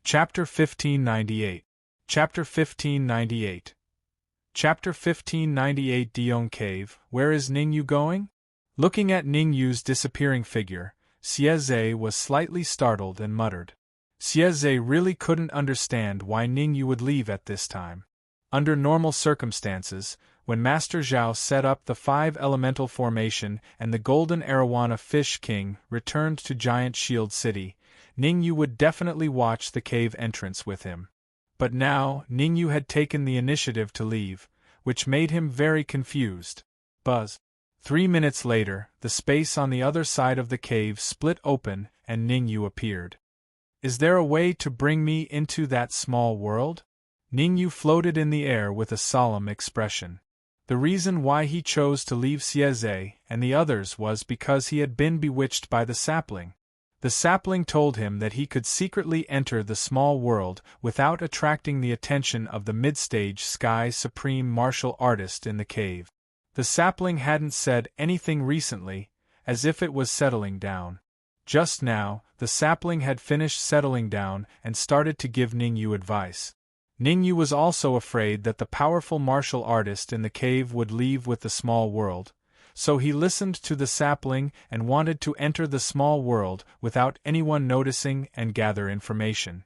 Chapter 1598. Chapter 1598. Chapter 1598 Diong Cave. Where is Ningyu going? Looking at Ningyu's disappearing figure, Xieze was slightly startled and muttered. Xieze really couldn't understand why Ningyu would leave at this time. Under normal circumstances, when Master Zhao set up the 5 elemental formation and the golden arowana fish king returned to Giant Shield City, Ningyu would definitely watch the cave entrance with him. But now, Ningyu had taken the initiative to leave, which made him very confused. Buzz. 3 minutes later, the space on the other side of the cave split open and Ningyu appeared. Is there a way to bring me into that small world? Ningyu floated in the air with a solemn expression. The reason why he chose to leave Xieze and the others was because he had been bewitched by the sapling. The sapling told him that he could secretly enter the small world without attracting the attention of the mid-stage Sky Supreme martial artist in the cave. The sapling hadn't said anything recently, as if it was settling down. Just now, the sapling had finished settling down and started to give Ningyu advice. Ningyu was also afraid that the powerful martial artist in the cave would leave with the small world, so he listened to the sapling and wanted to enter the small world without anyone noticing and gather information.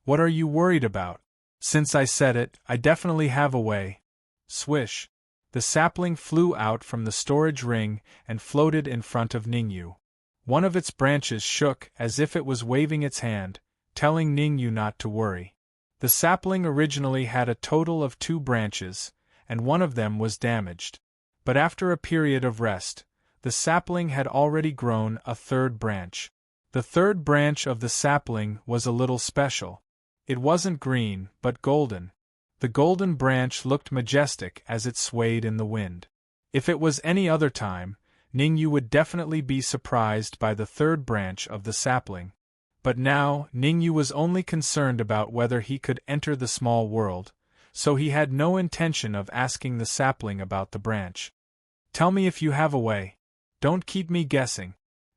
What are you worried about? Since I said it, I definitely have a way. Swish. The sapling flew out from the storage ring and floated in front of Ningyu. One of its branches shook as if it was waving its hand, telling Ningyu not to worry. The sapling originally had a total of 2 branches, and one of them was damaged. But after a period of rest, the sapling had already grown a 3rd branch. The 3rd branch of the sapling was a little special. It wasn't green, but golden. The golden branch looked majestic as it swayed in the wind. If it was any other time, Ningyu would definitely be surprised by the 3rd branch of the sapling. But now, Ningyu was only concerned about whether he could enter the small world, so he had no intention of asking the sapling about the branch. Tell me if you have a way. Don't keep me guessing,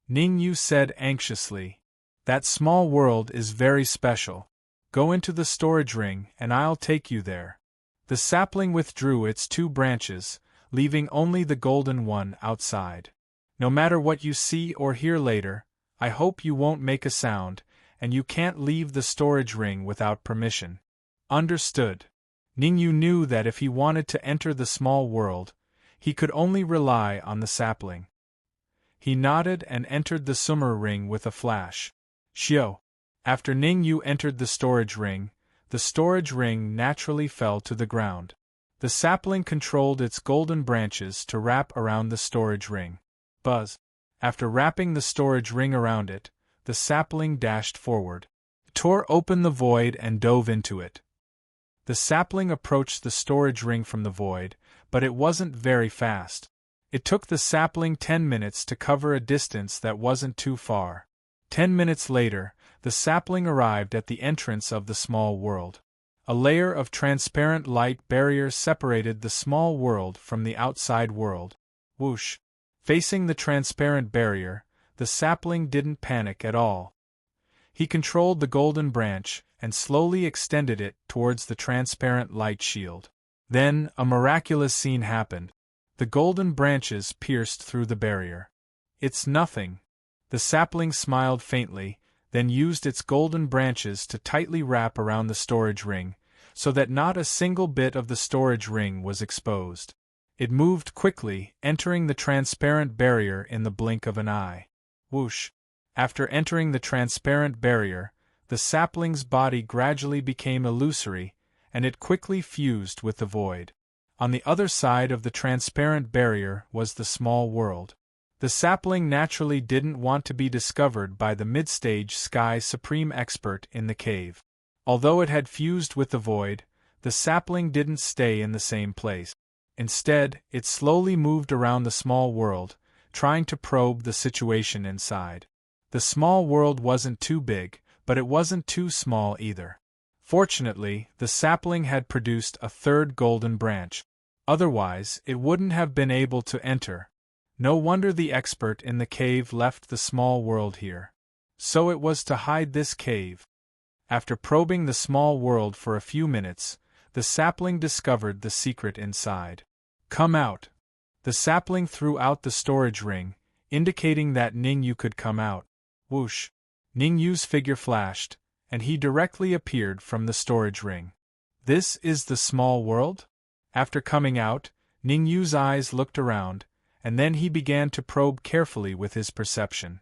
Ningyu said anxiously. That small world is very special. Go into the storage ring and I'll take you there. The sapling withdrew its 2 branches, leaving only the golden one outside. No matter what you see or hear later, I hope you won't make a sound, and you can't leave the storage ring without permission. Understood. Ningyu knew that if he wanted to enter the small world, he could only rely on the sapling. He nodded and entered the summer ring with a flash. Xiao. After Ningyu entered the storage ring naturally fell to the ground. The sapling controlled its golden branches to wrap around the storage ring. Buzz. After wrapping the storage ring around it, the sapling dashed forward, tore open the void and dove into it. The sapling approached the storage ring from the void, but it wasn't very fast. It took the sapling 10 minutes to cover a distance that wasn't too far. 10 minutes later, the sapling arrived at the entrance of the small world. A layer of transparent light barrier separated the small world from the outside world. Whoosh! Facing the transparent barrier, the sapling didn't panic at all. He controlled the golden branch and slowly extended it towards the transparent light shield. Then, a miraculous scene happened. The golden branches pierced through the barrier. It's nothing. The sapling smiled faintly, then used its golden branches to tightly wrap around the storage ring, so that not a single bit of the storage ring was exposed. It moved quickly, entering the transparent barrier in the blink of an eye. Whoosh! After entering the transparent barrier, the sapling's body gradually became illusory, and it quickly fused with the void. On the other side of the transparent barrier was the small world. The sapling naturally didn't want to be discovered by the mid-stage Sky Supreme expert in the cave. Although it had fused with the void, the sapling didn't stay in the same place. Instead, it slowly moved around the small world, trying to probe the situation inside. The small world wasn't too big, but it wasn't too small either. Fortunately, the sapling had produced a 3rd golden branch. Otherwise, it wouldn't have been able to enter. No wonder the expert in the cave left the small world here. So it was to hide this cave. After probing the small world for a few minutes, the sapling discovered the secret inside. Come out. The sapling threw out the storage ring, indicating that Ningyu could come out. Whoosh! Ningyu's figure flashed, and he directly appeared from the storage ring. This is the small world? After coming out, Ningyu's eyes looked around, and then he began to probe carefully with his perception.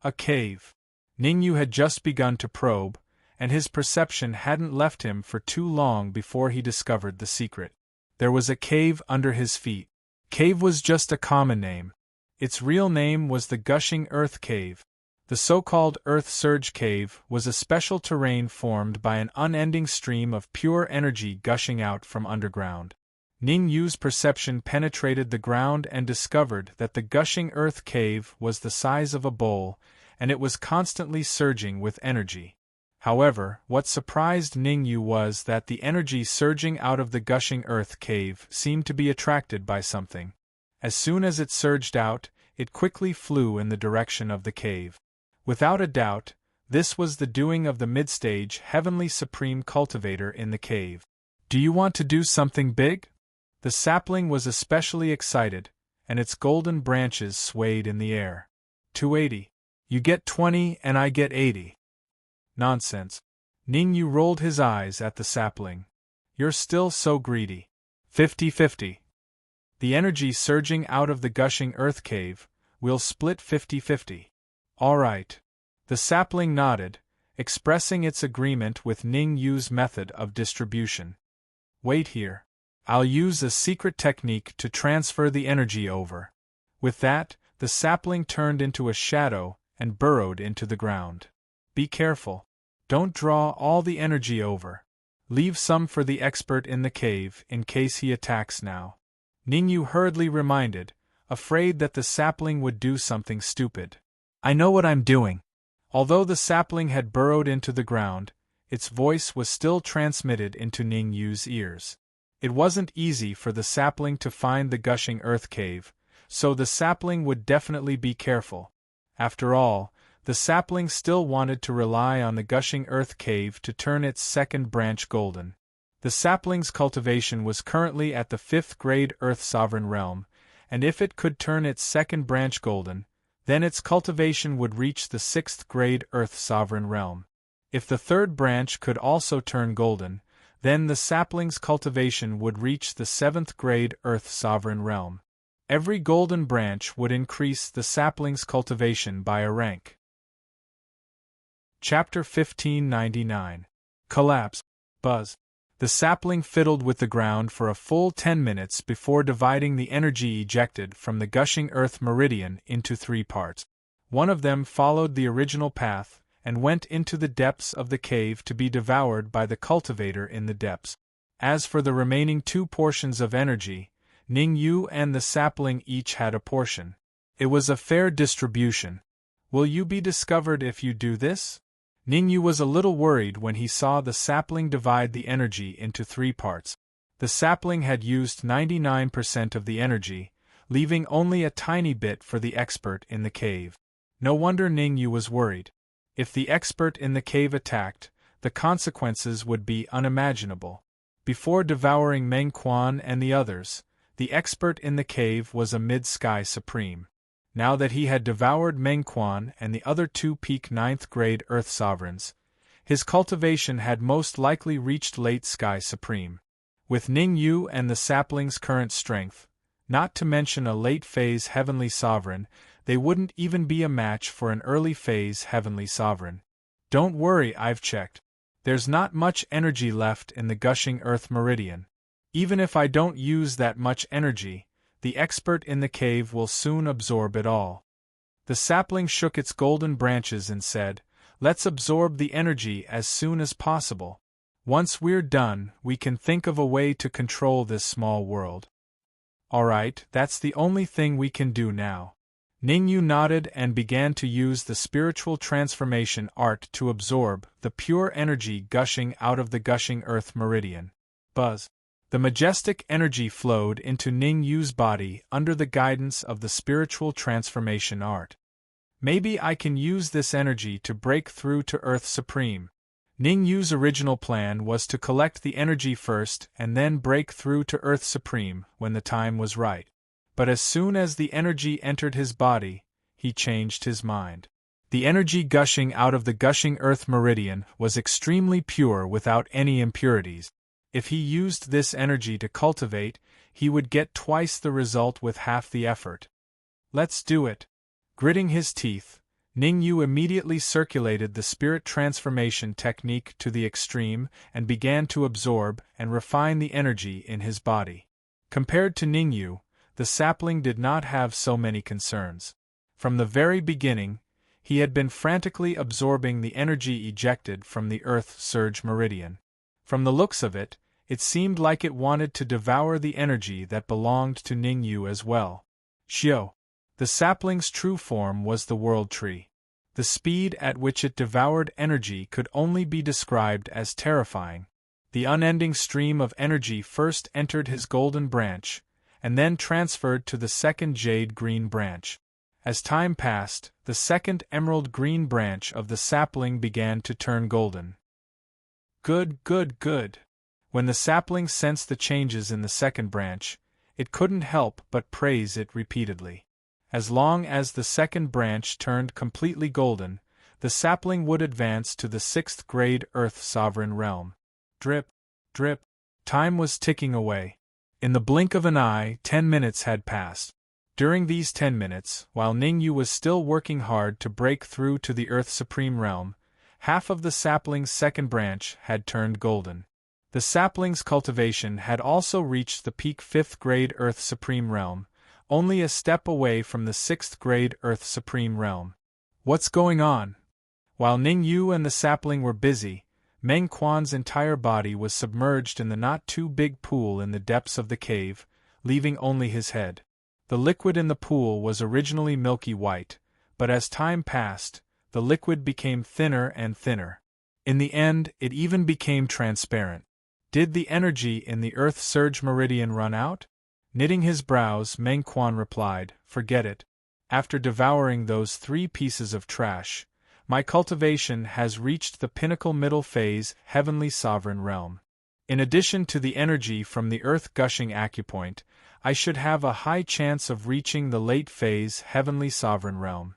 A cave. Ningyu had just begun to probe, and his perception hadn't left him for too long before he discovered the secret. There was a cave under his feet. Cave was just a common name. Its real name was the Gushing Earth Cave. The so-called Earth Surge Cave was a special terrain formed by an unending stream of pure energy gushing out from underground. Ningyu's perception penetrated the ground and discovered that the Gushing Earth Cave was the size of a bowl, and it was constantly surging with energy. However, what surprised Ningyu was that the energy surging out of the Gushing Earth Cave seemed to be attracted by something. As soon as it surged out, it quickly flew in the direction of the cave. Without a doubt, this was the doing of the mid-stage Heavenly Supreme Cultivator in the cave. Do you want to do something big? The sapling was especially excited, and its golden branches swayed in the air. 280. You get 20 and I get 80. Nonsense. Ningyu rolled his eyes at the sapling. You're still so greedy. 50-50. The energy surging out of the Gushing Earth Cave, we'll split 50-50. All right. The sapling nodded, expressing its agreement with Ningyu's method of distribution. Wait here. I'll use a secret technique to transfer the energy over. With that, the sapling turned into a shadow and burrowed into the ground. Be careful. Don't draw all the energy over. Leave some for the expert in the cave in case he attacks now. Ningyu hurriedly reminded, afraid that the sapling would do something stupid. I know what I'm doing. Although the sapling had burrowed into the ground, its voice was still transmitted into Ningyu's ears. It wasn't easy for the sapling to find the Gushing Earth Cave, so the sapling would definitely be careful. After all, the sapling still wanted to rely on the Gushing Earth Cave to turn its second branch golden. The sapling's cultivation was currently at the 5th grade Earth Sovereign Realm, and if it could turn its second branch golden, then its cultivation would reach the 6th grade Earth Sovereign Realm. If the third branch could also turn golden, then the sapling's cultivation would reach the 7th grade Earth Sovereign Realm. Every golden branch would increase the sapling's cultivation by a rank. Chapter 1599. Collapse. Buzz. The sapling fiddled with the ground for a full 10 minutes before dividing the energy ejected from the Gushing Earth Meridian into 3 parts. One of them followed the original path and went into the depths of the cave to be devoured by the cultivator in the depths. As for the remaining 2 portions of energy, Ningyu and the sapling each had a portion. It was a fair distribution. Will you be discovered if you do this? Ningyu was a little worried when he saw the sapling divide the energy into 3 parts. The sapling had used 99% of the energy, leaving only a tiny bit for the expert in the cave. No wonder Ningyu was worried. If the expert in the cave attacked, the consequences would be unimaginable. Before devouring Meng Quan and the others, the expert in the cave was a mid-sky supreme. Now that he had devoured Meng Quan and the other 2 peak 9th grade Earth Sovereigns, his cultivation had most likely reached late Sky Supreme. With Ningyu and the sapling's current strength, not to mention a late phase Heavenly Sovereign, they wouldn't even be a match for an early phase Heavenly Sovereign. Don't worry, I've checked. There's not much energy left in the Gushing Earth Meridian. Even if I don't use that much energy, the expert in the cave will soon absorb it all. The sapling shook its golden branches and said, Let's absorb the energy as soon as possible. Once we're done, we can think of a way to control this small world. Alright, that's the only thing we can do now. Ningyu nodded and began to use the spiritual transformation art to absorb the pure energy gushing out of the Gushing Earth Meridian. Buzz. The majestic energy flowed into Ningyu's body under the guidance of the spiritual transformation art. Maybe I can use this energy to break through to Earth Supreme. Ning Yu's original plan was to collect the energy first and then break through to Earth Supreme when the time was right. But as soon as the energy entered his body, he changed his mind. The energy gushing out of the gushing Earth meridian was extremely pure without any impurities. If he used this energy to cultivate, he would get twice the result with half the effort. Let's do it. Gritting his teeth, Ning Yu immediately circulated the spirit transformation technique to the extreme and began to absorb and refine the energy in his body. Compared to Ning Yu, the sapling did not have so many concerns. From the very beginning, he had been frantically absorbing the energy ejected from the Earth Surge Meridian. From the looks of it, it seemed like it wanted to devour the energy that belonged to Ning Yu as well. Xiao. The sapling's true form was the World Tree. The speed at which it devoured energy could only be described as terrifying. The unending stream of energy first entered his golden branch, and then transferred to the second jade-green branch. As time passed, the second emerald-green branch of the sapling began to turn golden. Good, good, good. When the sapling sensed the changes in the second branch, it couldn't help but praise it repeatedly. As long as the second branch turned completely golden, the sapling would advance to the 6th grade Earth Sovereign Realm. Drip, drip. Time was ticking away. In the blink of an eye, 10 minutes had passed. During these 10 minutes, while Ning Yu was still working hard to break through to the Earth Supreme Realm, half of the sapling's second branch had turned golden. The sapling's cultivation had also reached the peak 5th grade Earth Supreme Realm, only a step away from the 6th grade Earth Supreme Realm. What's going on? While Ning Yu and the sapling were busy, Meng Quan's entire body was submerged in the not-too-big pool in the depths of the cave, leaving only his head. The liquid in the pool was originally milky white, but as time passed, the liquid became thinner and thinner. In the end, it even became transparent. Did the energy in the Earth Surge Meridian run out? Knitting his brows, Meng Quan replied, "Forget it. After devouring those 3 pieces of trash, my cultivation has reached the pinnacle middle phase Heavenly Sovereign Realm. In addition to the energy from the Earth gushing acupoint, I should have a high chance of reaching the late phase Heavenly Sovereign Realm.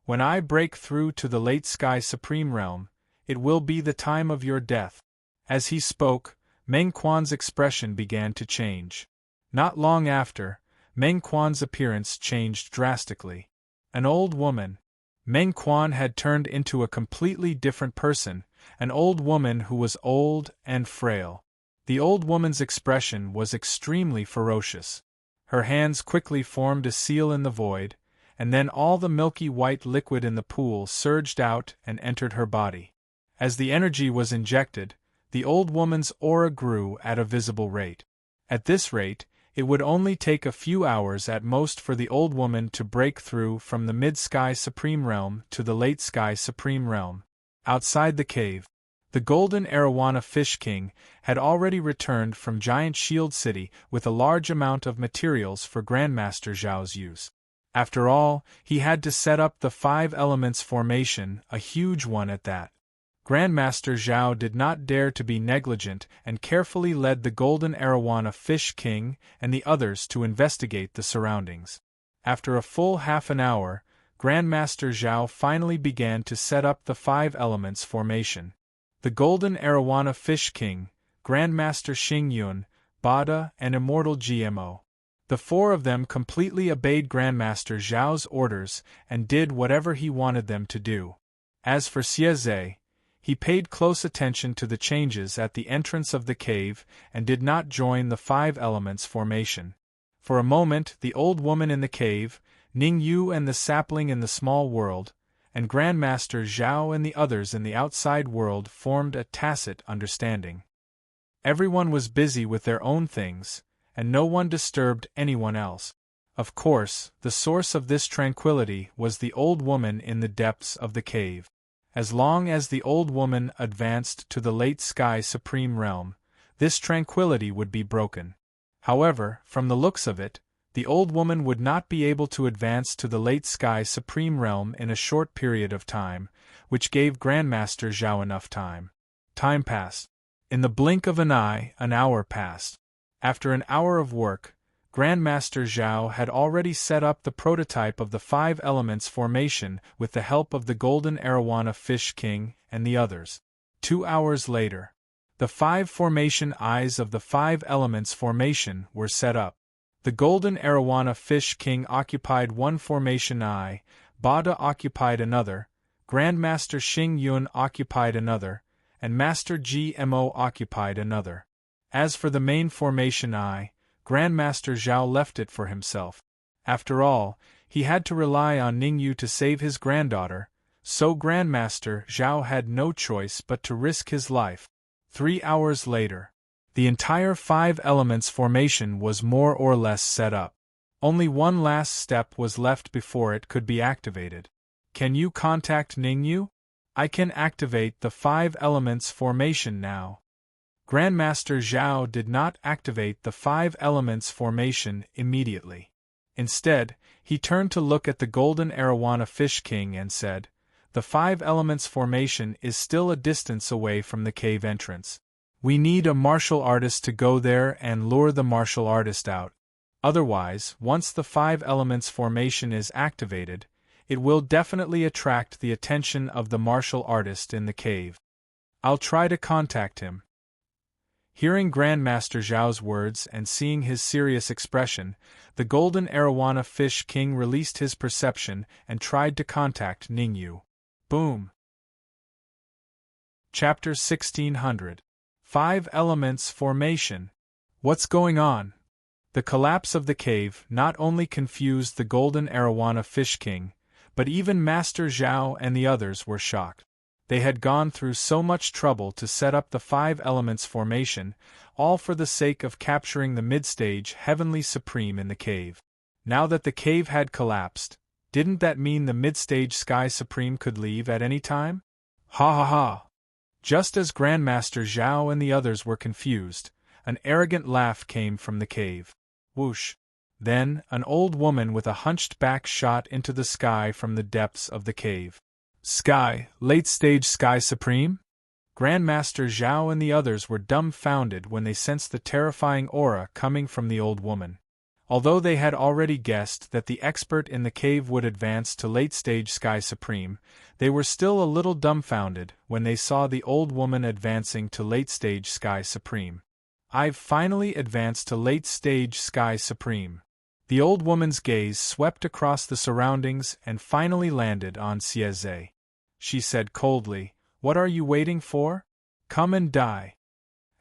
When I break through to the late Sky Supreme Realm, it will be the time of your death." As he spoke, Meng Quan's expression began to change. Not long after, Meng Quan's appearance changed drastically. An old woman. Meng Quan had turned into a completely different person, an old woman who was old and frail. The old woman's expression was extremely ferocious. Her hands quickly formed a seal in the void, and then all the milky white liquid in the pool surged out and entered her body. As the energy was injected, the old woman's aura grew at a visible rate. At this rate, it would only take a few hours at most for the old woman to break through from the Mid-Sky Supreme Realm to the Late Sky Supreme Realm. Outside the cave, the Golden Arowana Fish King had already returned from Giant Shield City with a large amount of materials for Grandmaster Zhao's use. After all, he had to set up the 5 elements formation, a huge one at that. Grandmaster Zhao did not dare to be negligent and carefully led the Golden Arowana Fish King and the others to investigate the surroundings. After a full half an hour, Grandmaster Zhao finally began to set up the 5 elements formation. The Golden Arowana Fish King, Grandmaster Xing Yun, Bada, and Immortal GMO. The 4 of them completely obeyed Grandmaster Zhao's orders and did whatever he wanted them to do. As for Xieze, he paid close attention to the changes at the entrance of the cave and did not join the 5 elements formation. For a moment, the old woman in the cave, Ning Yu and the sapling in the small world, and Grandmaster Zhao and the others in the outside world formed a tacit understanding. Everyone was busy with their own things, and no one disturbed anyone else. Of course, the source of this tranquility was the old woman in the depths of the cave. As long as the old woman advanced to the Late Sky Supreme Realm, this tranquility would be broken. However, from the looks of it, the old woman would not be able to advance to the Late Sky Supreme Realm in a short period of time, which gave Grandmaster Zhao enough time. Time passed. In the blink of an eye, an hour passed. After an hour of work, Grandmaster Zhao had already set up the prototype of the 5 elements formation with the help of the golden arowana fish king and the others. 2 hours later, the 5 formation eyes of the 5 elements formation were set up. The golden arowana fish king occupied one formation eye, Bada occupied another, Grandmaster Xing Yun occupied another, and Master GMO occupied another. As for the main formation eye, Grandmaster Zhao left it for himself. After all, he had to rely on Ningyu to save his granddaughter, so Grandmaster Zhao had no choice but to risk his life. 3 hours later, the entire 5 elements formation was more or less set up. Only one last step was left before it could be activated. Can you contact Ningyu? I can activate the 5 elements formation now. Grandmaster Zhao did not activate the 5 elements formation immediately. Instead, he turned to look at the golden arowana fish king and said, "The 5 elements formation is still a distance away from the cave entrance. We need a martial artist to go there and lure the martial artist out. Otherwise, once the 5 elements formation is activated, it will definitely attract the attention of the martial artist in the cave. I'll try to contact him." Hearing Grandmaster Zhao's words and seeing his serious expression, the golden arowana fish king released his perception and tried to contact Ningyu. Boom! Chapter 1600. 5 Elements Formation. What's going on? The collapse of the cave not only confused the golden arowana fish king, but even Master Zhao and the others were shocked. They had gone through so much trouble to set up the 5 elements formation, all for the sake of capturing the mid-stage Heavenly Supreme in the cave. Now that the cave had collapsed, didn't that mean the mid-stage Sky Supreme could leave at any time? Ha ha ha! Just as Grandmaster Zhao and the others were confused, an arrogant laugh came from the cave. Whoosh! Then, an old woman with a hunched back shot into the sky from the depths of the cave. Sky, late-stage Sky Supreme? Grandmaster Zhao and the others were dumbfounded when they sensed the terrifying aura coming from the old woman. Although they had already guessed that the expert in the cave would advance to late-stage Sky Supreme, they were still a little dumbfounded when they saw the old woman advancing to late-stage Sky Supreme. I've finally advanced to late-stage Sky Supreme. The old woman's gaze swept across the surroundings and finally landed on Xieze. She said coldly, "What are you waiting for? Come and die."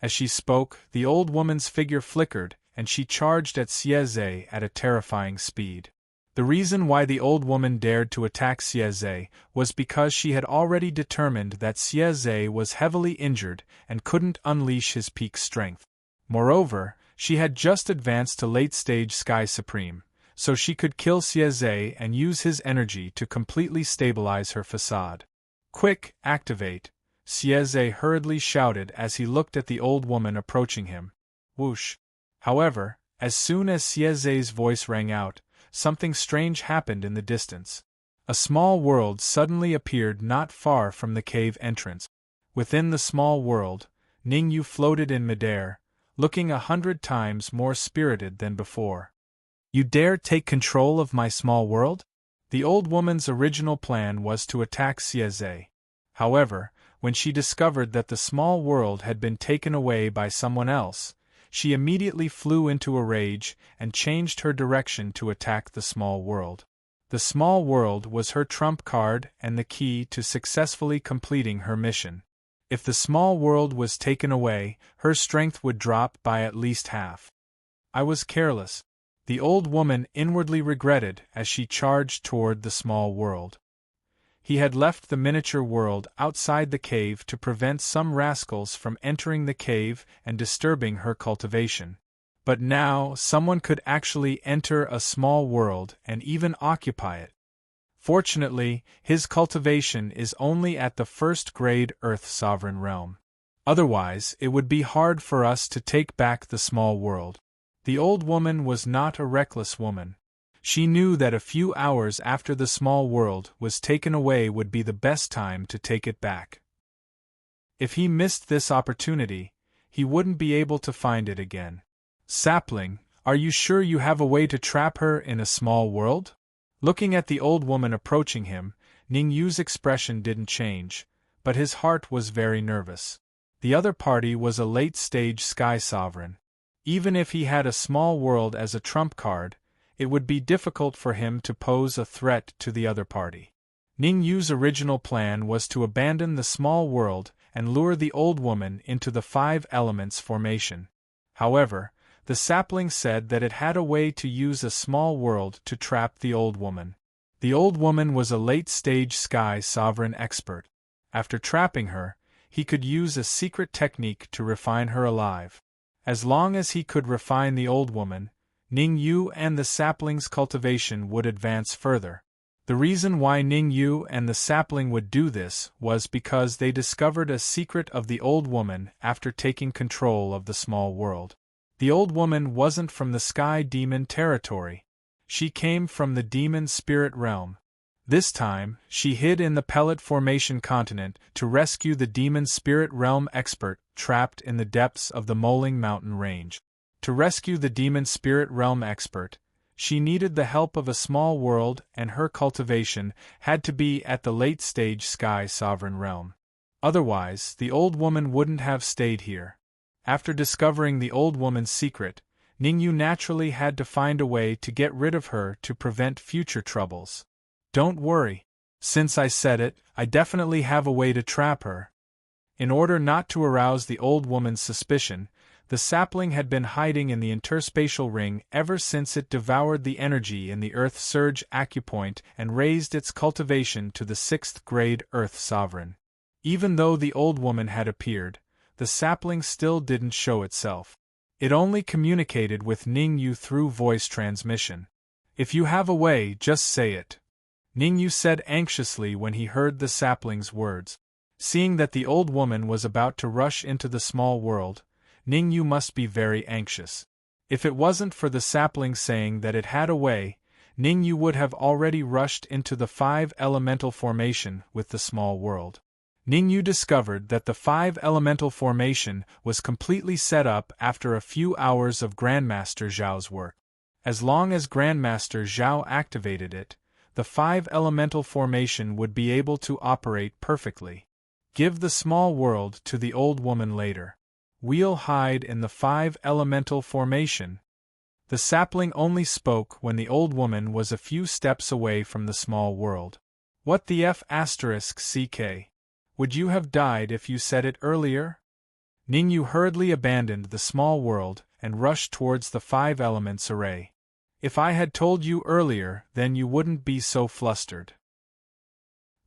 As she spoke, the old woman's figure flickered, and she charged at Xieze at a terrifying speed. The reason why the old woman dared to attack Xieze was because she had already determined that Xieze was heavily injured and couldn't unleash his peak strength. Moreover, she had just advanced to late-stage Sky Supreme, so she could kill Xieze and use his energy to completely stabilize her facade. "Quick, activate!" Xieze hurriedly shouted as he looked at the old woman approaching him. Whoosh! However, as soon as Xieze's voice rang out, something strange happened in the distance. A small world suddenly appeared not far from the cave entrance. Within the small world, Ningyu floated in midair, looking 100 times more spirited than before. "You dare take control of my small world?" The old woman's original plan was to attack Xieze. However, when she discovered that the small world had been taken away by someone else, she immediately flew into a rage and changed her direction to attack the small world. The small world was her trump card and the key to successfully completing her mission. If the small world was taken away, her strength would drop by at least half. "I was careless," the old woman inwardly regretted as she charged toward the small world. He had left the miniature world outside the cave to prevent some rascals from entering the cave and disturbing her cultivation. But now someone could actually enter a small world and even occupy it. Fortunately, his cultivation is only at the first-grade Earth Sovereign realm. Otherwise, it would be hard for us to take back the small world. The old woman was not a reckless woman. She knew that a few hours after the small world was taken away would be the best time to take it back. If he missed this opportunity, he wouldn't be able to find it again. Sapling, are you sure you have a way to trap her in a small world? Looking at the old woman approaching him, Ning Yu's expression didn't change, but his heart was very nervous. The other party was a late-stage sky sovereign. Even if he had a small world as a trump card, it would be difficult for him to pose a threat to the other party. Ning Yu's original plan was to abandon the small world and lure the old woman into the 5 elements formation. However, the sapling said that it had a way to use a small world to trap the old woman. The old woman was a late-stage sky sovereign expert. After trapping her, he could use a secret technique to refine her alive. As long as he could refine the old woman, Ning Yu and the sapling's cultivation would advance further. The reason why Ning Yu and the sapling would do this was because they discovered a secret of the old woman after taking control of the small world. The old woman wasn't from the sky demon territory. She came from the demon spirit realm. This time, she hid in the Pellet Formation continent to rescue the demon spirit realm expert trapped in the depths of the Moling Mountain range. To rescue the demon spirit realm expert, she needed the help of a small world, and her cultivation had to be at the late-stage sky sovereign realm. Otherwise, the old woman wouldn't have stayed here. After discovering the old woman's secret, Ning Yu naturally had to find a way to get rid of her to prevent future troubles. Don't worry. Since I said it, I definitely have a way to trap her. In order not to arouse the old woman's suspicion, the sapling had been hiding in the interspatial ring ever since it devoured the energy in the Earth Surge acupoint and raised its cultivation to the 6th grade Earth Sovereign. Even though the old woman had appeared, the sapling still didn't show itself. It only communicated with Ning Yu through voice transmission. If you have a way, just say it. Ning Yu said anxiously when he heard the sapling's words. Seeing that the old woman was about to rush into the small world, Ning Yu must be very anxious. If it wasn't for the sapling saying that it had a way, Ning Yu would have already rushed into the 5 elemental formation with the small world. Ning Yu discovered that the 5 elemental formation was completely set up after a few hours of Grandmaster Zhao's work. As long as Grandmaster Zhao activated it, the 5 elemental formation would be able to operate perfectly. Give the small world to the old woman later. We'll hide in the 5 elemental formation. The sapling only spoke when the old woman was a few steps away from the small world. What the F***ck? Would you have died if you said it earlier? Ning Yu hurriedly abandoned the small world and rushed towards the 5 elements array. If I had told you earlier, then you wouldn't be so flustered.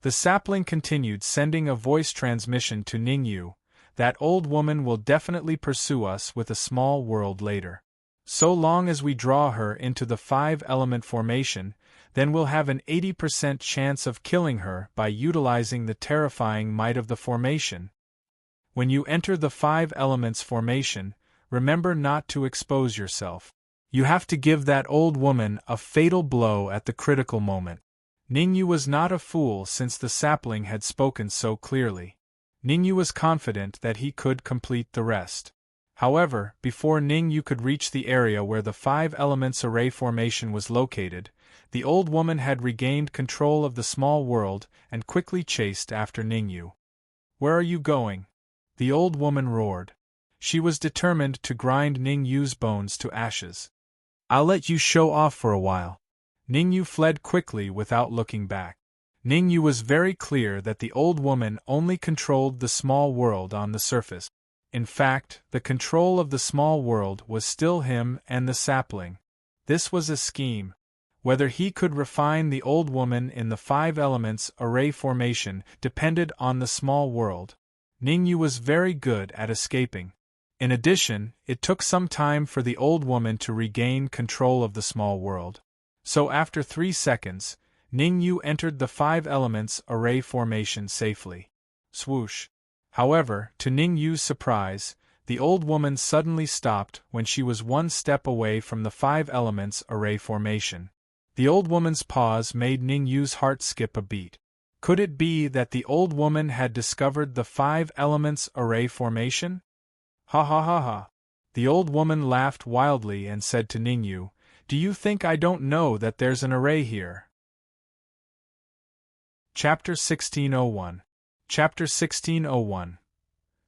The sapling continued sending a voice transmission to Ning Yu. That old woman will definitely pursue us with a small world later. So long as we draw her into the 5 element formation, then we'll have an 80% chance of killing her by utilizing the terrifying might of the formation. When you enter the 5 elements formation, remember not to expose yourself. You have to give that old woman a fatal blow at the critical moment. Ning Yu was not a fool since the sapling had spoken so clearly. Ning Yu was confident that he could complete the rest. However, before Ning Yu could reach the area where the 5 elements array formation was located, the old woman had regained control of the small world and quickly chased after Ning Yu. Where are you going? The old woman roared. She was determined to grind Ning Yu's bones to ashes. I'll let you show off for a while. Ning Yu fled quickly without looking back. Ning Yu was very clear that the old woman only controlled the small world on the surface. In fact, the control of the small world was still him and the sapling. This was a scheme. Whether he could refine the old woman in the 5 elements array formation depended on the small world. Ning Yu was very good at escaping. In addition, it took some time for the old woman to regain control of the small world. So after 3 seconds, Ning Yu entered the 5 elements array formation safely. Swoosh. However, to Ning Yu's surprise, the old woman suddenly stopped when she was 1 step away from the 5 elements array formation. The old woman's pause made Ning Yu's heart skip a beat. Could it be that the old woman had discovered the 5 elements array formation? Ha ha ha ha. The old woman laughed wildly and said to Ning Yu, "Do you think I don't know that there's an array here?" Chapter 1601. Chapter 1601.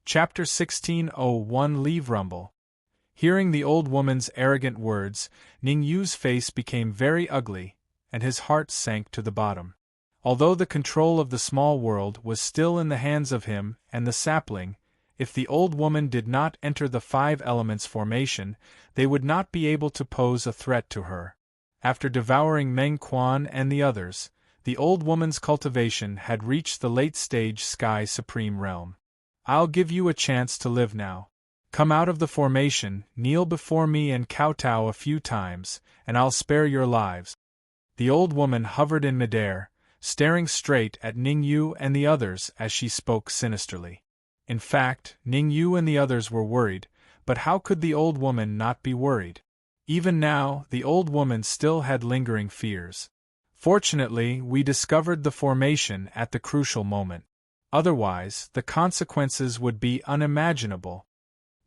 Chapter 1601 Leave Rumble. Hearing the old woman's arrogant words, Ning Yu's face became very ugly, and his heart sank to the bottom. Although the control of the small world was still in the hands of him and the sapling, if the old woman did not enter the 5 elements formation, they would not be able to pose a threat to her. After devouring Meng Quan and the others, the old woman's cultivation had reached the late-stage Sky Supreme realm. "I'll give you a chance to live now. Come out of the formation, kneel before me and kowtow a few times, and I'll spare your lives." The old woman hovered in midair, staring straight at Ning Yu and the others as she spoke sinisterly. In fact, Ning Yu and the others were worried, but how could the old woman not be worried? Even now, the old woman still had lingering fears. Fortunately, we discovered the formation at the crucial moment. Otherwise, the consequences would be unimaginable.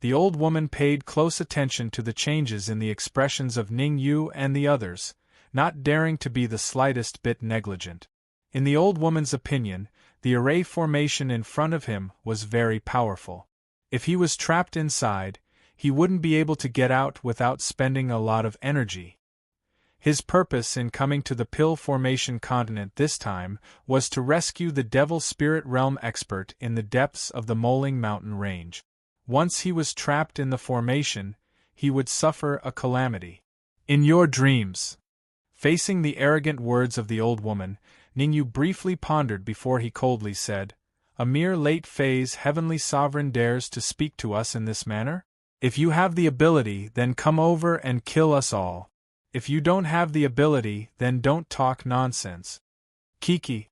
The old woman paid close attention to the changes in the expressions of Ning Yu and the others, not daring to be the slightest bit negligent. In the old woman's opinion, the array formation in front of him was very powerful. If he was trapped inside, he wouldn't be able to get out without spending a lot of energy. His purpose in coming to the Pill Formation continent this time was to rescue the Devil Spirit Realm expert in the depths of the Moling Mountain range. Once he was trapped in the formation, he would suffer a calamity. "In your dreams." Facing the arrogant words of the old woman, Ning Yu briefly pondered before he coldly said, "A mere late-phase heavenly sovereign dares to speak to us in this manner? If you have the ability, then come over and kill us all. If you don't have the ability, then don't talk nonsense." Kiki.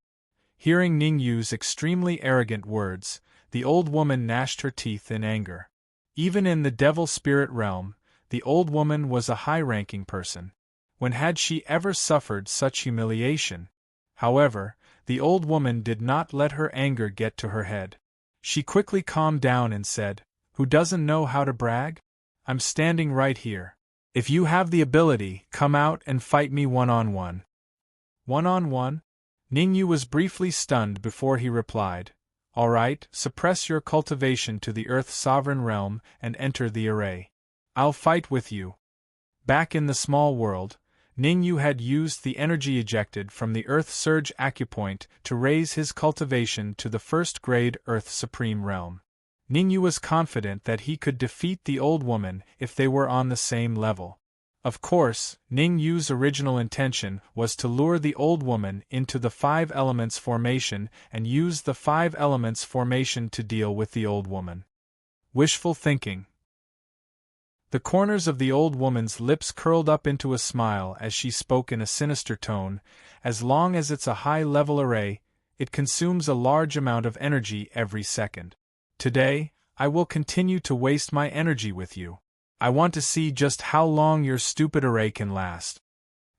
Hearing Ning Yu's extremely arrogant words, the old woman gnashed her teeth in anger. Even in the Devil Spirit Realm, the old woman was a high-ranking person. When had she ever suffered such humiliation? However, the old woman did not let her anger get to her head. She quickly calmed down and said, "Who doesn't know how to brag? I'm standing right here. If you have the ability, come out and fight me one-on-one." One-on-one? Ning Yu was briefly stunned before he replied, "All right, suppress your cultivation to the Earth Sovereign Realm and enter the array. I'll fight with you." Back in the small world, Ning Yu had used the energy ejected from the Earth Surge Acupoint to raise his cultivation to the first-grade Earth Supreme Realm. Ning Yu was confident that he could defeat the old woman if they were on the same level. Of course, Ning Yu's original intention was to lure the old woman into the 5 elements formation and use the 5 elements formation to deal with the old woman. Wishful thinking. The corners of the old woman's lips curled up into a smile as she spoke in a sinister tone. "As long as it's a high-level array, it consumes a large amount of energy every second. Today, I will continue to waste my energy with you. I want to see just how long your stupid array can last."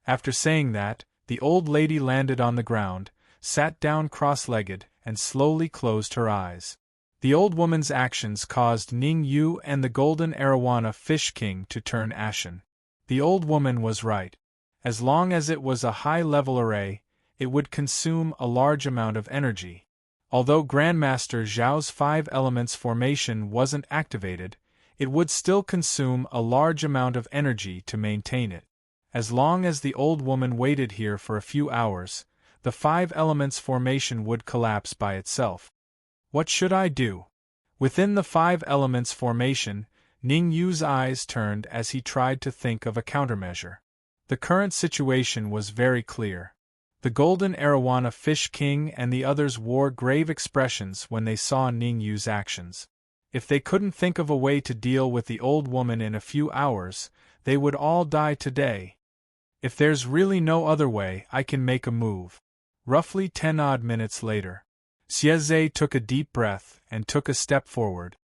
After saying that, the old lady landed on the ground, sat down cross-legged, and slowly closed her eyes. The old woman's actions caused Ning Yu and the Golden Arowana Fish King to turn ashen. The old woman was right. As long as it was a high-level array, it would consume a large amount of energy. Although Grandmaster Zhao's 5 elements formation wasn't activated, it would still consume a large amount of energy to maintain it. As long as the old woman waited here for a few hours, the 5 elements formation would collapse by itself. What should I do? Within the 5 elements formation, Ning Yu's eyes turned as he tried to think of a countermeasure. The current situation was very clear. The Golden Arowana Fish King and the others wore grave expressions when they saw Ning Yu's actions. If they couldn't think of a way to deal with the old woman in a few hours, they would all die today. If there's really no other way, I can make a move. Roughly 10 odd minutes later, Xieze took a deep breath and took a step forward.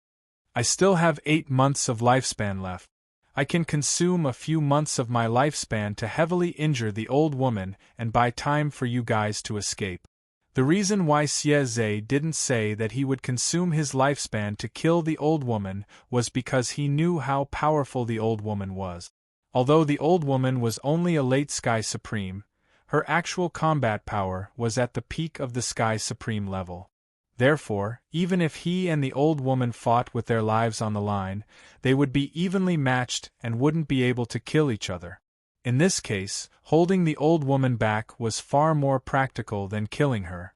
I still have 8 months of lifespan left. I can consume a few months of my lifespan to heavily injure the old woman and buy time for you guys to escape. The reason why Xie didn't say that he would consume his lifespan to kill the old woman was because he knew how powerful the old woman was. Although the old woman was only a late Sky Supreme, her actual combat power was at the peak of the Sky Supreme level. Therefore, even if he and the old woman fought with their lives on the line, they would be evenly matched and wouldn't be able to kill each other. In this case, holding the old woman back was far more practical than killing her.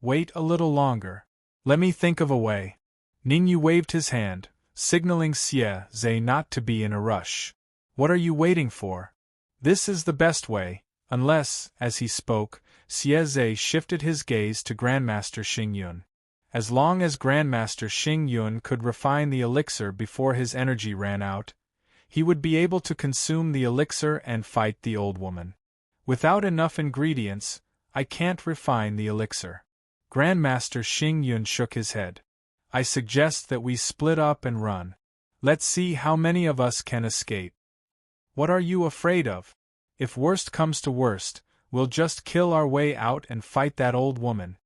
Wait a little longer. Let me think of a way. Ningyu waved his hand, signaling Xie not to be in a rush. What are you waiting for? This is the best way, unless, as he spoke, Xie shifted his gaze to Grandmaster Xingyun. As long as Grandmaster Xingyun could refine the elixir before his energy ran out, he would be able to consume the elixir and fight the old woman. Without enough ingredients, I can't refine the elixir. Grandmaster Xingyun shook his head. I suggest that we split up and run. Let's see how many of us can escape. What are you afraid of? If worst comes to worst, we'll just kill our way out and fight that old woman.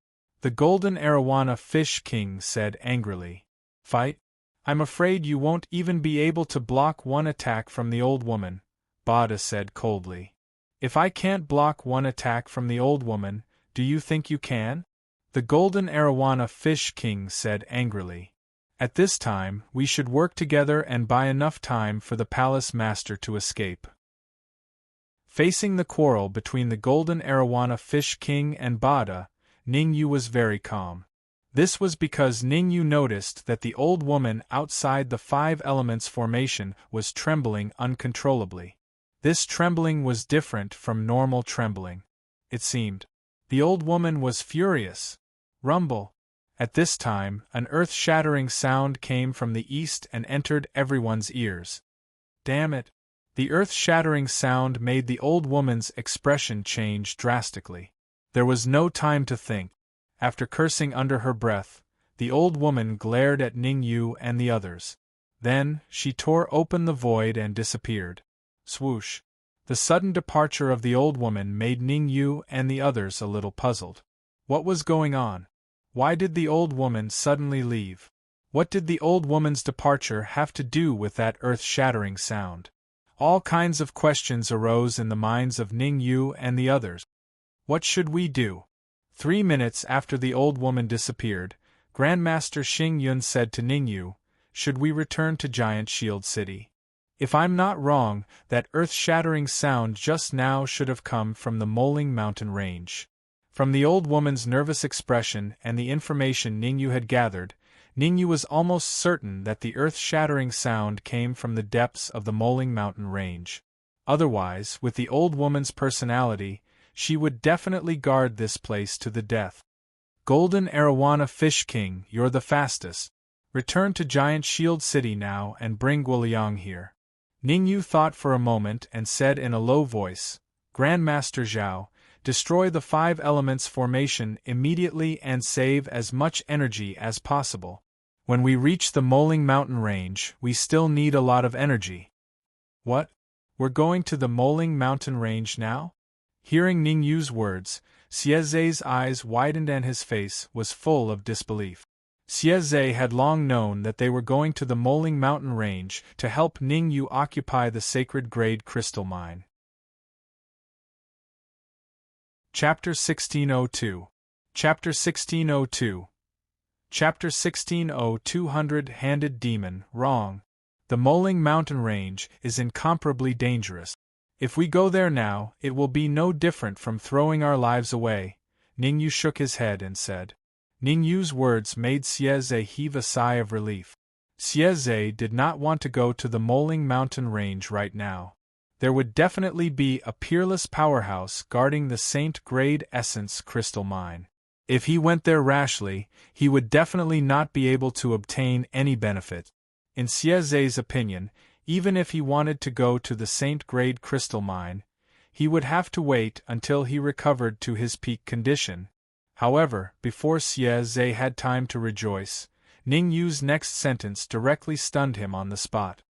The Golden Arowana Fish King said angrily. Fight? I'm afraid you won't even be able to block one attack from the old woman, Bada said coldly. If I can't block one attack from the old woman, do you think you can? The Golden Arowana Fish King said angrily. At this time, we should work together and buy enough time for the Palace Master to escape. Facing the quarrel between the Golden Arowana Fish King and Bada, Ningyu was very calm. This was because Ningyu noticed that the old woman outside the Five Elements formation was trembling uncontrollably. This trembling was different from normal trembling. It seemed. The old woman was furious. Rumble. At this time, an earth-shattering sound came from the east and entered everyone's ears. Damn it! The earth-shattering sound made the old woman's expression change drastically. There was no time to think. After cursing under her breath, the old woman glared at Ningyu and the others. Then, she tore open the void and disappeared. Swoosh! The sudden departure of the old woman made Ningyu and the others a little puzzled. What was going on? Why did the old woman suddenly leave? What did the old woman's departure have to do with that earth-shattering sound? All kinds of questions arose in the minds of Ningyu and the others. What should we do? 3 minutes after the old woman disappeared, Grandmaster Xingyun said to Ningyu, should we return to Giant Shield City? If I'm not wrong, that earth-shattering sound just now should have come from the Moling Mountain Range. From the old woman's nervous expression and the information Ningyu had gathered, Ningyu was almost certain that the earth-shattering sound came from the depths of the Moling Mountain Range. Otherwise, with the old woman's personality, she would definitely guard this place to the death. Golden Arowana Fish King, you're the fastest. Return to Giant Shield City now and bring Guoliang here. Ningyu thought for a moment and said in a low voice, Grandmaster Zhao, destroy the Five Elements formation immediately and save as much energy as possible. When we reach the Moling Mountain Range, we still need a lot of energy. What? We're going to the Moling Mountain Range now? Hearing Ningyu's words, Xie's eyes widened and his face was full of disbelief. Xie had long known that they were going to the Moling Mountain Range to help Ningyu occupy the sacred grade crystal mine. Chapter 1602. Chapter 1602. Chapter 1602 Hundred-Handed Demon, wrong. The Moling Mountain Range is incomparably dangerous. If we go there now, it will be no different from throwing our lives away. Ningyu shook his head and said. Ningyu's words made Xie heave a sigh of relief. Xie did not want to go to the Moling Mountain Range right now. There would definitely be a peerless powerhouse guarding the Saint Grade Essence Crystal Mine. If he went there rashly, he would definitely not be able to obtain any benefit. In Xie's opinion, even if he wanted to go to the Saint Grade Crystal Mine, he would have to wait until he recovered to his peak condition. However, before Xie had time to rejoice, Ningyu's next sentence directly stunned him on the spot.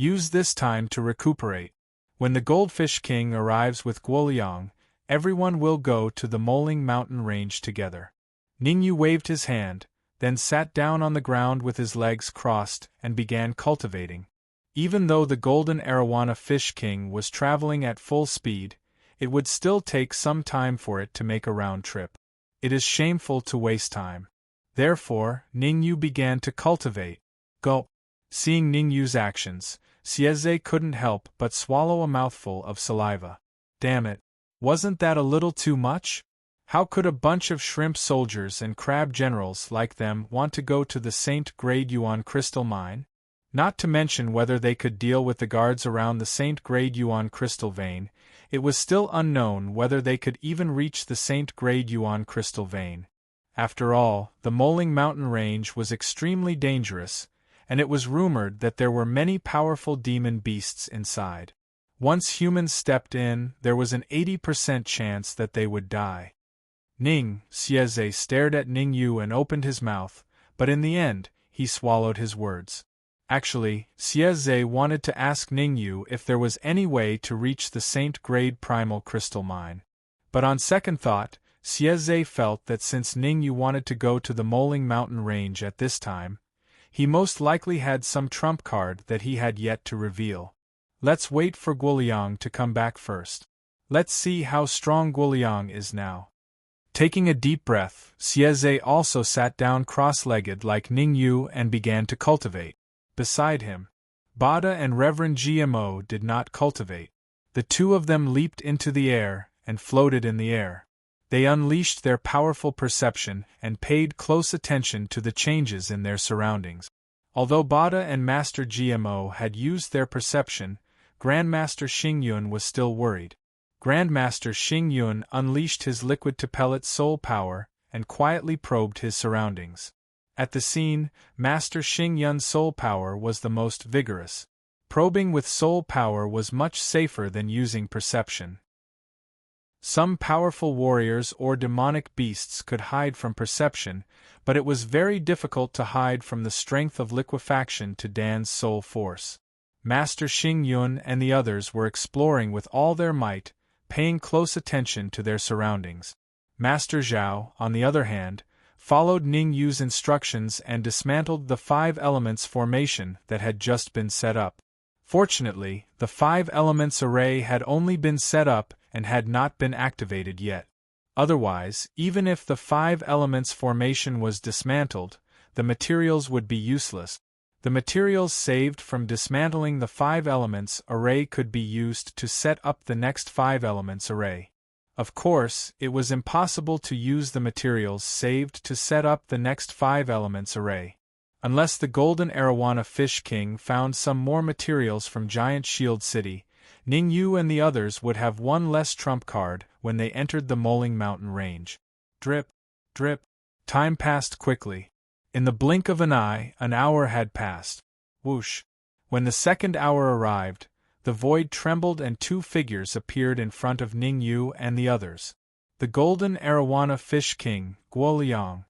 Use this time to recuperate. When the Goldfish King arrives with Guoliang, everyone will go to the Moling Mountain Range together. Ningyu waved his hand, then sat down on the ground with his legs crossed and began cultivating. Even though the Golden Arowana Fish King was traveling at full speed, it would still take some time for it to make a round trip. It is shameful to waste time. Therefore, Ningyu began to cultivate. Gulp. Seeing Ningyu's actions, Xieze couldn't help but swallow a mouthful of saliva. Damn it. Wasn't that a little too much? How could a bunch of shrimp soldiers and crab generals like them want to go to the Saint Grade Yuan crystal mine? Not to mention whether they could deal with the guards around the Saint Grade Yuan crystal vein, it was still unknown whether they could even reach the Saint Grade Yuan crystal vein. After all, the Moling Mountain Range was extremely dangerous, and it was rumored that there were many powerful demon beasts inside. Once humans stepped in, there was an 80% chance that they would die. Xieze stared at Ningyu and opened his mouth, but in the end, he swallowed his words. Actually, Xieze wanted to ask Ningyu if there was any way to reach the Saint Grade Primal Crystal Mine. But on second thought, Xieze felt that since Ningyu wanted to go to the Moling Mountain Range at this time, he most likely had some trump card that he had yet to reveal. Let's wait for Guoliang to come back first. Let's see how strong Guoliang is now. Taking a deep breath, Xieze also sat down cross-legged like Ningyu and began to cultivate. Beside him, Bada and Reverend GMO did not cultivate. The two of them leaped into the air and floated in the air. They unleashed their powerful perception and paid close attention to the changes in their surroundings. Although Bada and Master GMO had used their perception, Grandmaster Xingyun was still worried. Grandmaster Xingyun unleashed his liquid-to-pellet soul power and quietly probed his surroundings. At the scene, Master Xingyun's soul power was the most vigorous. Probing with soul power was much safer than using perception. Some powerful warriors or demonic beasts could hide from perception, but it was very difficult to hide from the strength of liquefaction to Dan's soul force. Master Xingyun and the others were exploring with all their might, paying close attention to their surroundings. Master Zhao, on the other hand, followed Ningyu's instructions and dismantled the 5 elements formation that had just been set up. Fortunately, the 5 elements array had only been set up and had not been activated yet. Otherwise, even if the 5 elements formation was dismantled, the materials would be useless. The materials saved from dismantling the 5 elements array could be used to set up the next 5 elements array. Of course, it was impossible to use the materials saved to set up the next 5 elements array. Unless the Golden Arowana Fish King found some more materials from Giant Shield City, Ningyu and the others would have one less trump card when they entered the Moling Mountain Range. Drip, drip. Time passed quickly. In the blink of an eye, an hour had passed. Whoosh. When the second hour arrived, the void trembled and 2 figures appeared in front of Ningyu and the others. The Golden Arowana Fish King, Guoliang.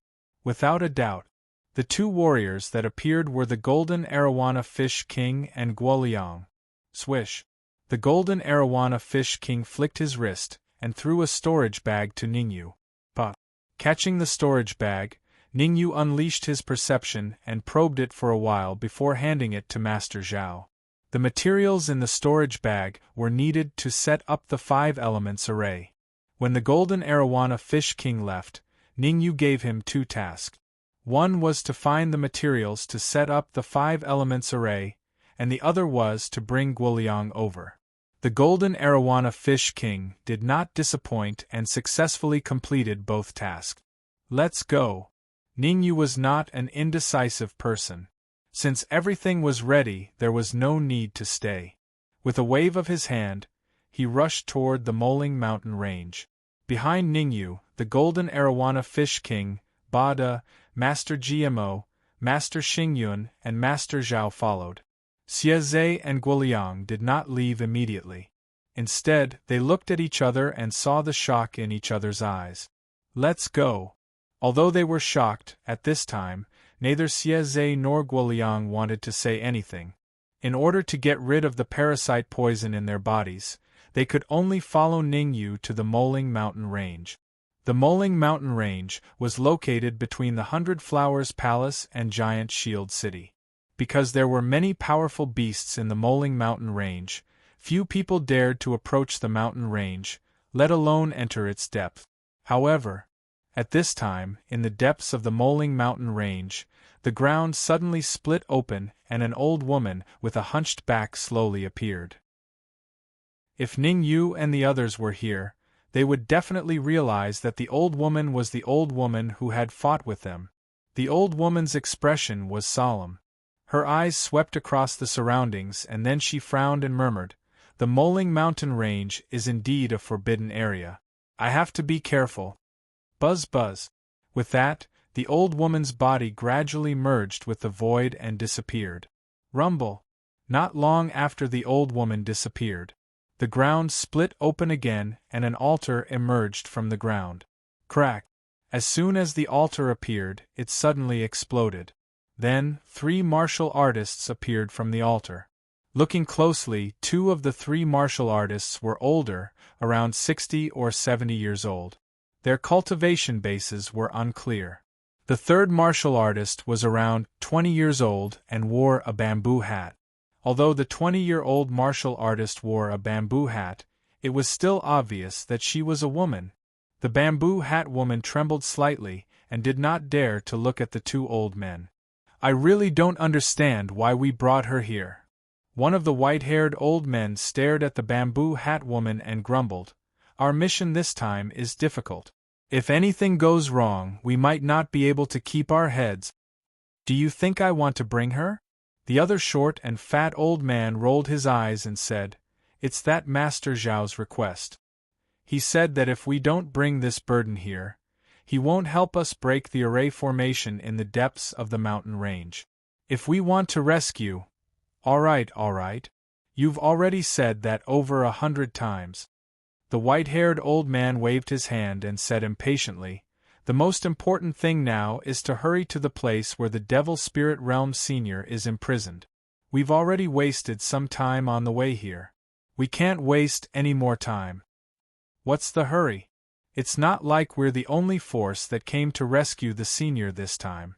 Without a doubt, the 2 warriors that appeared were the Golden Arowana Fish King and Guoliang. Swish. The Golden Arowana Fish King flicked his wrist and threw a storage bag to Ningyu. But, catching the storage bag, Ningyu unleashed his perception and probed it for a while before handing it to Master Zhao. The materials in the storage bag were needed to set up the 5 elements array. When the Golden Arowana Fish King left, Ningyu gave him 2 tasks. One was to find the materials to set up the 5 elements array, and the other was to bring Guoliang over. The Golden Arowana Fish King did not disappoint and successfully completed both tasks. Let's go. Ningyu was not an indecisive person. Since everything was ready, there was no need to stay. With a wave of his hand, he rushed toward the Moling Mountain Range. Behind Ningyu, the Golden Arowana Fish King, Bada, Master GMO, Master Xingyun, and Master Zhao followed. Xieze and Guoliang did not leave immediately. Instead, they looked at each other and saw the shock in each other's eyes. Let's go. Although they were shocked, at this time, neither Xieze nor Guoliang wanted to say anything. In order to get rid of the parasite poison in their bodies, they could only follow Ningyu to the Moling Mountain Range. The Moling Mountain Range was located between the 100 Flowers Palace and Giant Shield City. Because there were many powerful beasts in the Moling Mountain Range, few people dared to approach the mountain range, let alone enter its depth. However, at this time, in the depths of the Moling Mountain Range, the ground suddenly split open and an old woman with a hunched back slowly appeared. If Ningyu and the others were here, they would definitely realize that the old woman was the old woman who had fought with them. The old woman's expression was solemn. Her eyes swept across the surroundings and then she frowned and murmured, "The Moling Mountain Range is indeed a forbidden area. I have to be careful." Buzz buzz. With that, the old woman's body gradually merged with the void and disappeared. Rumble. Not long after the old woman disappeared, the ground split open again and an altar emerged from the ground. Crack. As soon as the altar appeared, it suddenly exploded. Then, 3 martial artists appeared from the altar. Looking closely, 2 of the 3 martial artists were older, around 60 or 70 years old. Their cultivation bases were unclear. The 3rd martial artist was around 20 years old and wore a bamboo hat. Although the 20-year-old martial artist wore a bamboo hat, it was still obvious that she was a woman. The bamboo hat woman trembled slightly and did not dare to look at the 2 old men. "I really don't understand why we brought her here." One of the white-haired old men stared at the bamboo hat woman and grumbled, "Our mission this time is difficult. If anything goes wrong, we might not be able to keep our heads. Do you think I want to bring her?" The other short and fat old man rolled his eyes and said, "It's that Master Zhao's request. He said that if we don't bring this burden here, he won't help us break the array formation in the depths of the mountain range. If we want to rescue—" All right. You've already said that over 100 times." The white-haired old man waved his hand and said impatiently, "The most important thing now is to hurry to the place where the Devil Spirit Realm Senior is imprisoned. We've already wasted some time on the way here. We can't waste any more time." "What's the hurry? It's not like we're the only force that came to rescue the Senior this time."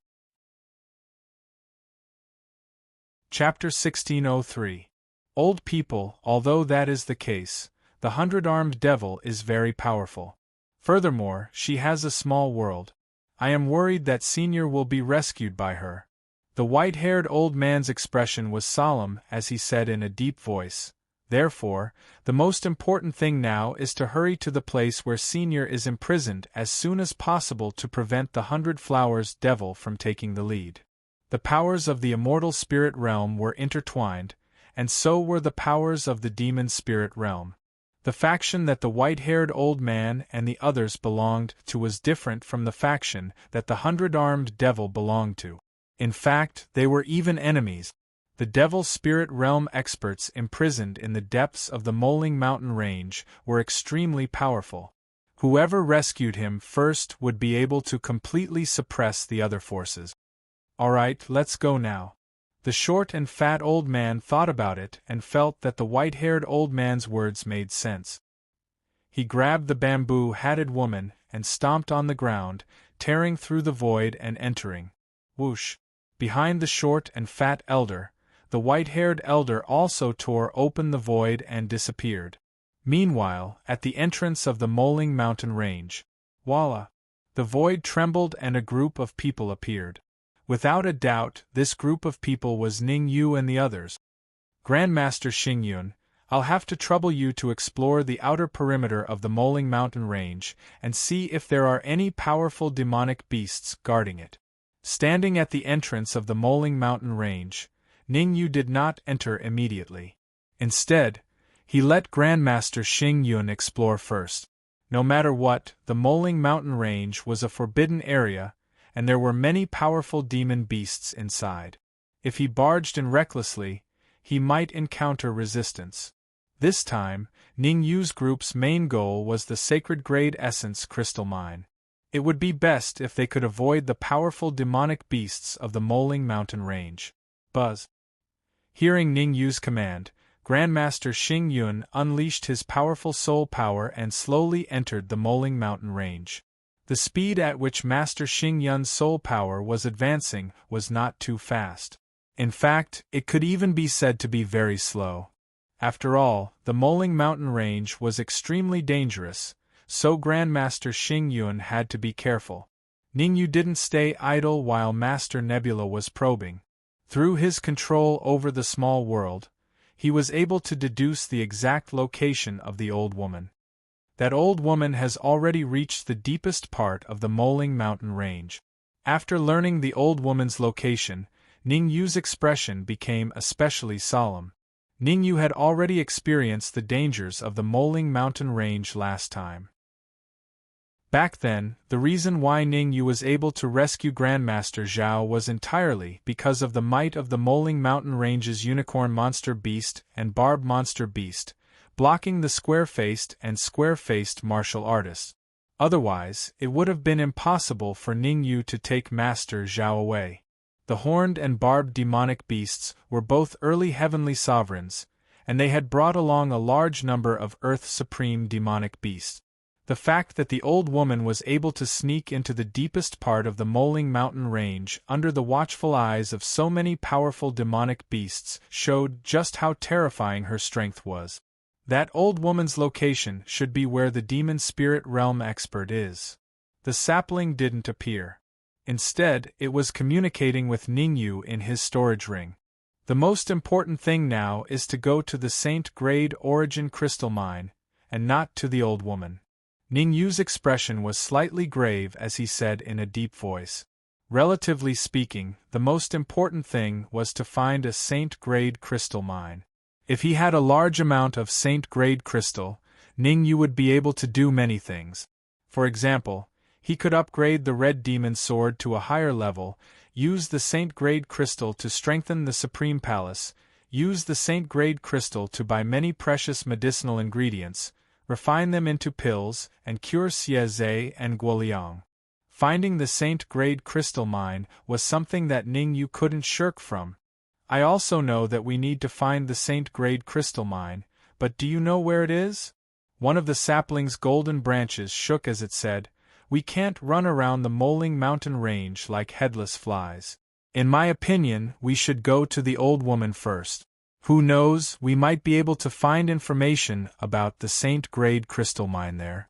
Chapter 1603. Old people. Although that is the case, the 100-armed devil is very powerful. Furthermore, she has a small world. I am worried that Senior will be rescued by her. The white-haired old man's expression was solemn as he said in a deep voice, "Therefore, the most important thing now is to hurry to the place where Senior is imprisoned as soon as possible to prevent the 100 Flowers devil from taking the lead." The powers of the immortal spirit realm were intertwined, and so were the powers of the demon spirit realm. The faction that the white-haired old man and the others belonged to was different from the faction that the 100-armed devil belonged to. In fact, they were even enemies. The devil spirit realm experts imprisoned in the depths of the Moling Mountain Range were extremely powerful. Whoever rescued him first would be able to completely suppress the other forces. "All right, let's go now." The short and fat old man thought about it and felt that the white-haired old man's words made sense. He grabbed the bamboo-hatted woman and stomped on the ground, tearing through the void and entering. Whoosh! Behind the short and fat elder, the white-haired elder also tore open the void and disappeared. Meanwhile, at the entrance of the Moling Mountain Range, voila! The void trembled and a group of people appeared. Without a doubt, this group of people was Ningyu and the others. "Grandmaster Xingyun, I'll have to trouble you to explore the outer perimeter of the Moling Mountain Range and see if there are any powerful demonic beasts guarding it." Standing at the entrance of the Moling Mountain Range, Ningyu did not enter immediately. Instead, he let Grandmaster Xingyun explore first. No matter what, the Moling Mountain Range was a forbidden area, and there were many powerful demon beasts inside. If he barged in recklessly, he might encounter resistance. This time, Ningyu's group's main goal was the Sacred Grade Essence Crystal Mine. It would be best if they could avoid the powerful demonic beasts of the Moling Mountain Range. Buzz! Hearing Ning Yu's command, Grandmaster Xing Yun unleashed his powerful soul power and slowly entered the Moling Mountain range. The speed at which Master Xing Yun's soul power was advancing was not too fast. In fact, it could even be said to be very slow. After all, the Moling Mountain range was extremely dangerous, so Grandmaster Xing Yun had to be careful. Ning Yu didn't stay idle while Master Nebula was probing. Through his control over the small world, he was able to deduce the exact location of the old woman. That old woman has already reached the deepest part of the Moling Mountain range. After learning the old woman's location, Ning Yu's expression became especially solemn. Ning Yu had already experienced the dangers of the Moling Mountain range last time. Back then, the reason why Ning Yu was able to rescue Grandmaster Zhao was entirely because of the might of the Moling Mountain range's Unicorn Monster Beast and Barb Monster Beast, blocking the square-faced and square-faced martial artists. Otherwise, it would have been impossible for Ning Yu to take Master Zhao away. The horned and barbed demonic beasts were both early heavenly sovereigns, and they had brought along a large number of Earth's supreme demonic beasts. The fact that the old woman was able to sneak into the deepest part of the Moling Mountain range under the watchful eyes of so many powerful demonic beasts showed just how terrifying her strength was. That old woman's location should be where the demon spirit realm expert is. The sapling didn't appear. Instead, it was communicating with Ning Yu in his storage ring. The most important thing now is to go to the Saint Grade Origin Crystal Mine, and not to the old woman. Ning Yu's expression was slightly grave as he said in a deep voice. Relatively speaking, the most important thing was to find a Saint Grade crystal mine. If he had a large amount of Saint Grade crystal, Ning Yu would be able to do many things. For example, he could upgrade the Red Demon Sword to a higher level, use the Saint Grade crystal to strengthen the Supreme Palace, use the Saint Grade crystal to buy many precious medicinal ingredients, refine them into pills, and cure Xieze and Guoliang. Finding the Saint Grade crystal mine was something that Ning Yu couldn't shirk from. I also know that we need to find the Saint Grade crystal mine, but do you know where it is? One of the sapling's golden branches shook as it said, "We can't run around the Moling Mountain range like headless flies. In my opinion, we should go to the old woman first. Who knows, we might be able to find information about the Saint Grade crystal mine there."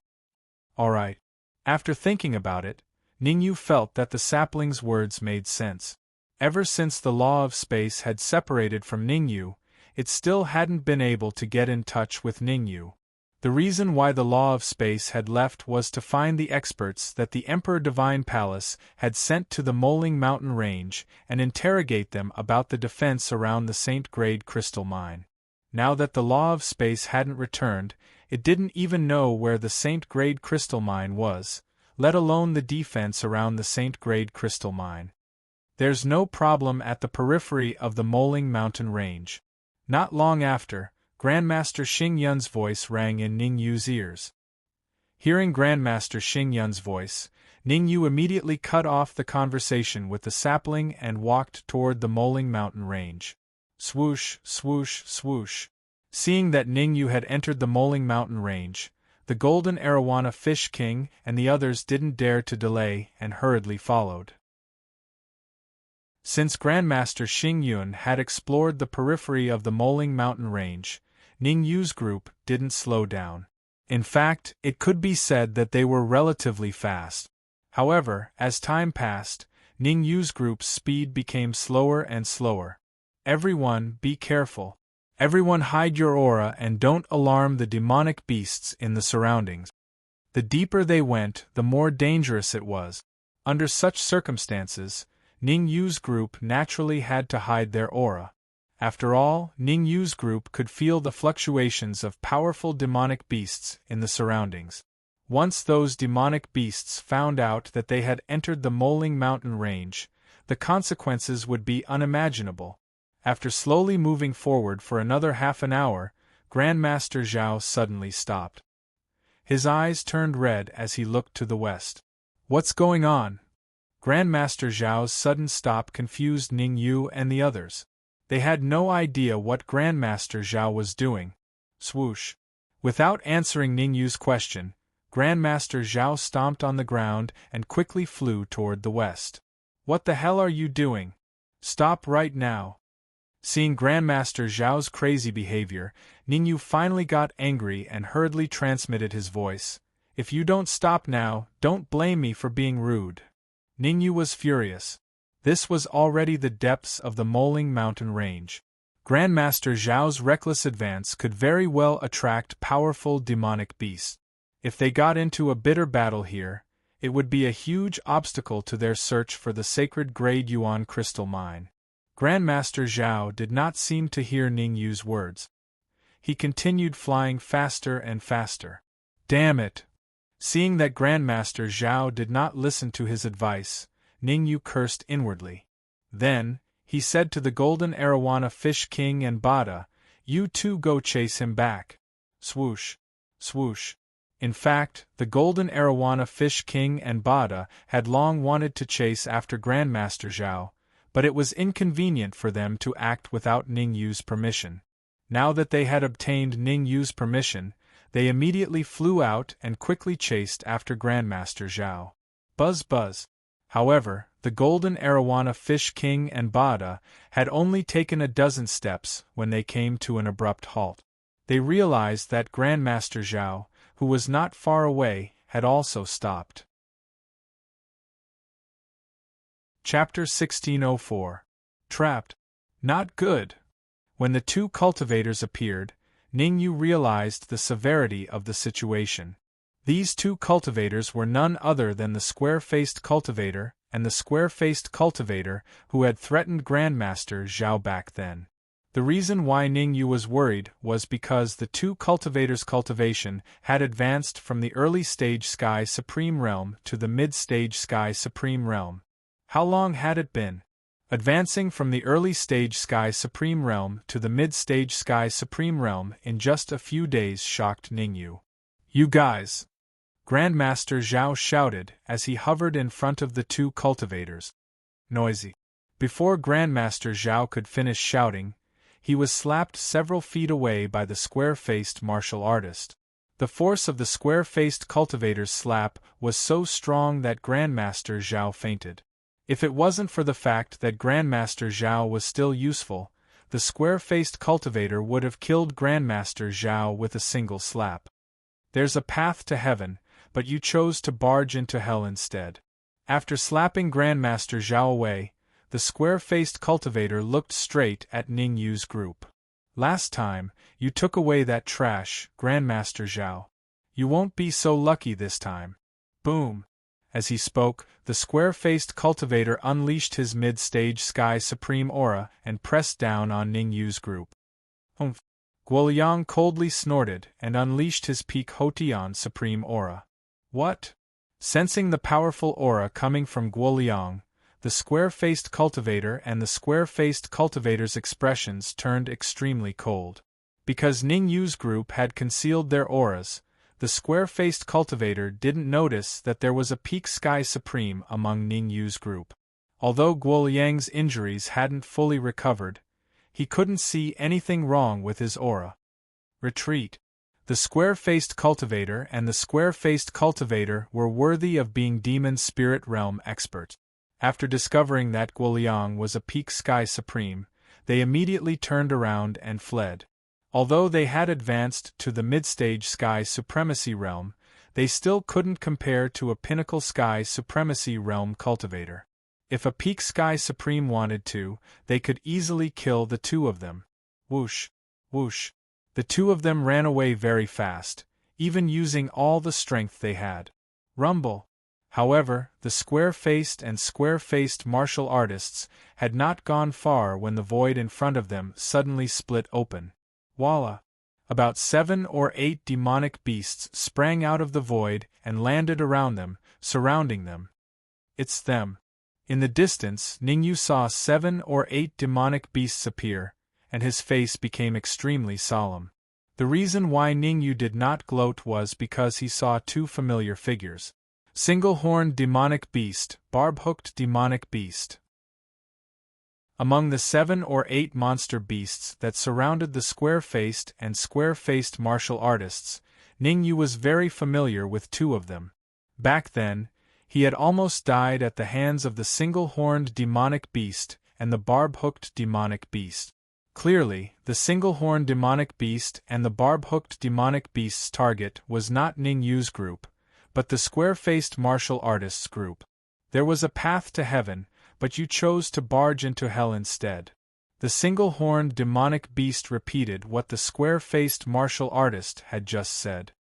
Alright. After thinking about it, Ning Yu felt that the sapling's words made sense. Ever since the law of space had separated from Ning Yu, it still hadn't been able to get in touch with Ning Yu. The reason why the law of space had left was to find the experts that the Emperor Divine Palace had sent to the Moling Mountain range and interrogate them about the defense around the Saint Grade crystal mine. Now that the law of space hadn't returned, it didn't even know where the Saint Grade crystal mine was, let alone the defense around the Saint Grade crystal mine. There's no problem at the periphery of the Moling Mountain range. Not long after, Grandmaster Xing Yun's voice rang in Ning Yu's ears. Hearing Grandmaster Xing Yun's voice, Ning Yu immediately cut off the conversation with the sapling and walked toward the Moling Mountain range. Swoosh, swoosh, swoosh. Seeing that Ning Yu had entered the Moling Mountain range, the Golden Arowana Fish King and the others didn't dare to delay and hurriedly followed. Since Grandmaster Xing Yun had explored the periphery of the Moling Mountain range, Ning Yu's group didn't slow down. In fact, it could be said that they were relatively fast. However, as time passed, Ning Yu's group's speed became slower and slower. Everyone, be careful. Everyone hide your aura and don't alarm the demonic beasts in the surroundings. The deeper they went, the more dangerous it was. Under such circumstances, Ning Yu's group naturally had to hide their aura. After all, Ning Yu's group could feel the fluctuations of powerful demonic beasts in the surroundings. Once those demonic beasts found out that they had entered the Moling Mountain range, the consequences would be unimaginable. After slowly moving forward for another half an hour, Grandmaster Zhao suddenly stopped. His eyes turned red as he looked to the west. "What's going on?" Grandmaster Zhao's sudden stop confused Ning Yu and the others. They had no idea what Grandmaster Zhao was doing. Swoosh. Without answering Ningyu's question, Grandmaster Zhao stomped on the ground and quickly flew toward the west. What the hell are you doing? Stop right now. Seeing Grandmaster Zhao's crazy behavior, Ningyu finally got angry and hurriedly transmitted his voice. If you don't stop now, don't blame me for being rude. Ningyu was furious. This was already the depths of the Moling mountain range. Grandmaster Zhao's reckless advance could very well attract powerful demonic beasts. If they got into a bitter battle here, it would be a huge obstacle to their search for the sacred Grade Yuan crystal mine. Grandmaster Zhao did not seem to hear Ningyu's words. He continued flying faster and faster. Damn it! Seeing that Grandmaster Zhao did not listen to his advice, Ningyu cursed inwardly. Then, he said to the Golden Arowana Fish King and Bada, "You two go chase him back." Swoosh. Swoosh. In fact, the Golden Arowana Fish King and Bada had long wanted to chase after Grandmaster Zhao, but it was inconvenient for them to act without Ningyu's permission. Now that they had obtained Ningyu's permission, they immediately flew out and quickly chased after Grandmaster Zhao. Buzz buzz. However, the Golden Arowana Fish King and Bada had only taken a dozen steps when they came to an abrupt halt. They realized that Grandmaster Zhao, who was not far away, had also stopped. Chapter 1604. Trapped. Not good. When the two cultivators appeared, Ningyu realized the severity of the situation. These two cultivators were none other than the square-faced cultivator and the square-faced cultivator who had threatened Grandmaster Zhao back then. The reason why Ningyu was worried was because the two cultivators' cultivation had advanced from the early-stage Sky Supreme Realm to the mid-stage Sky Supreme Realm. How long had it been? Advancing from the early-stage Sky Supreme Realm to the mid-stage Sky Supreme Realm in just a few days shocked Ningyu. "You guys!" Grandmaster Zhao shouted as he hovered in front of the two cultivators. Noisy. Before Grandmaster Zhao could finish shouting, he was slapped several feet away by the square-faced martial artist. The force of the square-faced cultivator's slap was so strong that Grandmaster Zhao fainted. If it wasn't for the fact that Grandmaster Zhao was still useful, the square-faced cultivator would have killed Grandmaster Zhao with a single slap. There's a path to heaven, but you chose to barge into hell instead. After slapping Grandmaster Zhao away, the square-faced cultivator looked straight at Ningyu's group. "Last time, you took away that trash, Grandmaster Zhao. You won't be so lucky this time." Boom! As he spoke, the square-faced cultivator unleashed his mid-stage Sky Supreme aura and pressed down on Ningyu's group. "Humph!" Guoliang coldly snorted and unleashed his peak Hotian Supreme aura. "What?" Sensing the powerful aura coming from Guoliang, the square-faced cultivator and the square-faced cultivator's expressions turned extremely cold. Because Ningyu's group had concealed their auras, the square-faced cultivator didn't notice that there was a peak Sky Supreme among Ningyu's group. Although Guoliang's injuries hadn't fully recovered, he couldn't see anything wrong with his aura. Retreat. The square-faced cultivator and the square-faced cultivator were worthy of being Demon Spirit Realm experts. After discovering that Guoliang was a peak Sky Supreme, they immediately turned around and fled. Although they had advanced to the mid-stage Sky Supremacy Realm, they still couldn't compare to a pinnacle Sky Supremacy Realm cultivator. If a peak Sky Supreme wanted to, they could easily kill the two of them. Whoosh! Whoosh! The two of them ran away very fast, even using all the strength they had. Rumble! However, the square-faced and square-faced martial artists had not gone far when the void in front of them suddenly split open. Voila! About 7 or 8 demonic beasts sprang out of the void and landed around them, surrounding them. It's them. In the distance, Ningyu saw 7 or 8 demonic beasts appear, and his face became extremely solemn. The reason why Ningyu did not gloat was because he saw two familiar figures. Single-horned demonic beast, barb-hooked demonic beast. Among the 7 or 8 monster beasts that surrounded the square-faced and square-faced martial artists, Ning Yu was very familiar with 2 of them. Back then, he had almost died at the hands of the single-horned demonic beast and the barb-hooked demonic beast. Clearly, the single-horned demonic beast and the barb-hooked demonic beast's target was not Ning Yu's group, but the square-faced martial artists' group. There was a path to heaven, but you chose to barge into hell instead. The single-horned demonic beast repeated what the square-faced martial artist had just said.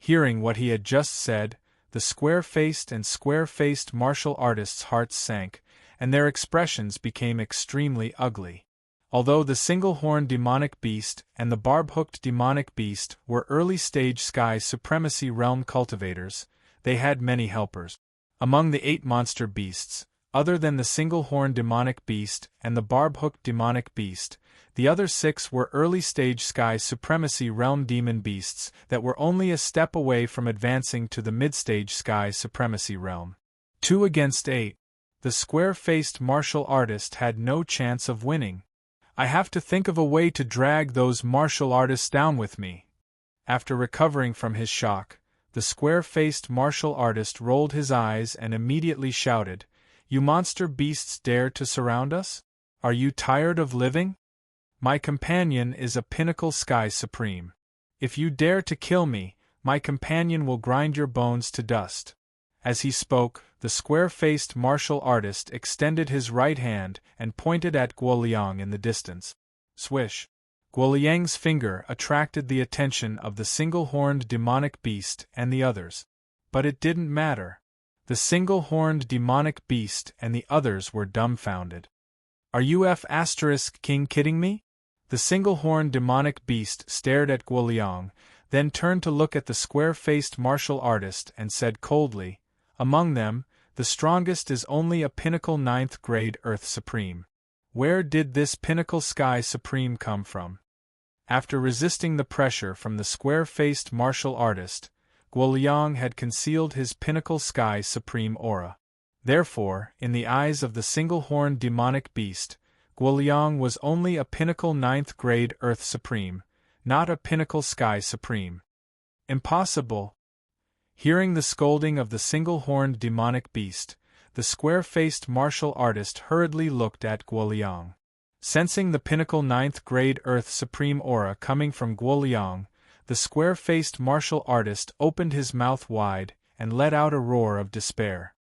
Hearing what he had just said, the square-faced and square-faced martial artists' hearts sank, and their expressions became extremely ugly. Although the single-horned demonic beast and the barb-hooked demonic beast were early-stage Sky Supremacy Realm cultivators, they had many helpers. Among the 8 monster beasts, other than the single-horned demonic beast and the barb-hooked demonic beast, the other 6 were early-stage Sky Supremacy Realm demon beasts that were only a step away from advancing to the mid-stage Sky Supremacy Realm. 2 against 8. The square-faced martial artist had no chance of winning. I have to think of a way to drag those martial artists down with me. After recovering from his shock, the square-faced martial artist rolled his eyes and immediately shouted, "You monster beasts dare to surround us? Are you tired of living? My companion is a pinnacle Sky Supreme. If you dare to kill me, my companion will grind your bones to dust." As he spoke, the square-faced martial artist extended his right hand and pointed at Guoliang in the distance. Swish! Guoliang's finger attracted the attention of the single-horned demonic beast and the others. But it didn't matter. The single-horned demonic beast and the others were dumbfounded. "Are you King kidding me?" The single-horned demonic beast stared at Guoliang, then turned to look at the square-faced martial artist and said coldly, "Among them, the strongest is only a pinnacle 9th grade Earth Supreme. Where did this pinnacle Sky Supreme come from?" After resisting the pressure from the square-faced martial artist, Guoliang had concealed his pinnacle Sky Supreme aura. Therefore, in the eyes of the single-horned demonic beast, Guoliang was only a pinnacle 9th grade Earth Supreme, not a pinnacle Sky Supreme. Impossible! Hearing the scolding of the single-horned demonic beast, the square-faced martial artist hurriedly looked at Guoliang. Sensing the pinnacle 9th grade Earth Supreme aura coming from Guoliang, the square-faced martial artist opened his mouth wide and let out a roar of despair.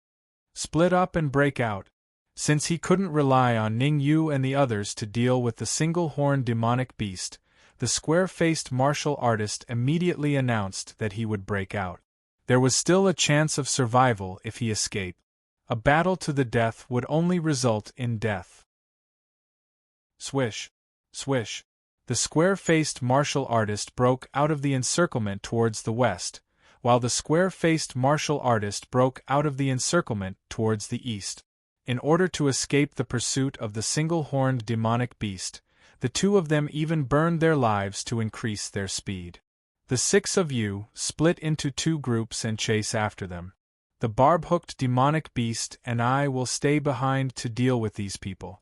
Split up and break out. Since he couldn't rely on Ning Yu and the others to deal with the single-horned demonic beast, the square-faced martial artist immediately announced that he would break out. There was still a chance of survival if he escaped. A battle to the death would only result in death. Swish! Swish! The square-faced martial artist broke out of the encirclement towards the west, while the square-faced martial artist broke out of the encirclement towards the east. In order to escape the pursuit of the single-horned demonic beast, the 2 of them even burned their lives to increase their speed. The 6 of you split into 2 groups and chase after them. The barb-hooked demonic beast and I will stay behind to deal with these people.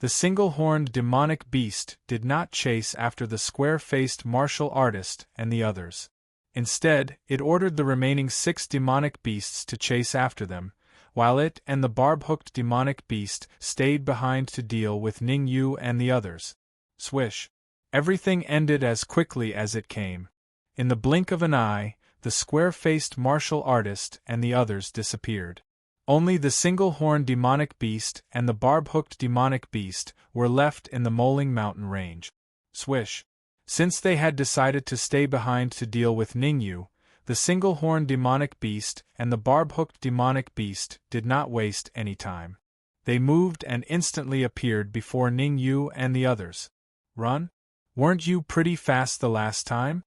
The single-horned demonic beast did not chase after the square-faced martial artist and the others. Instead, it ordered the remaining 6 demonic beasts to chase after them, while it and the barb-hooked demonic beast stayed behind to deal with Ning Yu and the others. Swish! Everything ended as quickly as it came. In the blink of an eye, the square-faced martial artist and the others disappeared. Only the single-horned demonic beast and the barb-hooked demonic beast were left in the Moling Mountain range. Swish! Since they had decided to stay behind to deal with Ning Yu, the single-horned demonic beast and the barb-hooked demonic beast did not waste any time. They moved and instantly appeared before Ning Yu and the others. Run? Weren't you pretty fast the last time?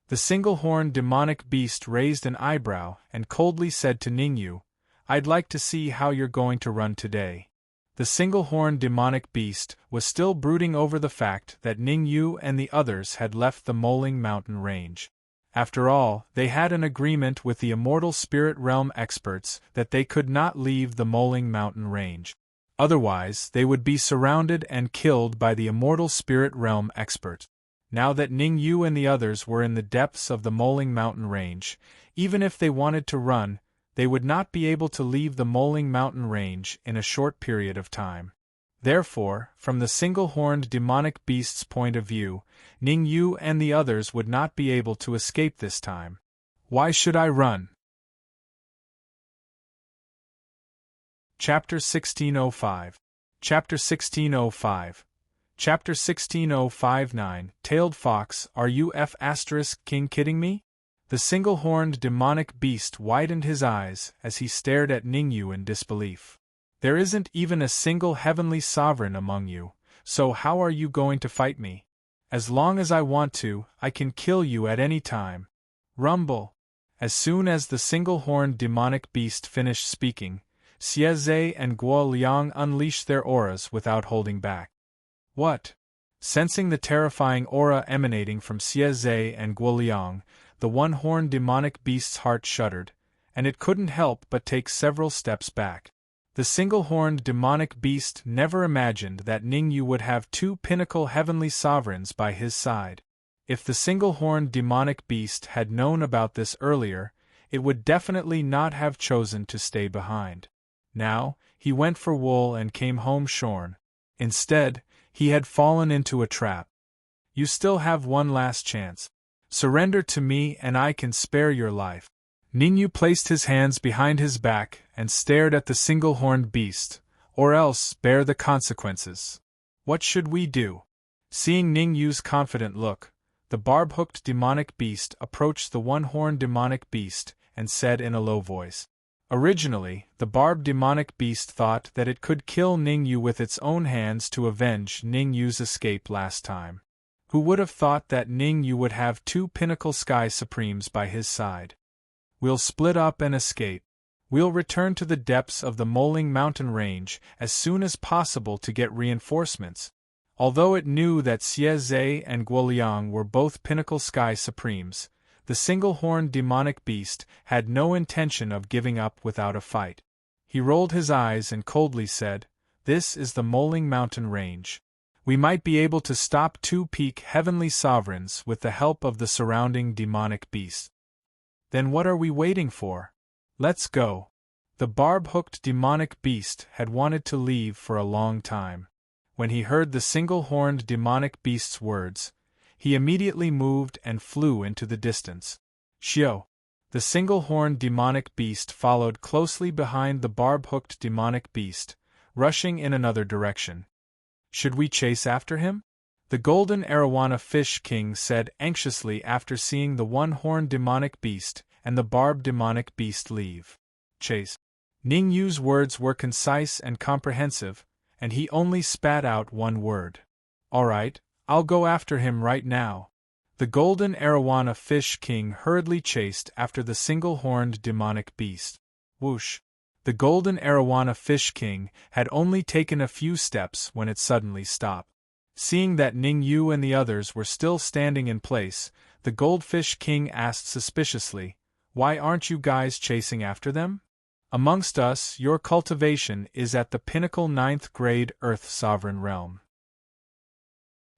The single-horned demonic beast raised an eyebrow and coldly said to Ning Yu, "I'd like to see how you're going to run today." The single-horned demonic beast was still brooding over the fact that Ning Yu and the others had left the Moling Mountain range. After all, they had an agreement with the immortal spirit realm experts that they could not leave the Moling Mountain range. Otherwise, they would be surrounded and killed by the immortal spirit realm expert. Now that Ning Yu and the others were in the depths of the Moling Mountain range, even if they wanted to run, they would not be able to leave the Moling Mountain range in a short period of time. Therefore, from the single-horned demonic beast's point of view, Ning Yu and the others would not be able to escape this time. Why should I run? Chapter 1605. Chapter 1605. Chapter 16059. Tailed Fox, are you King kidding me? The single-horned demonic beast widened his eyes as he stared at Ning Yu in disbelief. There isn't even a single heavenly sovereign among you, so how are you going to fight me? As long as I want to, I can kill you at any time. Rumble! As soon as the single-horned demonic beast finished speaking, Xieze and Guo Liang unleashed their auras without holding back. What? Sensing the terrifying aura emanating from Xieze and Guo Liang, the one-horned demonic beast's heart shuddered, and it couldn't help but take several steps back. The single-horned demonic beast never imagined that Ning Yu would have two pinnacle heavenly sovereigns by his side. If the single-horned demonic beast had known about this earlier, it would definitely not have chosen to stay behind. Now, he went for wool and came home shorn. Instead, he had fallen into a trap. You still have one last chance. Surrender to me and I can spare your life. Ning Yu placed his hands behind his back and stared at the single-horned beast, or else bear the consequences. What should we do? Seeing Ning Yu's confident look, the barb-hooked demonic beast approached the one-horned demonic beast and said in a low voice. Originally, the barbed demonic beast thought that it could kill Ning Yu with its own hands to avenge Ning Yu's escape last time. Who would have thought that Ning Yu would have two pinnacle sky supremes by his side? We'll split up and escape. We'll return to the depths of the Moling Mountain range as soon as possible to get reinforcements. Although it knew that Xieze and Guoliang were both pinnacle sky supremes, the single-horned demonic beast had no intention of giving up without a fight. He rolled his eyes and coldly said, "This is the Moling Mountain range. We might be able to stop two peak heavenly sovereigns with the help of the surrounding demonic beasts. Then what are we waiting for? Let's go." The barb-hooked demonic beast had wanted to leave for a long time. When he heard the single-horned demonic beast's words, he immediately moved and flew into the distance. Xiao! The single-horned demonic beast followed closely behind the barb-hooked demonic beast, rushing in another direction. Should we chase after him? The golden arowana fish king said anxiously after seeing the one-horned demonic beast and the barbed demonic beast leave. Chase. Ning Yu's words were concise and comprehensive, and he only spat out one word. All right, I'll go after him right now. The golden arowana fish king hurriedly chased after the single-horned demonic beast. Whoosh! The golden arowana fish king had only taken a few steps when it suddenly stopped. Seeing that Ning Yu and the others were still standing in place, the goldfish king asked suspiciously, "Why aren't you guys chasing after them? Amongst us, your cultivation is at the pinnacle 9th grade Earth Sovereign realm.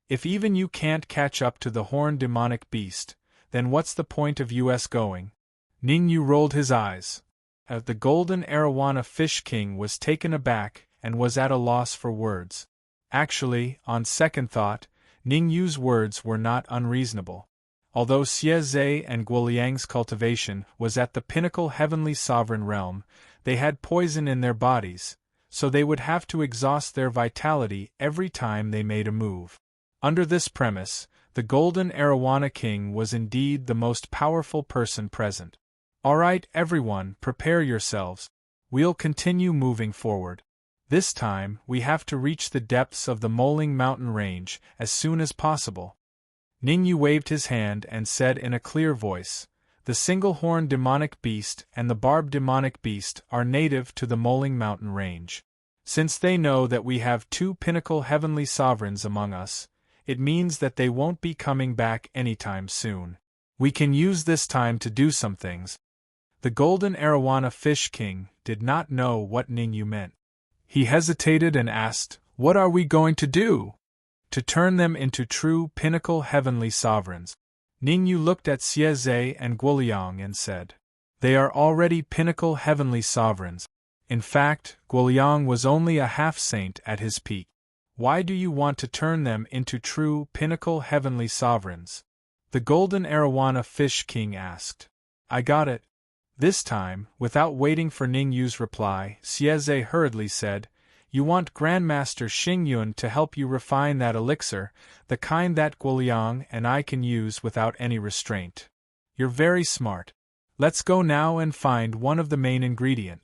If even you can't catch up to the horned demonic beast, then what's the point of us going?" Ning Yu rolled his eyes. The golden arowana fish king was taken aback and was at a loss for words. Actually, on second thought, Ning Yu's words were not unreasonable. Although Xieze and Guoliang's cultivation was at the pinnacle heavenly sovereign realm, they had poison in their bodies, so they would have to exhaust their vitality every time they made a move. Under this premise, the golden arowana king was indeed the most powerful person present. All right, everyone, prepare yourselves. We'll continue moving forward. This time, we have to reach the depths of the Moling Mountain range as soon as possible. Ning Yu waved his hand and said in a clear voice, "The single-horned demonic beast and the barbed demonic beast are native to the Moling Mountain range. Since they know that we have two pinnacle heavenly sovereigns among us, it means that they won't be coming back anytime soon. We can use this time to do some things." The golden arowana fish king did not know what Ning Yu meant. He hesitated and asked, "What are we going to do?" "To turn them into true pinnacle heavenly sovereigns." Ningyu looked at Xieze and Guoliang and said, "They are already pinnacle heavenly sovereigns. In fact, Guoliang was only a half-saint at his peak. Why do you want to turn them into true pinnacle heavenly sovereigns?" The Golden Arowana Fish King asked. "I got it." This time, without waiting for Ningyu's reply, Xieze hurriedly said, "You want Grandmaster Xingyun to help you refine that elixir, the kind that Guoliang and I can use without any restraint. You're very smart. Let's go now and find one of the main ingredient."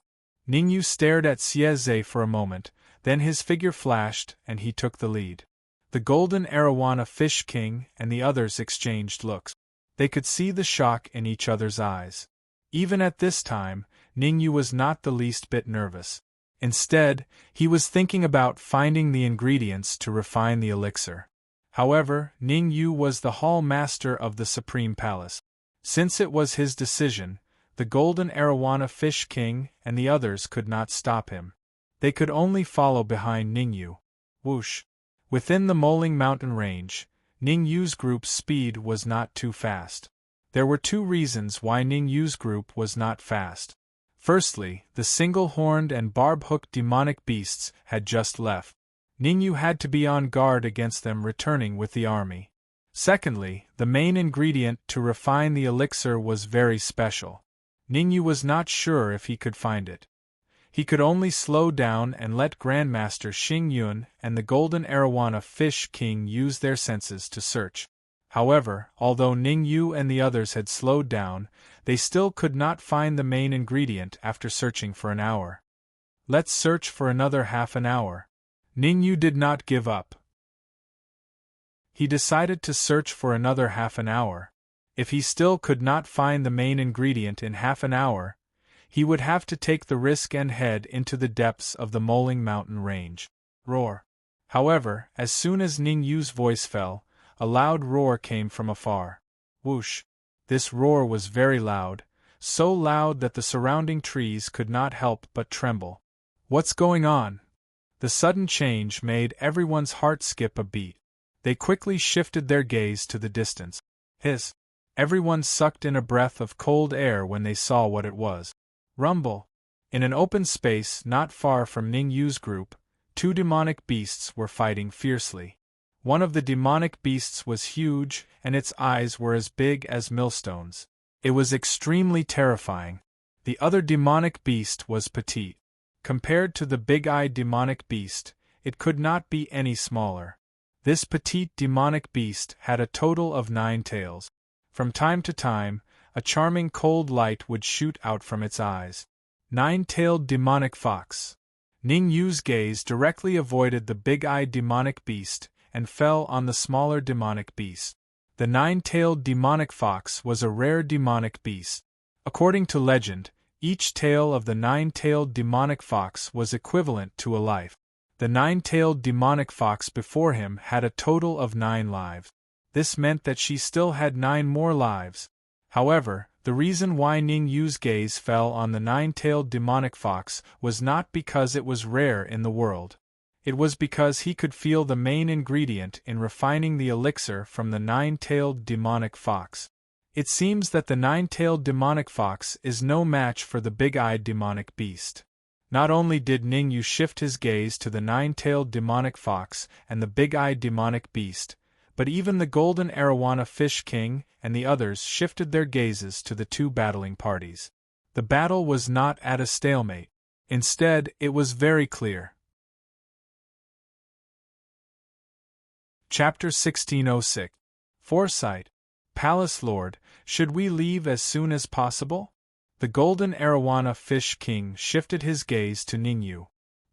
Ningyu stared at Xieze for a moment, then his figure flashed and he took the lead. The Golden Arowana Fish King and the others exchanged looks. They could see the shock in each other's eyes. Even at this time, Ningyu was not the least bit nervous. Instead, he was thinking about finding the ingredients to refine the elixir. However, Ningyu was the hall master of the Supreme Palace. Since it was his decision, the Golden Arowana Fish King and the others could not stop him. They could only follow behind Ningyu. Whoosh! Within the Moling Mountain range, Ningyu's group's speed was not too fast. There were two reasons why Ningyu's group was not fast. Firstly, the single-horned and barb-hooked demonic beasts had just left. Ningyu had to be on guard against them returning with the army. Secondly, the main ingredient to refine the elixir was very special. Ningyu was not sure if he could find it. He could only slow down and let Grandmaster Xingyun and the Golden Arowana Fish King use their senses to search. However, although Ningyu and the others had slowed down, they still could not find the main ingredient after searching for an hour. "Let's search for another half an hour." Ningyu did not give up. He decided to search for another half an hour. If he still could not find the main ingredient in half an hour, he would have to take the risk and head into the depths of the Moling Mountain range. Roar! However, as soon as Ningyu's voice fell, a loud roar came from afar. Whoosh! This roar was very loud, so loud that the surrounding trees could not help but tremble. What's going on? The sudden change made everyone's heart skip a beat. They quickly shifted their gaze to the distance. Hiss! Everyone sucked in a breath of cold air when they saw what it was. Rumble! In an open space not far from Ningyu's group, two demonic beasts were fighting fiercely. One of the demonic beasts was huge, and its eyes were as big as millstones. It was extremely terrifying. The other demonic beast was petite. Compared to the big-eyed demonic beast, it could not be any smaller. This petite demonic beast had a total of 9 tails. From time to time, a charming cold light would shoot out from its eyes. 9-tailed demonic fox. Ningyu's gaze directly avoided the big-eyed demonic beast and fell on the smaller demonic beast. The 9-tailed demonic fox was a rare demonic beast. According to legend, each tail of the 9-tailed demonic fox was equivalent to a life. The 9-tailed demonic fox before him had a total of 9 lives. This meant that she still had 9 more lives. However, the reason why Ningyu's gaze fell on the 9-tailed demonic fox was not because it was rare in the world. It was because he could feel the main ingredient in refining the elixir from the 9-tailed demonic fox. It seems that the 9-tailed demonic fox is no match for the big-eyed demonic beast. Not only did Ningyu shift his gaze to the 9-tailed demonic fox and the big-eyed demonic beast, but even the Golden Arowana Fish King and the others shifted their gazes to the two battling parties. The battle was not at a stalemate. Instead, it was very clear. Chapter 1606. Foresight. Palace Lord, should we leave as soon as possible? The Golden Arowana Fish King shifted his gaze to Ningyu.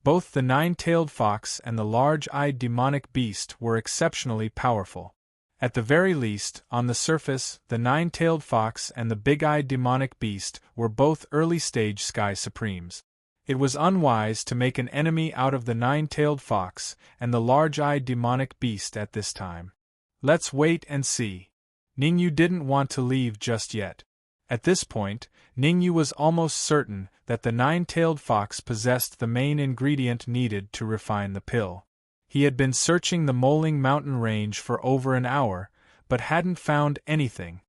Both the 9-tailed fox and the large-eyed demonic beast were exceptionally powerful. At the very least, on the surface, the 9-tailed fox and the big-eyed demonic beast were both early-stage Sky Supremes. It was unwise to make an enemy out of the 9-tailed fox and the large-eyed demonic beast at this time. Let's wait and see. Ningyu didn't want to leave just yet. At this point, Ningyu was almost certain that the nine-tailed fox possessed the main ingredient needed to refine the pill. He had been searching the Moling mountain range for over an hour, but hadn't found anything.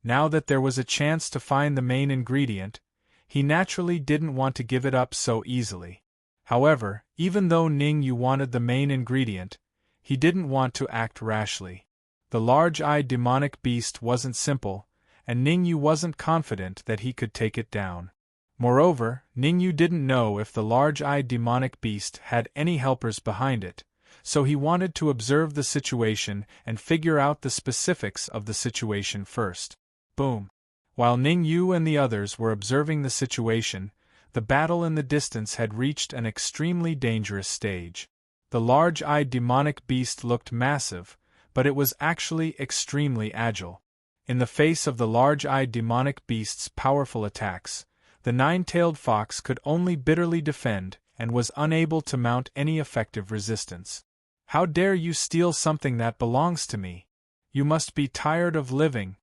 Now that there was a chance to find the main ingredient, he naturally didn't want to give it up so easily. However, even though Ningyu wanted the main ingredient, he didn't want to act rashly. The large-eyed demonic beast wasn't simple, and Ningyu wasn't confident that he could take it down. Moreover, Ningyu didn't know if the large-eyed demonic beast had any helpers behind it, so he wanted to observe the situation and figure out the specifics of the situation first. Boom! While Ningyu and the others were observing the situation, the battle in the distance had reached an extremely dangerous stage. The large-eyed demonic beast looked massive, but it was actually extremely agile. In the face of the large-eyed demonic beast's powerful attacks, the nine-tailed fox could only bitterly defend and was unable to mount any effective resistance. "How dare you steal something that belongs to me? You must be tired of living,"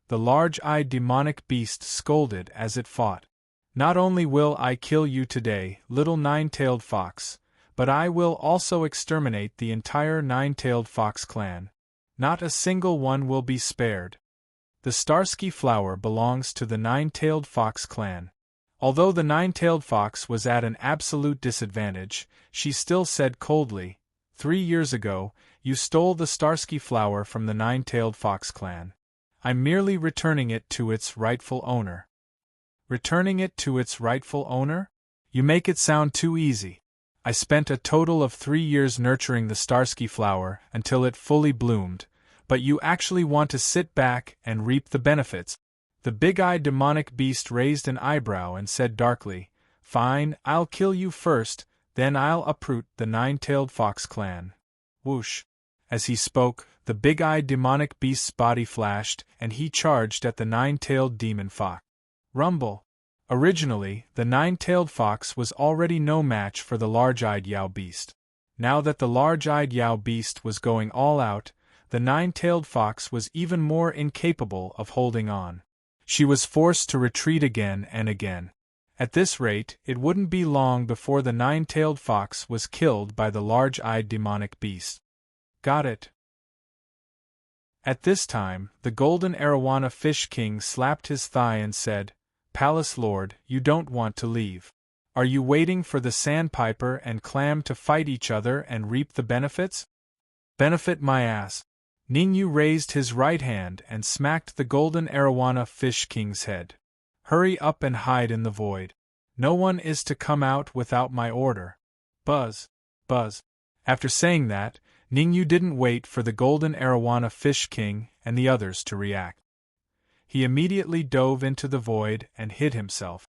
the large-eyed demonic beast scolded as it fought. "Not only will I kill you today, little nine-tailed fox, but I will also exterminate the entire nine-tailed fox clan. Not a single one will be spared." The Starsky flower belongs to the nine-tailed fox clan. Although the nine-tailed fox was at an absolute disadvantage, she still said coldly, 3 years ago, you stole the Starsky flower from the nine-tailed fox clan. I'm merely returning it to its rightful owner." Returning it to its rightful owner? You make it sound too easy. I spent a total of 3 years nurturing the Starsky flower until it fully bloomed, but you actually want to sit back and reap the benefits. The big-eyed demonic beast raised an eyebrow and said darkly, "Fine, I'll kill you first, then I'll uproot the nine-tailed fox clan." Whoosh! As he spoke, the big-eyed demonic beast's body flashed, and he charged at the nine-tailed demon fox. Rumble! Originally, the nine-tailed fox was already no match for the large-eyed Yao beast. Now that the large-eyed Yao beast was going all out, the nine-tailed fox was even more incapable of holding on. She was forced to retreat again and again. At this rate, it wouldn't be long before the nine-tailed fox was killed by the large-eyed demonic beast. Got it. At this time, the golden arowana fish king slapped his thigh and said, "Palace Lord, you don't want to leave. Are you waiting for the sandpiper and clam to fight each other and reap the benefits?" "Benefit my ass." Ningyu raised his right hand and smacked the golden arowana fish king's head. "Hurry up and hide in the void. No one is to come out without my order." Buzz! Buzz! After saying that, Ningyu didn't wait for the golden arowana fish king and the others to react. He immediately dove into the void and hid himself.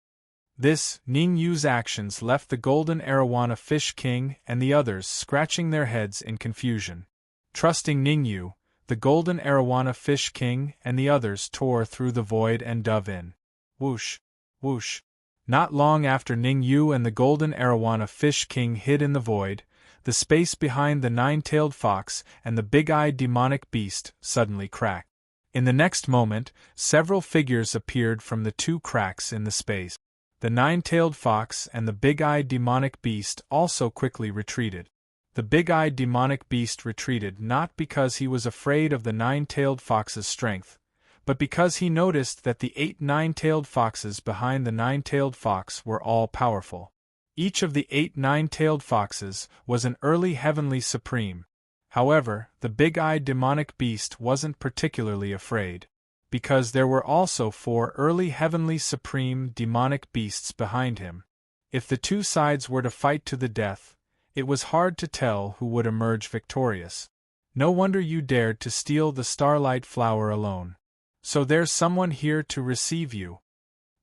This, Ningyu's actions left the golden arowana fish king and the others scratching their heads in confusion. Trusting Ningyu, the golden arowana fish king and the others tore through the void and dove in. Whoosh! Whoosh! Not long after Ningyu and the golden arowana fish king hid in the void, the space behind the nine-tailed fox and the big-eyed demonic beast suddenly cracked. In the next moment, several figures appeared from the 2 cracks in the space. The nine-tailed fox and the big-eyed demonic beast also quickly retreated. The big-eyed demonic beast retreated not because he was afraid of the nine-tailed fox's strength, but because he noticed that the 8 nine-tailed foxes behind the nine-tailed fox were all powerful. Each of the 8 nine-tailed foxes was an early heavenly supreme. However, the big-eyed demonic beast wasn't particularly afraid, because there were also 4 early heavenly supreme demonic beasts behind him. If the 2 sides were to fight to the death, it was hard to tell who would emerge victorious. No wonder you dared to steal the starlight flower alone. So there's someone here to receive you.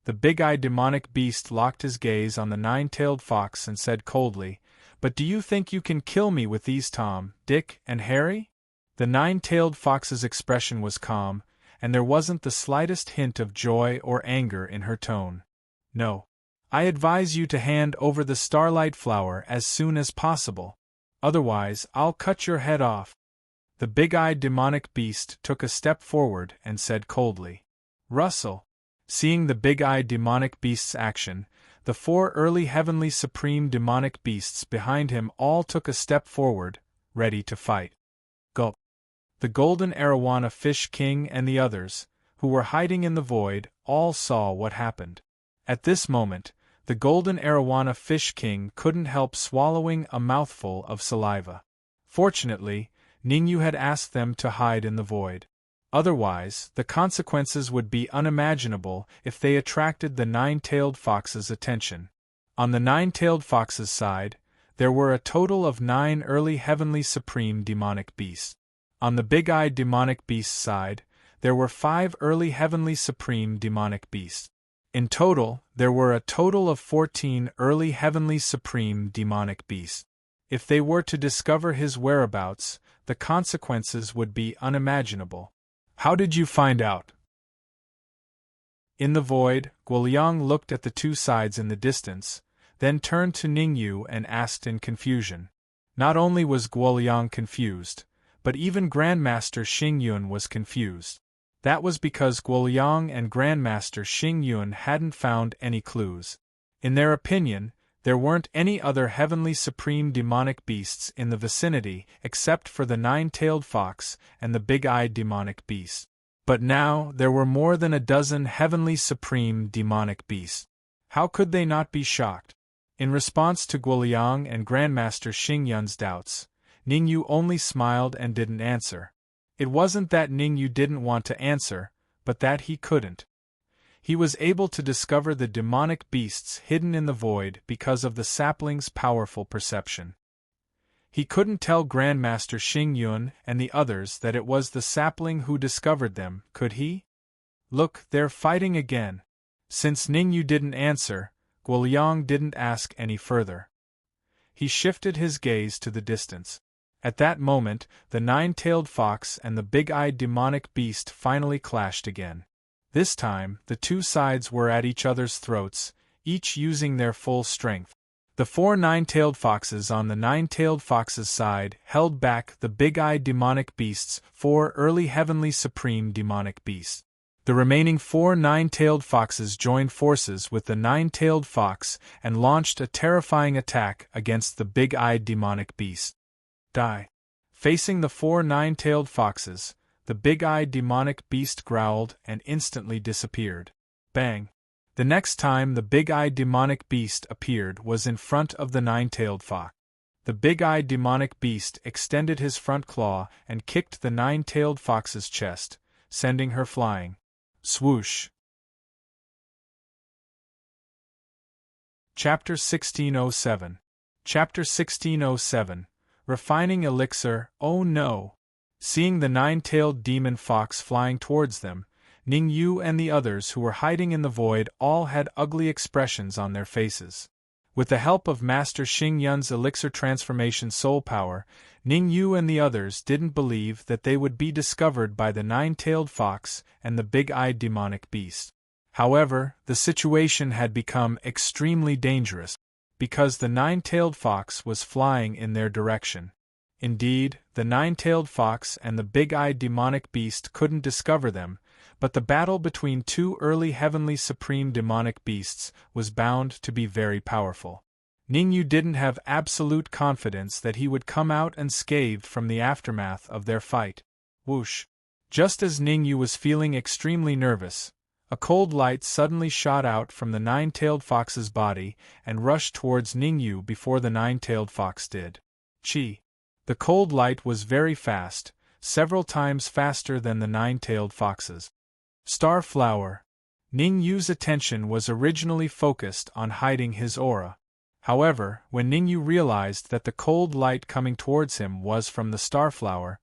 The big-eyed demonic beast locked his gaze on the nine-tailed fox and said coldly, "But do you think you can kill me with these Tom, Dick, and Harry?" The nine-tailed fox's expression was calm, and there wasn't the slightest hint of joy or anger in her tone. "No. I advise you to hand over the starlight flower as soon as possible. Otherwise, I'll cut your head off." The big-eyed demonic beast took a step forward and said coldly, "Russell, Seeing the big-eyed demonic beast's action, the 4 early heavenly supreme demonic beasts behind him all took a step forward, ready to fight. Gulp. The golden arowana fish king and the others, who were hiding in the void, all saw what happened. At this moment, the golden arowana fish king couldn't help swallowing a mouthful of saliva. Fortunately, Ningyu had asked them to hide in the void. Otherwise, the consequences would be unimaginable if they attracted the 9-tailed fox's attention. On the 9-tailed fox's side, there were a total of 9 early heavenly supreme demonic beasts. On the big-eyed demonic beast's side, there were 5 early heavenly supreme demonic beasts. In total, there were a total of 14 early heavenly supreme demonic beasts. If they were to discover his whereabouts, the consequences would be unimaginable. How did you find out? In the void, Guoliang looked at the 2 sides in the distance, then turned to Ningyu and asked in confusion. Not only was Guoliang confused, but even Grandmaster Xingyun was confused. That was because Guoliang and Grandmaster Xingyun hadn't found any clues. In their opinion, there weren't any other heavenly supreme demonic beasts in the vicinity except for the 9-tailed fox and the big-eyed demonic beast. But now there were more than a dozen heavenly supreme demonic beasts. How could they not be shocked? In response to Guoliang and Grandmaster Xingyun's doubts, Ningyu only smiled and didn't answer. It wasn't that Ningyu didn't want to answer, but that he couldn't. He was able to discover the demonic beasts hidden in the void because of the sapling's powerful perception. He couldn't tell Grandmaster Xingyun and the others that it was the sapling who discovered them, could he? Look, they're fighting again. Since Ningyu didn't answer, Guoliang didn't ask any further. He shifted his gaze to the distance. At that moment, the 9-tailed fox and the big-eyed demonic beast finally clashed again. This time, the 2 sides were at each other's throats, each using their full strength. The 4 9-tailed foxes on the 9-tailed fox's side held back the big-eyed demonic beast's 4 early heavenly supreme demonic beasts. The remaining 4 9-tailed foxes joined forces with the 9-tailed fox and launched a terrifying attack against the big-eyed demonic beast. Die. Facing the 4 9-tailed foxes, the big-eyed demonic beast growled and instantly disappeared. Bang! The next time the big-eyed demonic beast appeared was in front of the 9-tailed fox. The big-eyed demonic beast extended his front claw and kicked the 9-tailed fox's chest, sending her flying. Swoosh! Chapter 1607. Chapter 1607. Refining Elixir. Oh no! Seeing the 9-tailed demon fox flying towards them, Ningyu and the others who were hiding in the void all had ugly expressions on their faces. With the help of Master Xingyun's elixir transformation soul power, Ningyu and the others didn't believe that they would be discovered by the 9-tailed fox and the big-eyed demonic beast. However, the situation had become extremely dangerous, because the 9-tailed fox was flying in their direction. Indeed, the 9-tailed fox and the big-eyed demonic beast couldn't discover them, but the battle between 2 early heavenly supreme demonic beasts was bound to be very powerful. Ningyu didn't have absolute confidence that he would come out unscathed from the aftermath of their fight. Whoosh! Just as Ningyu was feeling extremely nervous, a cold light suddenly shot out from the 9-tailed fox's body and rushed towards Ningyu before the 9-tailed fox did. Chi! The cold light was very fast, several times faster than the 9-tailed fox's. Star flower. Ningyu's attention was originally focused on hiding his aura. However, when Ningyu realized that the cold light coming towards him was from the starflower,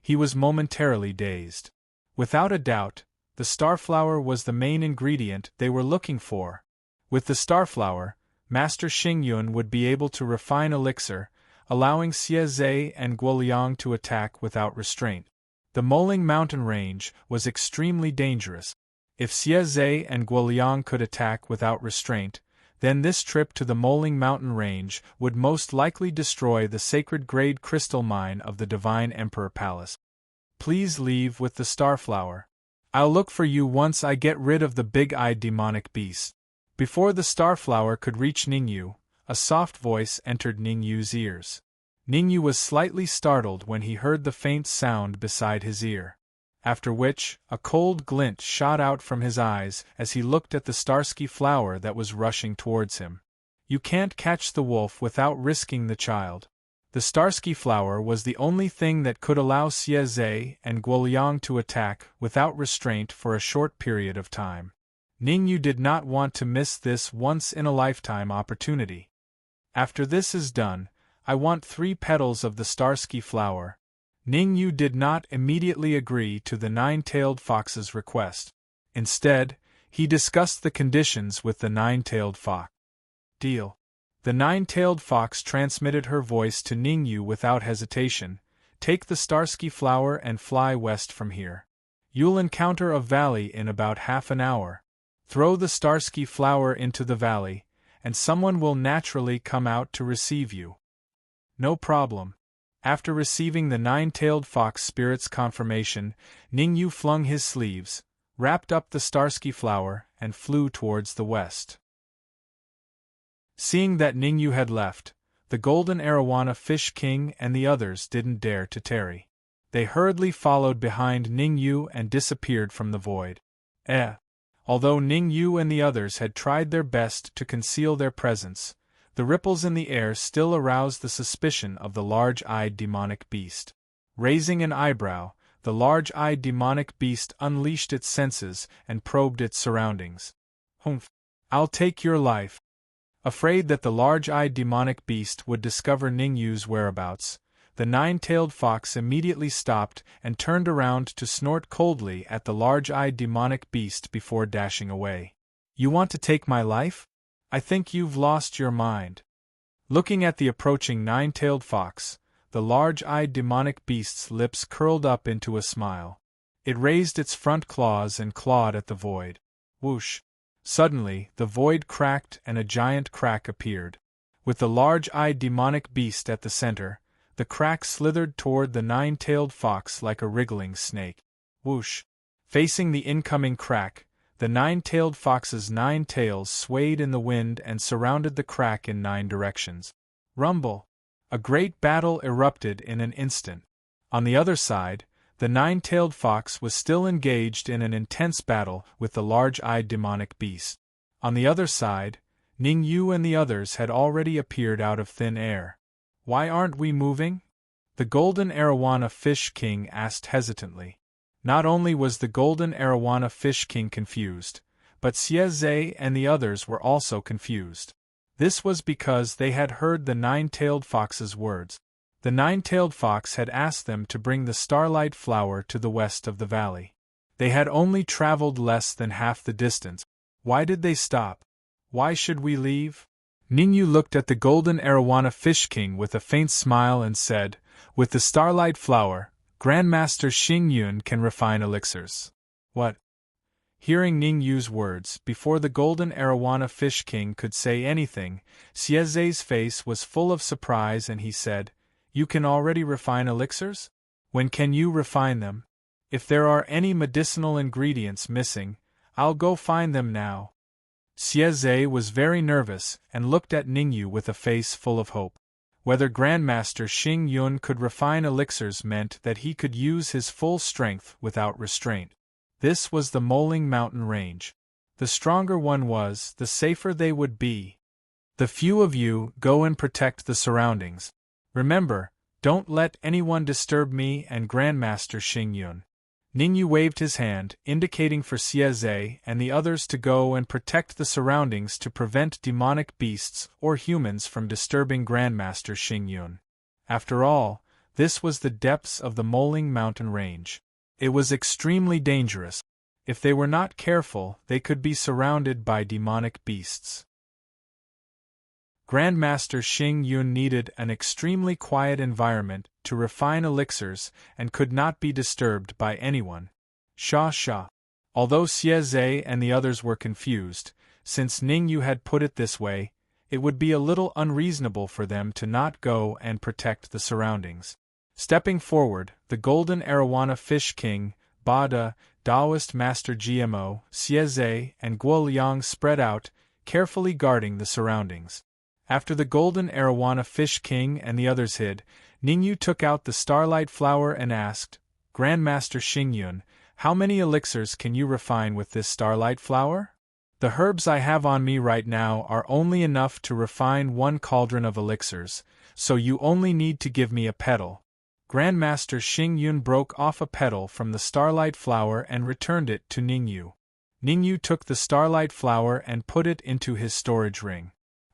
he was momentarily dazed. Without a doubt, the starflower was the main ingredient they were looking for. With the starflower, Master Xingyun would be able to refine elixir, allowing Xie and Guoliang to attack without restraint. The Moling mountain range was extremely dangerous. If Xie and Guoliang could attack without restraint, then this trip to the Moling mountain range would most likely destroy the sacred grade crystal mine of the Divine Emperor Palace. Please leave with the starflower. I'll look for you once I get rid of the big-eyed demonic beast. Before the starflower could reach Ningyu, a soft voice entered Ningyu's ears. Ningyu was slightly startled when he heard the faint sound beside his ear. After which, a cold glint shot out from his eyes as he looked at the starsky flower that was rushing towards him. You can't catch the wolf without risking the child. The starsky flower was the only thing that could allow Xie and Guoliang to attack without restraint for a short period of time. Ningyu did not want to miss this once-in-a-lifetime opportunity. After this is done, I want 3 petals of the starsky flower. Ningyu did not immediately agree to the nine-tailed fox's request. Instead, he discussed the conditions with the nine-tailed fox. Deal. The nine-tailed fox transmitted her voice to Ningyu without hesitation. Take the starsky flower and fly west from here. You'll encounter a valley in about half an hour. Throw the starsky flower into the valley, and someone will naturally come out to receive you. No problem. After receiving the nine-tailed fox spirit's confirmation, Ningyu flung his sleeves, wrapped up the starsky flower, and flew towards the west. Seeing that Ningyu had left, the golden arowana fish king and the others didn't dare to tarry. They hurriedly followed behind Ningyu and disappeared from the void. Although Ningyu and the others had tried their best to conceal their presence, the ripples in the air still aroused the suspicion of the large-eyed demonic beast. Raising an eyebrow, the large-eyed demonic beast unleashed its senses and probed its surroundings. Humph! I'll take your life. Afraid that the large-eyed demonic beast would discover Ningyu's whereabouts, the nine-tailed fox immediately stopped and turned around to snort coldly at the large-eyed demonic beast before dashing away. You want to take my life? I think you've lost your mind. Looking at the approaching nine-tailed fox, the large-eyed demonic beast's lips curled up into a smile. It raised its front claws and clawed at the void. Whoosh! Suddenly, the void cracked and a giant crack appeared. With the large-eyed demonic beast at the center, the crack slithered toward the nine-tailed fox like a wriggling snake. Whoosh! Facing the incoming crack, the nine-tailed fox's 9 tails swayed in the wind and surrounded the crack in 9 directions. Rumble! A great battle erupted in an instant. On the other side, the nine-tailed fox was still engaged in an intense battle with the large-eyed demonic beast. On the other side, Ningyu and the others had already appeared out of thin air. Why aren't we moving? The golden arowana fish king asked hesitantly. Not only was the golden arowana fish king confused, but Xie and the others were also confused. This was because they had heard the nine-tailed fox's words. The nine-tailed fox had asked them to bring the starlight flower to the west of the valley. They had only traveled less than half the distance. Why did they stop? Why should we leave? Ningyu looked at the golden arowana fish king with a faint smile and said, with the starlight flower, Grandmaster Xing Yun can refine elixirs. What? Hearing Ningyu's words, before the golden arowana fish king could say anything, Xie's face was full of surprise and he said, You can already refine elixirs? When can you refine them? If there are any medicinal ingredients missing, I'll go find them now. Xie was very nervous and looked at Ningyu with a face full of hope. Whether Grandmaster Xing Yun could refine elixirs meant that he could use his full strength without restraint. This was the Moling Mountain Range. The stronger one was, the safer they would be. The few of you go and protect the surroundings. Remember, don't let anyone disturb me and Grandmaster Xing Yun. Ningyu waved his hand, indicating for Xie and the others to go and protect the surroundings to prevent demonic beasts or humans from disturbing Grandmaster Xing Yun. After all, this was the depths of the Moling Mountain Range. It was extremely dangerous. If they were not careful, they could be surrounded by demonic beasts. Grandmaster Xing Yun needed an extremely quiet environment to refine elixirs and could not be disturbed by anyone. Sha. Although Xie and the others were confused, since Ningyu had put it this way, it would be a little unreasonable for them to not go and protect the surroundings. Stepping forward, the golden arowana fish king, Bada, Taoist Master Gmo, Xie and Guo Liang spread out, carefully guarding the surroundings. After the golden arowana fish king and the others hid, Ningyu took out the starlight flower and asked, Grandmaster Xingyun, how many elixirs can you refine with this starlight flower? The herbs I have on me right now are only enough to refine 1 cauldron of elixirs, so you only need to give me a petal. Grandmaster Xingyun broke off a petal from the starlight flower and returned it to Ningyu. Ningyu took the starlight flower and put it into his storage ring.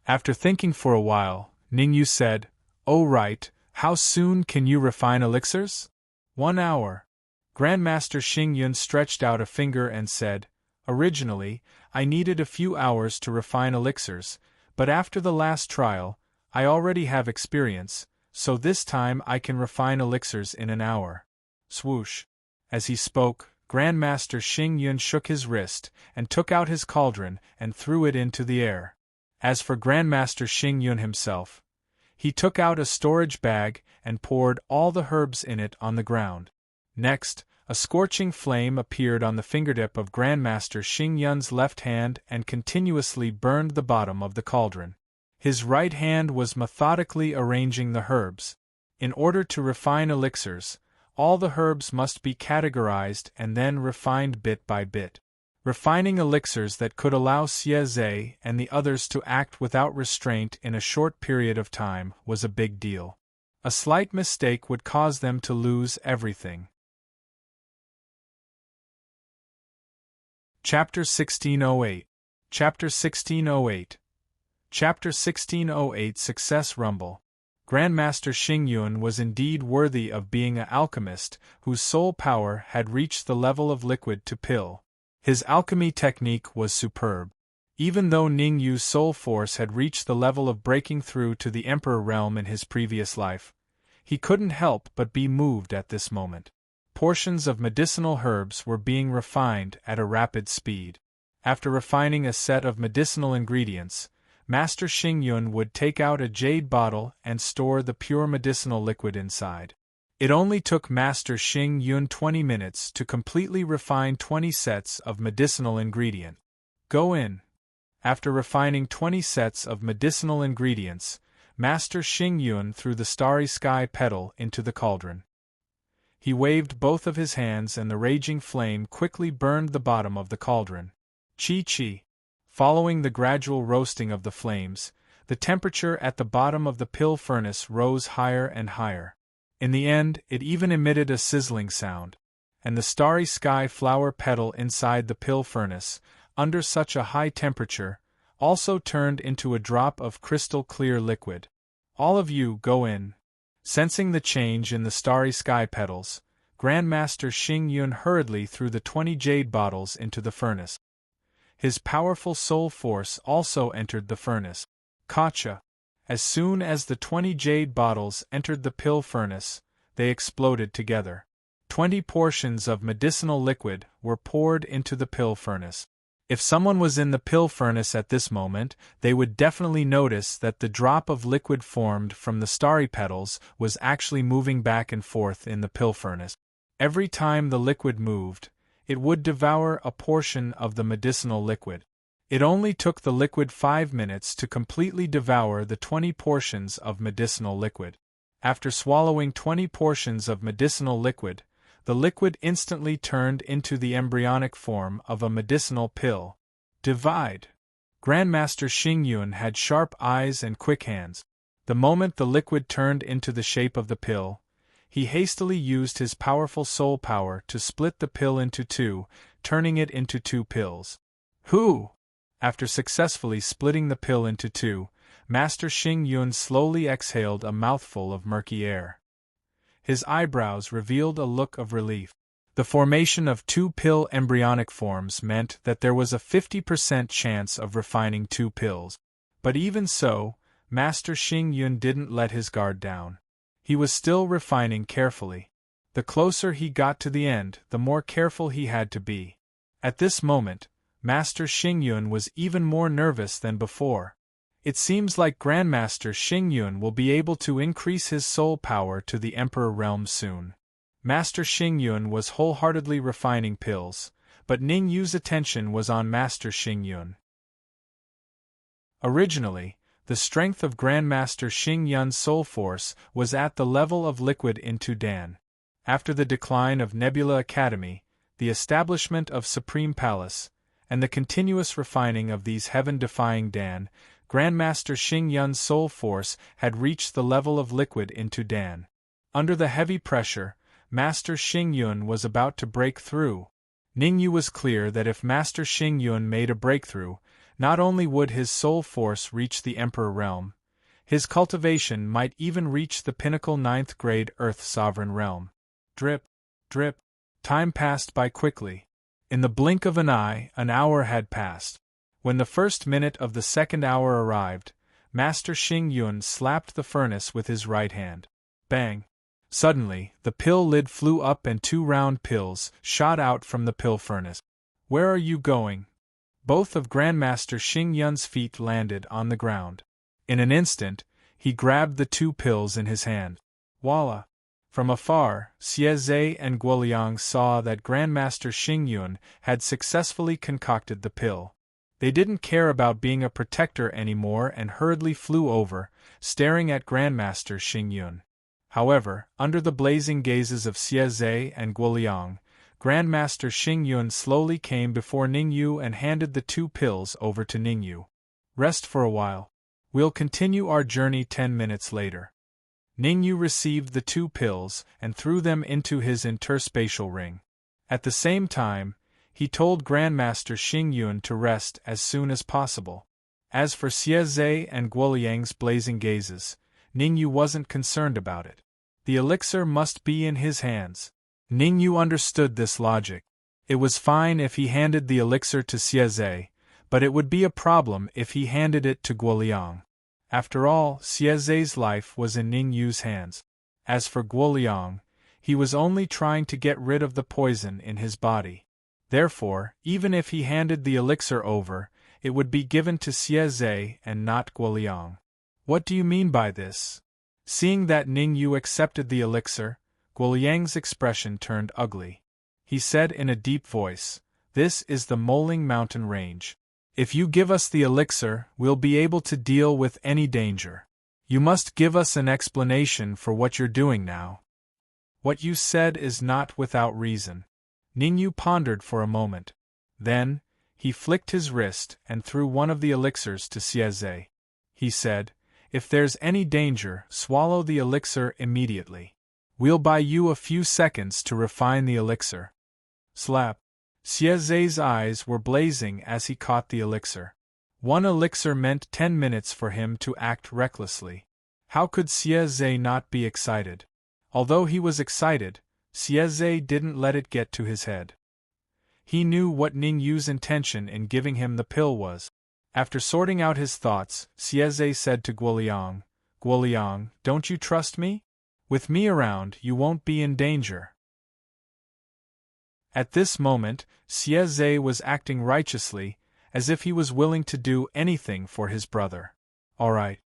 After thinking for a while, Ningyu said, Oh right, how soon can you refine elixirs? 1 hour. Grandmaster Xingyun stretched out a finger and said, Originally, I needed a few hours to refine elixirs, but after the last trial, I already have experience, so this time I can refine elixirs in an hour. Swoosh. As he spoke, Grandmaster Xingyun shook his wrist, and took out his cauldron and threw it into the air. As for Grandmaster Xingyun himself, he took out a storage bag and poured all the herbs in it on the ground. Next, a scorching flame appeared on the fingertip of Grandmaster Xingyun's left hand and continuously burned the bottom of the cauldron. His right hand was methodically arranging the herbs. In order to refine elixirs, all the herbs must be categorized and then refined bit by bit. Refining elixirs that could allow Xie and the others to act without restraint in a short period of time was a big deal. A slight mistake would cause them to lose everything. Chapter 1608. Chapter 1608. Chapter 1608 Success Rumble. Grandmaster Xingyun was indeed worthy of being an alchemist whose soul power had reached the level of liquid to pill. His alchemy technique was superb. Even though Ningyu's soul force had reached the level of breaking through to the Emperor realm in his previous life, he couldn't help but be moved at this moment. Portions of medicinal herbs were being refined at a rapid speed. After refining a set of medicinal ingredients, Master Xingyun would take out a jade bottle and store the pure medicinal liquid inside. It only took Master Xingyun 20 minutes to completely refine 20 sets of medicinal ingredient. Go in. After refining 20 sets of medicinal ingredients, Master Xingyun threw the starry sky petal into the cauldron. He waved both of his hands and the raging flame quickly burned the bottom of the cauldron. Chi-chi. Following the gradual roasting of the flames, the temperature at the bottom of the pill furnace rose higher and higher. In the end, it even emitted a sizzling sound, and the starry sky flower petal inside the pill furnace, under such a high temperature, also turned into a drop of crystal clear liquid. All of you go in. Sensing the change in the starry sky petals, Grandmaster Xingyun hurriedly threw the 20 jade bottles into the furnace. His powerful soul force also entered the furnace. Gotcha! As soon as the 20 jade bottles entered the pill furnace, they exploded together. 20 portions of medicinal liquid were poured into the pill furnace. If someone was in the pill furnace at this moment, they would definitely notice that the drop of liquid formed from the starry petals was actually moving back and forth in the pill furnace. Every time the liquid moved, it would devour a portion of the medicinal liquid. It only took the liquid 5 minutes to completely devour the 20 portions of medicinal liquid. After swallowing 20 portions of medicinal liquid, the liquid instantly turned into the embryonic form of a medicinal pill. Divide. Grandmaster Xingyun had sharp eyes and quick hands. The moment the liquid turned into the shape of the pill, he hastily used his powerful soul power to split the pill into 2, turning it into 2 pills. Hoo! After successfully splitting the pill into 2, Master Xingyun slowly exhaled a mouthful of murky air. His eyebrows revealed a look of relief. The formation of 2 pill embryonic forms meant that there was a 50% chance of refining 2 pills. But even so, Master Xingyun didn't let his guard down. He was still refining carefully. The closer he got to the end, the more careful he had to be. At this moment, Master Xingyun was even more nervous than before. It seems like Grandmaster Xingyun will be able to increase his soul power to the Emperor realm soon. Master Xingyun was wholeheartedly refining pills, but Ning Yu's attention was on Master Xingyun. Originally, the strength of Grandmaster Xingyun's soul force was at the level of liquid into Dan. After the decline of Nebula Academy, the establishment of Supreme Palace, and the continuous refining of these heaven-defying Dan, Grandmaster Xingyun's soul force had reached the level of liquid into Dan. Under the heavy pressure, Master Xingyun was about to break through. Ningyu was clear that if Master Xingyun made a breakthrough, not only would his soul force reach the Emperor Realm, his cultivation might even reach the pinnacle 9th grade Earth Sovereign Realm. Drip, drip. Time passed by quickly. In the blink of an eye, an hour had passed. When the first minute of the second hour arrived, Master Xingyun slapped the furnace with his right hand. Bang! Suddenly, the pill lid flew up and 2 round pills shot out from the pill furnace. Where are you going? Both of Grandmaster Xingyun's feet landed on the ground. In an instant, he grabbed the 2 pills in his hand. Voila! From afar, Xieze and Guoliang saw that Grandmaster Xingyun had successfully concocted the pill. They didn't care about being a protector anymore and hurriedly flew over, staring at Grandmaster Xingyun. However, under the blazing gazes of Xieze and Guoliang, Grandmaster Xingyun slowly came before Ningyu and handed the 2 pills over to Ningyu. Rest for a while. We'll continue our journey 10 minutes later. Ningyu received the 2 pills and threw them into his interspatial ring. At the same time, he told Grandmaster Xingyun to rest as soon as possible. As for Xieze and Guoliang's blazing gazes, Ningyu wasn't concerned about it. The elixir must be in his hands. Ningyu understood this logic. It was fine if he handed the elixir to Xieze, but it would be a problem if he handed it to Guoliang. After all, Xieze's life was in Ningyu's hands. As for Guoliang, he was only trying to get rid of the poison in his body. Therefore, even if he handed the elixir over, it would be given to Xieze and not Guoliang. What do you mean by this? Seeing that Ningyu accepted the elixir, Guoliang's expression turned ugly. He said in a deep voice, "This is the Moling Mountain Range. If you give us the elixir, we'll be able to deal with any danger. You must give us an explanation for what you're doing now. What you said is not without reason." Ningyu pondered for a moment. Then, he flicked his wrist and threw one of the elixirs to Xieze. He said, "If there's any danger, swallow the elixir immediately. We'll buy you a few seconds to refine the elixir." Slap! Xieze's eyes were blazing as he caught the elixir. 1 elixir meant 10 minutes for him to act recklessly. How could Xieze not be excited? Although he was excited, Xieze didn't let it get to his head. He knew what Ningyu's intention in giving him the pill was. After sorting out his thoughts, Xieze said to Guoliang, "Guoliang, don't you trust me? With me around, you won't be in danger." At this moment, Xieze was acting righteously, as if he was willing to do anything for his brother. "All right."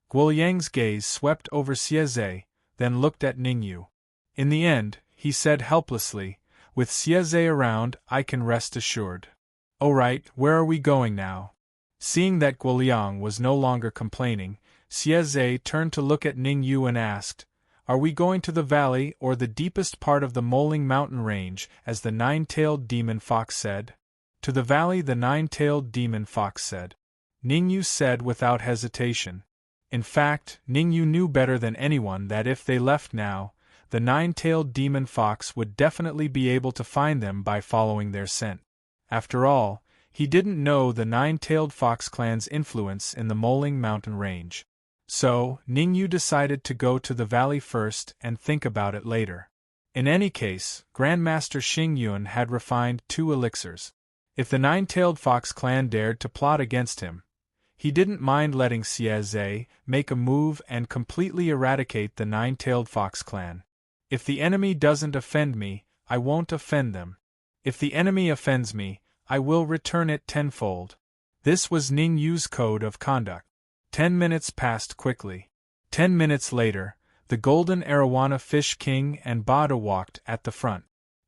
Guoliang's gaze swept over Xieze, then looked at Ningyu. In the end, he said helplessly, "With Xieze around, I can rest assured." "All right, where are we going now?" Seeing that Guoliang was no longer complaining, Xieze turned to look at Ningyu and asked, "Are we going to the valley or the deepest part of the Moling Mountain Range, as the 9-tailed demon fox said?" "To the valley," the 9-tailed demon fox said. Ningyu said without hesitation. In fact, Ningyu knew better than anyone that if they left now, the 9-tailed demon fox would definitely be able to find them by following their scent. After all, he didn't know the 9-tailed fox clan's influence in the Moling Mountain Range. So, Ningyu decided to go to the valley first and think about it later. In any case, Grandmaster Xingyun had refined 2 elixirs. If the 9-tailed fox clan dared to plot against him, he didn't mind letting Xieze make a move and completely eradicate the 9-tailed fox clan. "If the enemy doesn't offend me, I won't offend them. If the enemy offends me, I will return it tenfold." This was Ningyu's code of conduct. 10 minutes passed quickly. 10 minutes later, The golden arowana fish king and Bada walked at the front.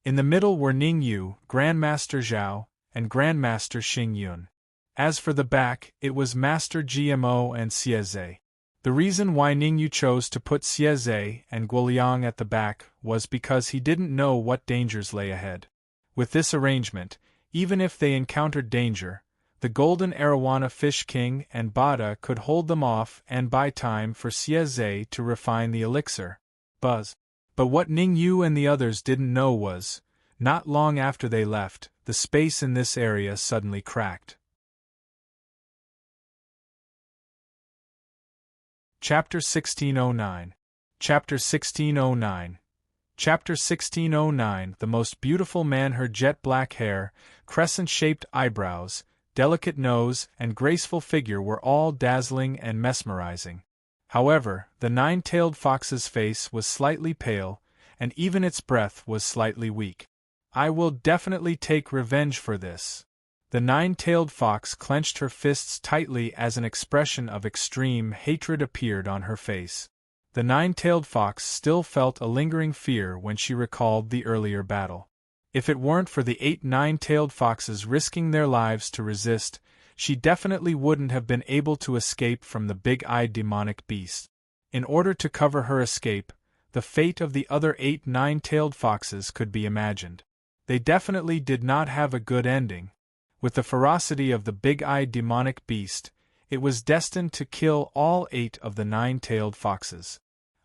In the middle were Ning Yu, Grandmaster Zhao, and Grandmaster Xing Yun. As for the back, it was Master GMO and Xieze. The reason why Ning Yu chose to put Xieze and Guoliang at the back was because he didn't know what dangers lay ahead. With this arrangement, even if they encountered danger, the golden arowana fish king and Bada could hold them off and buy time for Xieze to refine the elixir. Buzz. But what Ning Yu and the others didn't know was, not long after they left, the space in this area suddenly cracked. Chapter 1609. Chapter 1609. Chapter 1609. The most beautiful man. Her jet-black hair, crescent-shaped eyebrows, delicate nose, and graceful figure were all dazzling and mesmerizing. However, the nine-tailed fox's face was slightly pale, and even its breath was slightly weak. I will definitely take revenge for this. The nine-tailed fox clenched her fists tightly as an expression of extreme hatred appeared on her face. The nine-tailed fox still felt a lingering fear when she recalled the earlier battle. If it weren't for the 8 nine-tailed foxes risking their lives to resist, she definitely wouldn't have been able to escape from the big-eyed demonic beast. In order to cover her escape, the fate of the other 8 nine-tailed foxes could be imagined. They definitely did not have a good ending. With the ferocity of the big-eyed demonic beast, it was destined to kill all 8 of the nine-tailed foxes.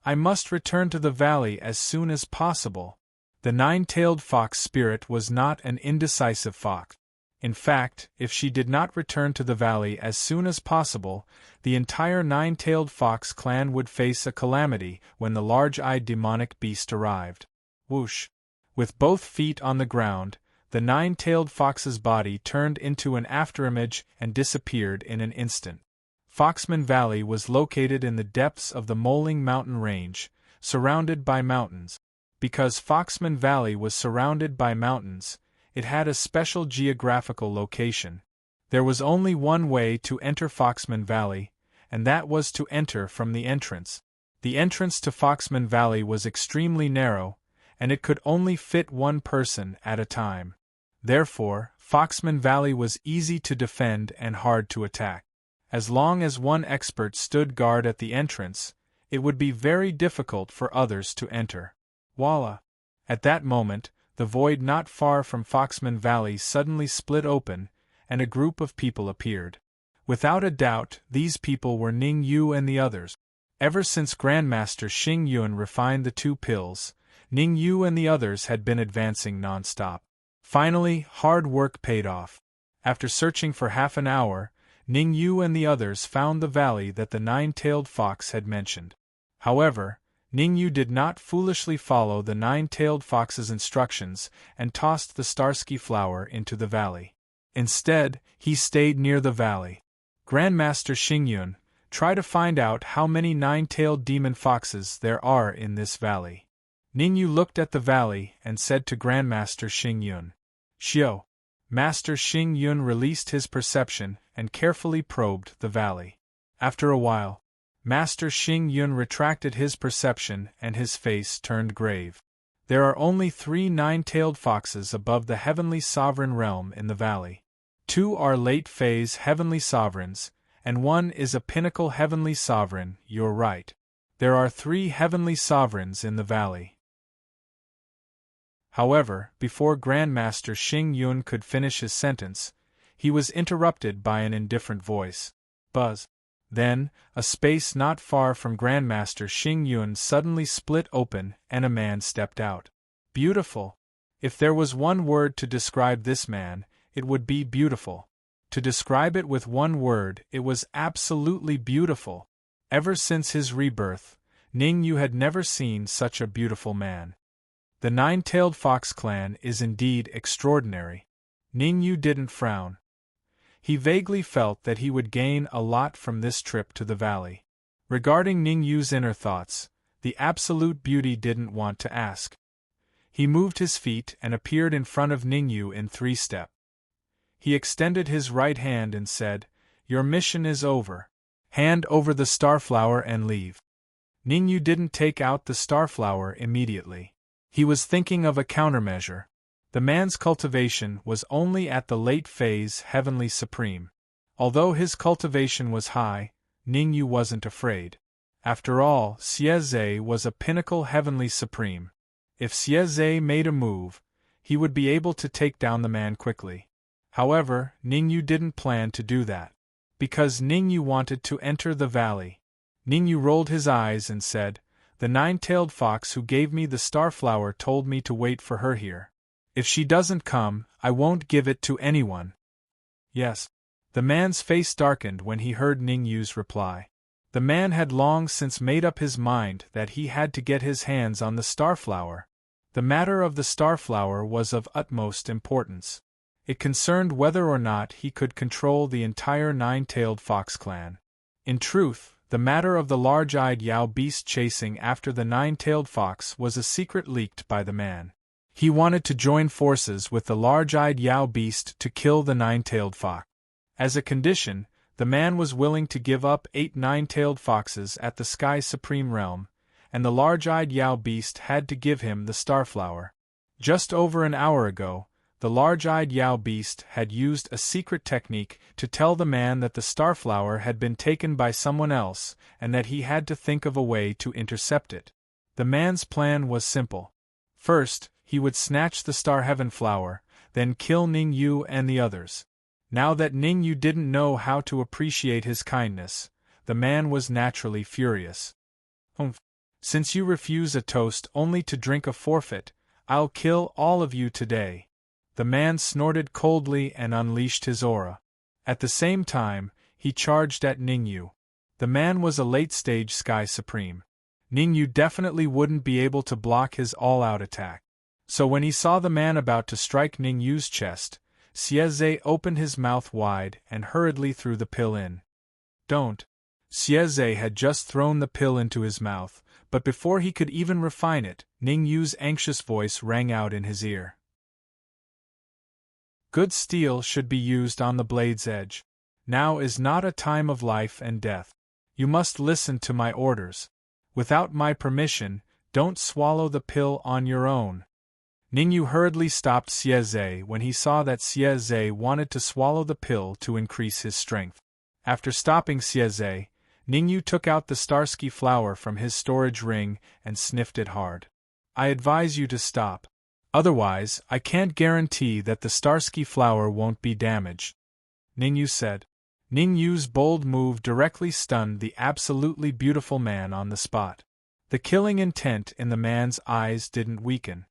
I must return to the valley as soon as possible. The nine-tailed fox spirit was not an indecisive fox. In fact, if she did not return to the valley as soon as possible, the entire nine-tailed fox clan would face a calamity when the large-eyed demonic beast arrived. Whoosh! With both feet on the ground, the nine-tailed fox's body turned into an afterimage and disappeared in an instant. Foxman Valley was located in the depths of the Moling mountain range, surrounded by mountains. Because Foxman Valley was surrounded by mountains, it had a special geographical location. There was only one way to enter Foxman Valley, and that was to enter from the entrance. The entrance to Foxman Valley was extremely narrow, and it could only fit one person at a time. Therefore, Foxman Valley was easy to defend and hard to attack. As long as one expert stood guard at the entrance, it would be very difficult for others to enter. Voila! At that moment, the void not far from Foxman Valley suddenly split open, and a group of people appeared. Without a doubt, these people were Ning Yu and the others. Ever since Grandmaster Xing Yun refined the 2 pills, Ning Yu and the others had been advancing non-stop. Finally, hard work paid off. After searching for half an hour, Ning Yu and the others found the valley that the nine-tailed fox had mentioned. However, Ning Yu did not foolishly follow the nine-tailed fox's instructions and tossed the Starsky flower into the valley. Instead, he stayed near the valley. Grandmaster Xingyun, try to find out how many nine-tailed demon foxes there are in this valley. Ning Yu looked at the valley and said to Grandmaster Xingyun. Xiao. Master Xingyun released his perception and carefully probed the valley. After a while, Master Xingyun retracted his perception and his face turned grave. There are only 3 nine-tailed foxes above the heavenly sovereign realm in the valley. 2 are late-phase heavenly sovereigns, and 1 is a pinnacle heavenly sovereign. You're right. There are 3 heavenly sovereigns in the valley. However, before Grandmaster Xing Yun could finish his sentence, he was interrupted by an indifferent voice. Buzz. Then, a space not far from Grandmaster Xing Yun suddenly split open and a man stepped out. Beautiful. If there was one word to describe this man, it would be beautiful. To describe it with one word, it was absolutely beautiful. Ever since his rebirth, Ning Yu had never seen such a beautiful man. The nine-tailed fox clan is indeed extraordinary. Ning Yu didn't frown. He vaguely felt that he would gain a lot from this trip to the valley. Regarding Ning Yu's inner thoughts, the absolute beauty didn't want to ask. He moved his feet and appeared in front of Ning Yu in 3 steps. He extended his right hand and said, "Your mission is over. Hand over the starflower and leave." Ningyu didn't take out the starflower immediately. He was thinking of a countermeasure. The man's cultivation was only at the late phase heavenly supreme. Although his cultivation was high, Ningyu wasn't afraid. After all, Xieze was a pinnacle heavenly supreme. If Xieze made a move, he would be able to take down the man quickly. However, Ningyu didn't plan to do that. Because Ningyu wanted to enter the valley. Ningyu rolled his eyes and said, "The nine-tailed fox who gave me the starflower told me to wait for her here. If she doesn't come, I won't give it to anyone." Yes. The man's face darkened when he heard Ningyu's reply. The man had long since made up his mind that he had to get his hands on the starflower. The matter of the starflower was of utmost importance. It concerned whether or not he could control the entire nine-tailed fox clan. In truth, the matter of the large-eyed Yao beast chasing after the nine-tailed fox was a secret leaked by the man. He wanted to join forces with the large-eyed Yao beast to kill the nine-tailed fox. As a condition, the man was willing to give up 8 nine-tailed foxes at the Sky Supreme Realm, and the large-eyed Yao beast had to give him the starflower. Just over an hour ago, the large-eyed Yao beast had used a secret technique to tell the man that the starflower had been taken by someone else and that he had to think of a way to intercept it. The man's plan was simple. First, he would snatch the Star Heaven flower, then kill Ningyu and the others. Now that Ningyu didn't know how to appreciate his kindness, the man was naturally furious. Since you refuse a toast only to drink a forfeit, I'll kill all of you today." The man snorted coldly and unleashed his aura. At the same time, he charged at Ningyu. The man was a late-stage Sky Supreme. Ningyu definitely wouldn't be able to block his all-out attack. So when he saw the man about to strike Ningyu's chest, Xieze opened his mouth wide and hurriedly threw the pill in. "Don't." Xieze had just thrown the pill into his mouth, but before he could even refine it, Ningyu's anxious voice rang out in his ear. "Good steel should be used on the blade's edge. Now is not a time of life and death. You must listen to my orders. Without my permission, don't swallow the pill on your own." Ningyu hurriedly stopped Xieze when he saw that Xieze wanted to swallow the pill to increase his strength. After stopping Xieze, Ningyu took out the Starsky flower from his storage ring and sniffed it hard. "I advise you to stop. Otherwise, I can't guarantee that the Starsky flower won't be damaged," Ningyu said. Ningyu's bold move directly stunned the absolutely beautiful man on the spot. The killing intent in the man's eyes didn't weaken.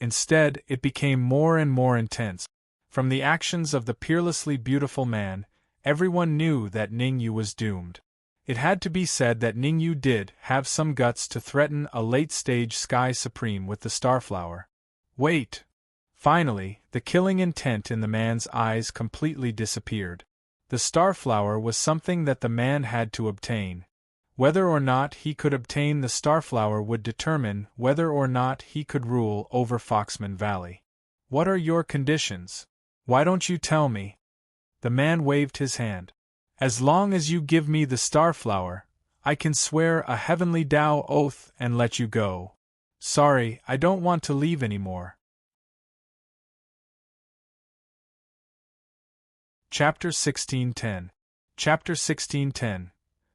Instead, it became more and more intense. From the actions of the peerlessly beautiful man, everyone knew that Ningyu was doomed. It had to be said that Ningyu did have some guts to threaten a late-stage Sky Supreme with the starflower. Wait! Finally, the killing intent in the man's eyes completely disappeared. The starflower was something that the man had to obtain. Whether or not he could obtain the starflower would determine whether or not he could rule over Foxman Valley. "What are your conditions? Why don't you tell me?" The man waved his hand. "As long as you give me the starflower, I can swear a heavenly Tao oath and let you go. Sorry, I don't want to leave anymore." Chapter 1610. Chapter 1610.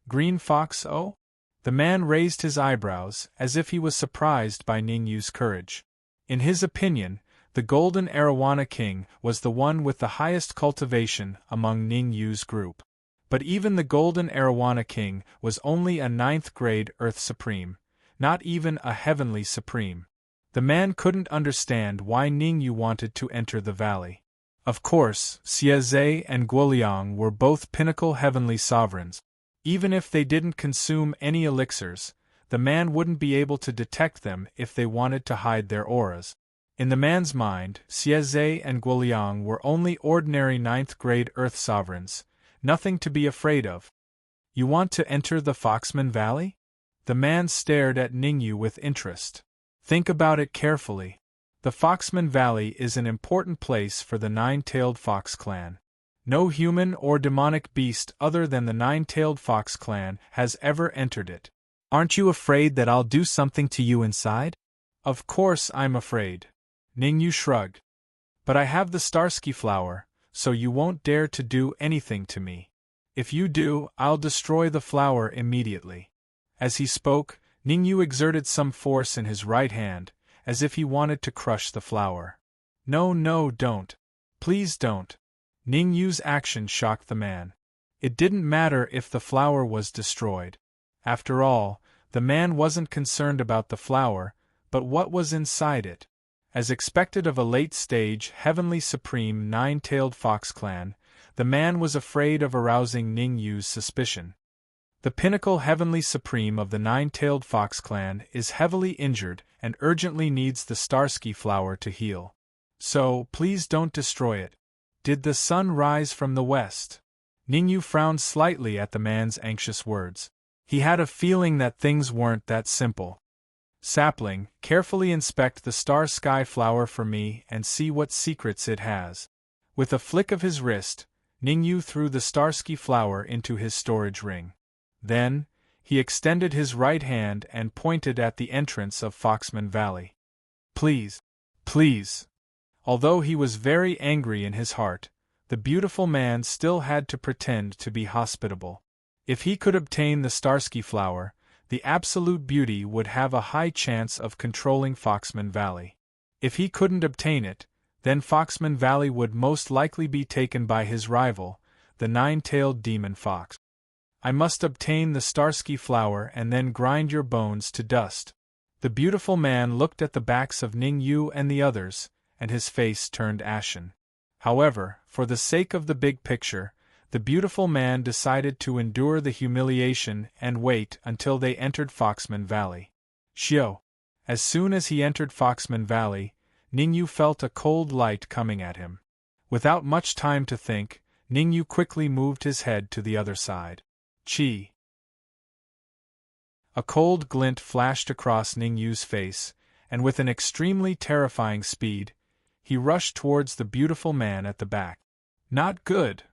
Green Fox Oh? The man raised his eyebrows, as if he was surprised by Ningyu's courage. In his opinion, the Golden Arowana King was the one with the highest cultivation among Ningyu's group. But even the Golden Arowana King was only a 9th-grade Earth Supreme, not even a Heavenly Supreme. The man couldn't understand why Ningyu wanted to enter the valley. Of course, Xieze and Guoliang were both pinnacle Heavenly Sovereigns. Even if they didn't consume any elixirs, the man wouldn't be able to detect them if they wanted to hide their auras. In the man's mind, Xieze and Guoliang were only ordinary 9th-grade Earth Sovereigns, nothing to be afraid of. "You want to enter the Foxman Valley?" The man stared at Ningyu with interest. "Think about it carefully. The Foxman Valley is an important place for the Nine-Tailed Fox clan. No human or demonic beast other than the Nine-Tailed Fox clan has ever entered it. Aren't you afraid that I'll do something to you inside? Of course I'm afraid. Ningyu shrugged. But I have the Starsky flower, so you won't dare to do anything to me. If you do, I'll destroy the flower immediately. As he spoke, Ningyu exerted some force in his right hand, as if he wanted to crush the flower. No, don't. Please don't. Ningyu's action shocked the man. It didn't matter if the flower was destroyed. After all, the man wasn't concerned about the flower, but what was inside it. As expected of a late-stage, heavenly supreme nine-tailed fox clan, the man was afraid of arousing Ningyu's suspicion. The pinnacle heavenly supreme of the nine-tailed fox clan is heavily injured and urgently needs the Starsky flower to heal. So, please don't destroy it. Did the sun rise from the west? Ningyu frowned slightly at the man's anxious words. He had a feeling that things weren't that simple. Sapling, carefully inspect the star sky flower for me and see what secrets it has. With a flick of his wrist, Ningyu threw the Starsky flower into his storage ring. Then, he extended his right hand and pointed at the entrance of Foxman Valley. Please. Although he was very angry in his heart, the beautiful man still had to pretend to be hospitable. If he could obtain the Starsky flower, the absolute beauty would have a high chance of controlling Foxman Valley. If he couldn't obtain it, then Foxman Valley would most likely be taken by his rival, the nine-tailed demon fox. I must obtain the Starsky flower and then grind your bones to dust. The beautiful man looked at the backs of Ningyu and the others, and his face turned ashen. However, for the sake of the big picture, the beautiful man decided to endure the humiliation and wait until they entered Foxman Valley. Shio! As soon as he entered Foxman Valley, Ningyu felt a cold light coming at him. Without much time to think, Ningyu quickly moved his head to the other side. Chi! A cold glint flashed across Ningyu's face, and with an extremely terrifying speed, he rushed towards the beautiful man at the back. Not good!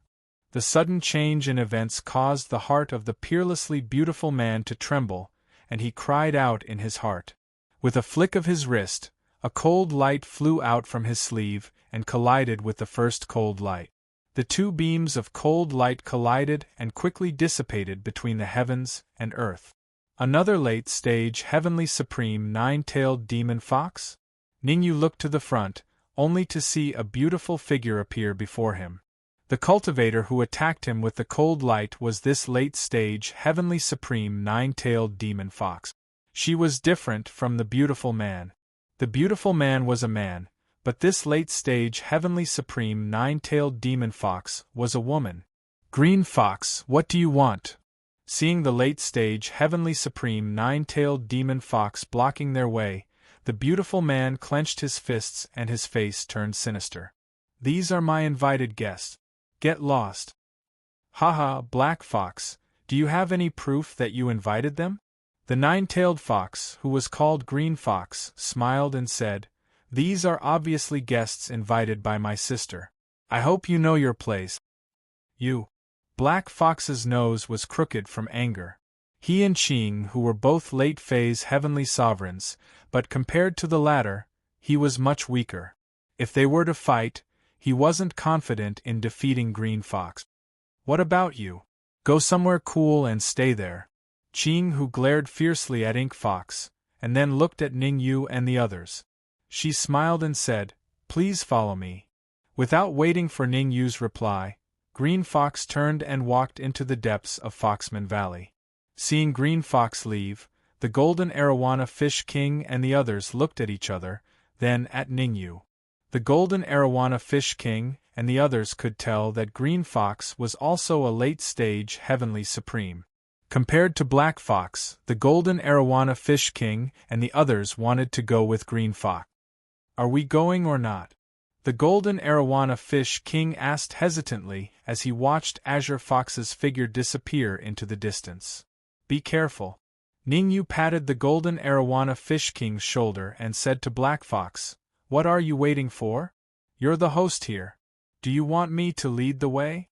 The sudden change in events caused the heart of the peerlessly beautiful man to tremble, and he cried out in his heart. With a flick of his wrist, a cold light flew out from his sleeve and collided with the first cold light. The two beams of cold light collided and quickly dissipated between the heavens and earth. Another late-stage heavenly supreme nine-tailed demon fox? Ningyu looked to the front, only to see a beautiful figure appear before him. The cultivator who attacked him with the cold light was this late-stage heavenly supreme nine-tailed demon fox. She was different from the beautiful man. The beautiful man was a man, but this late-stage heavenly supreme nine-tailed demon fox was a woman. Green Fox, what do you want? Seeing the late-stage heavenly supreme nine-tailed demon fox blocking their way, the beautiful man clenched his fists and his face turned sinister. These are my invited guests. Get lost. Haha, Black Fox, do you have any proof that you invited them? The nine-tailed fox, who was called Green Fox, smiled and said, These are obviously guests invited by my sister. I hope you know your place. You. Black Fox's nose was crooked from anger. He and Qing, who were both late-phase heavenly sovereigns, but compared to the latter, he was much weaker. If they were to fight, he wasn't confident in defeating Green Fox. What about you? Go somewhere cool and stay there. Qing, who glared fiercely at Ink Fox, and then looked at Ningyu and the others. She smiled and said, Please follow me. Without waiting for Ningyu's reply, Green Fox turned and walked into the depths of Foxman Valley. Seeing Green Fox leave, the Golden Arowana Fish King and the others looked at each other, then at Ningyu. The Golden Arowana Fish King and the others could tell that Green Fox was also a late-stage heavenly supreme. Compared to Black Fox, the Golden Arowana Fish King and the others wanted to go with Green Fox. Are we going or not? The Golden Arowana Fish King asked hesitantly as he watched Azure Fox's figure disappear into the distance. Be careful. Ningyu patted the Golden Arowana Fish King's shoulder and said to Black Fox, What are you waiting for? You're the host here. Do you want me to lead the way?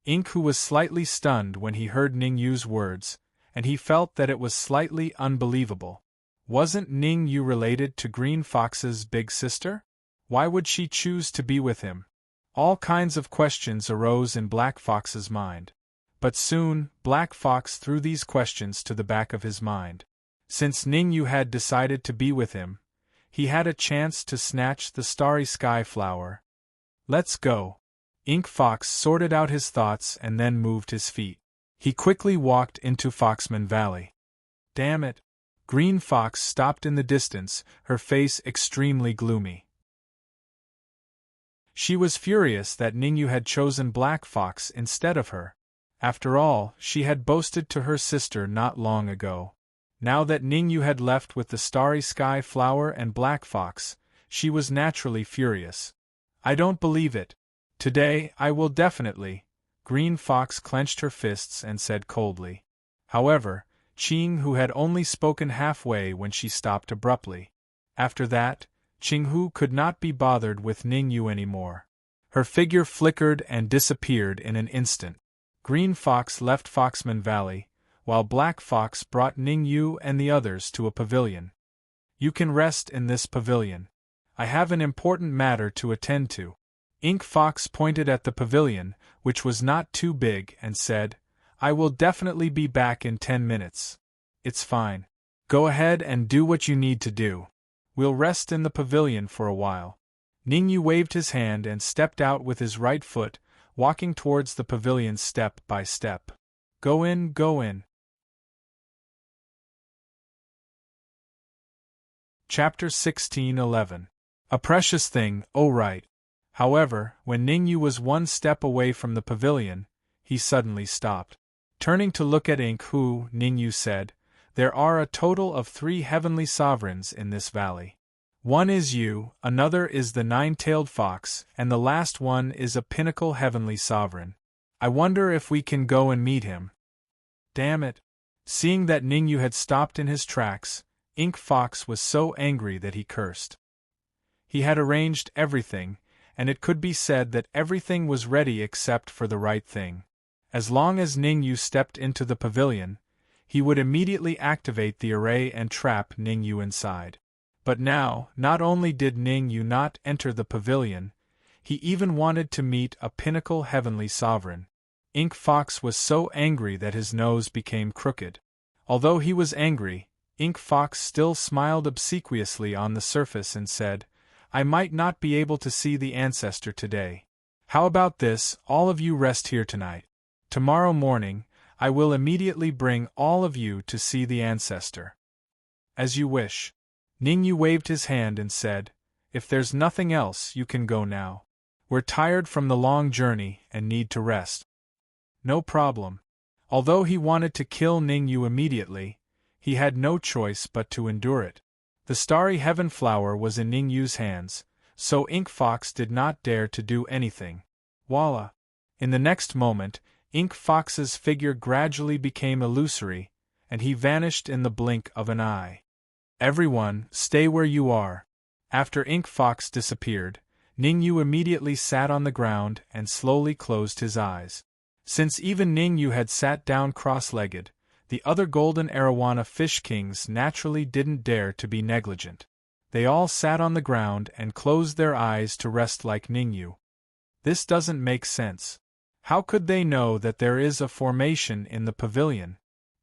Ink, who was slightly stunned when he heard Ningyu's words, and he felt that it was slightly unbelievable. Wasn't Ning Yu related to Green Fox's big sister? Why would she choose to be with him? All kinds of questions arose in Black Fox's mind. But soon, Black Fox threw these questions to the back of his mind. Since Ning Yu had decided to be with him, he had a chance to snatch the starry sky flower. Let's go. Ink Fox sorted out his thoughts and then moved his feet. He quickly walked into Foxman Valley. Damn it! Green Fox stopped in the distance, her face extremely gloomy. She was furious that Ning Yu had chosen Black Fox instead of her. After all, she had boasted to her sister not long ago. Now that Ning Yu had left with the starry sky flower and Black Fox, she was naturally furious. I don't believe it. Today, I will definitely. Green Fox clenched her fists and said coldly. However, Qing Hu had only spoken halfway when she stopped abruptly. After that, Qing Hu could not be bothered with Ning Yu anymore. Her figure flickered and disappeared in an instant. Green Fox left Foxman Valley, while Black Fox brought Ning Yu and the others to a pavilion. You can rest in this pavilion. I have an important matter to attend to. Ink Fox pointed at the pavilion, which was not too big, and said, I will definitely be back in 10 minutes. It's fine. Go ahead and do what you need to do. We'll rest in the pavilion for a while. Ning Yu waved his hand and stepped out with his right foot, walking towards the pavilion step by step. Go in, go in. Chapter 16:11. A precious thing, oh right. However, when Ning Yu was one step away from the pavilion, he suddenly stopped. Turning to look at Ink Hu, Ning Yu said, There are a total of 3 heavenly sovereigns in this valley. One is you, another is the nine-tailed fox, and the last one is a pinnacle heavenly sovereign. I wonder if we can go and meet him. Damn it! Seeing that Ning Yu had stopped in his tracks, Ink Fox was so angry that he cursed. He had arranged everything, and it could be said that everything was ready except for the right thing. As long as Ning Yu stepped into the pavilion, he would immediately activate the array and trap Ning Yu inside. But now, not only did Ning Yu not enter the pavilion, he even wanted to meet a pinnacle heavenly sovereign. Ink Fox was so angry that his nose became crooked. Although he was angry, Ink Fox still smiled obsequiously on the surface and said, I might not be able to see the ancestor today. How about this, all of you rest here tonight. Tomorrow morning, I will immediately bring all of you to see the ancestor. As you wish. Ning Yu waved his hand and said, If there's nothing else, you can go now. We're tired from the long journey and need to rest. No problem. Although he wanted to kill Ning Yu immediately, he had no choice but to endure it. The starry heaven flower was in Ning Yu's hands, so Ink Fox did not dare to do anything. Voila! In the next moment, Ink Fox's figure gradually became illusory, and he vanished in the blink of an eye. Everyone, stay where you are. After Ink Fox disappeared, Ning Yu immediately sat on the ground and slowly closed his eyes. Since even Ning Yu had sat down cross-legged, the other golden arowana fish kings naturally didn't dare to be negligent. They all sat on the ground and closed their eyes to rest like Ning Yu. This doesn't make sense. How could they know that there is a formation in the pavilion?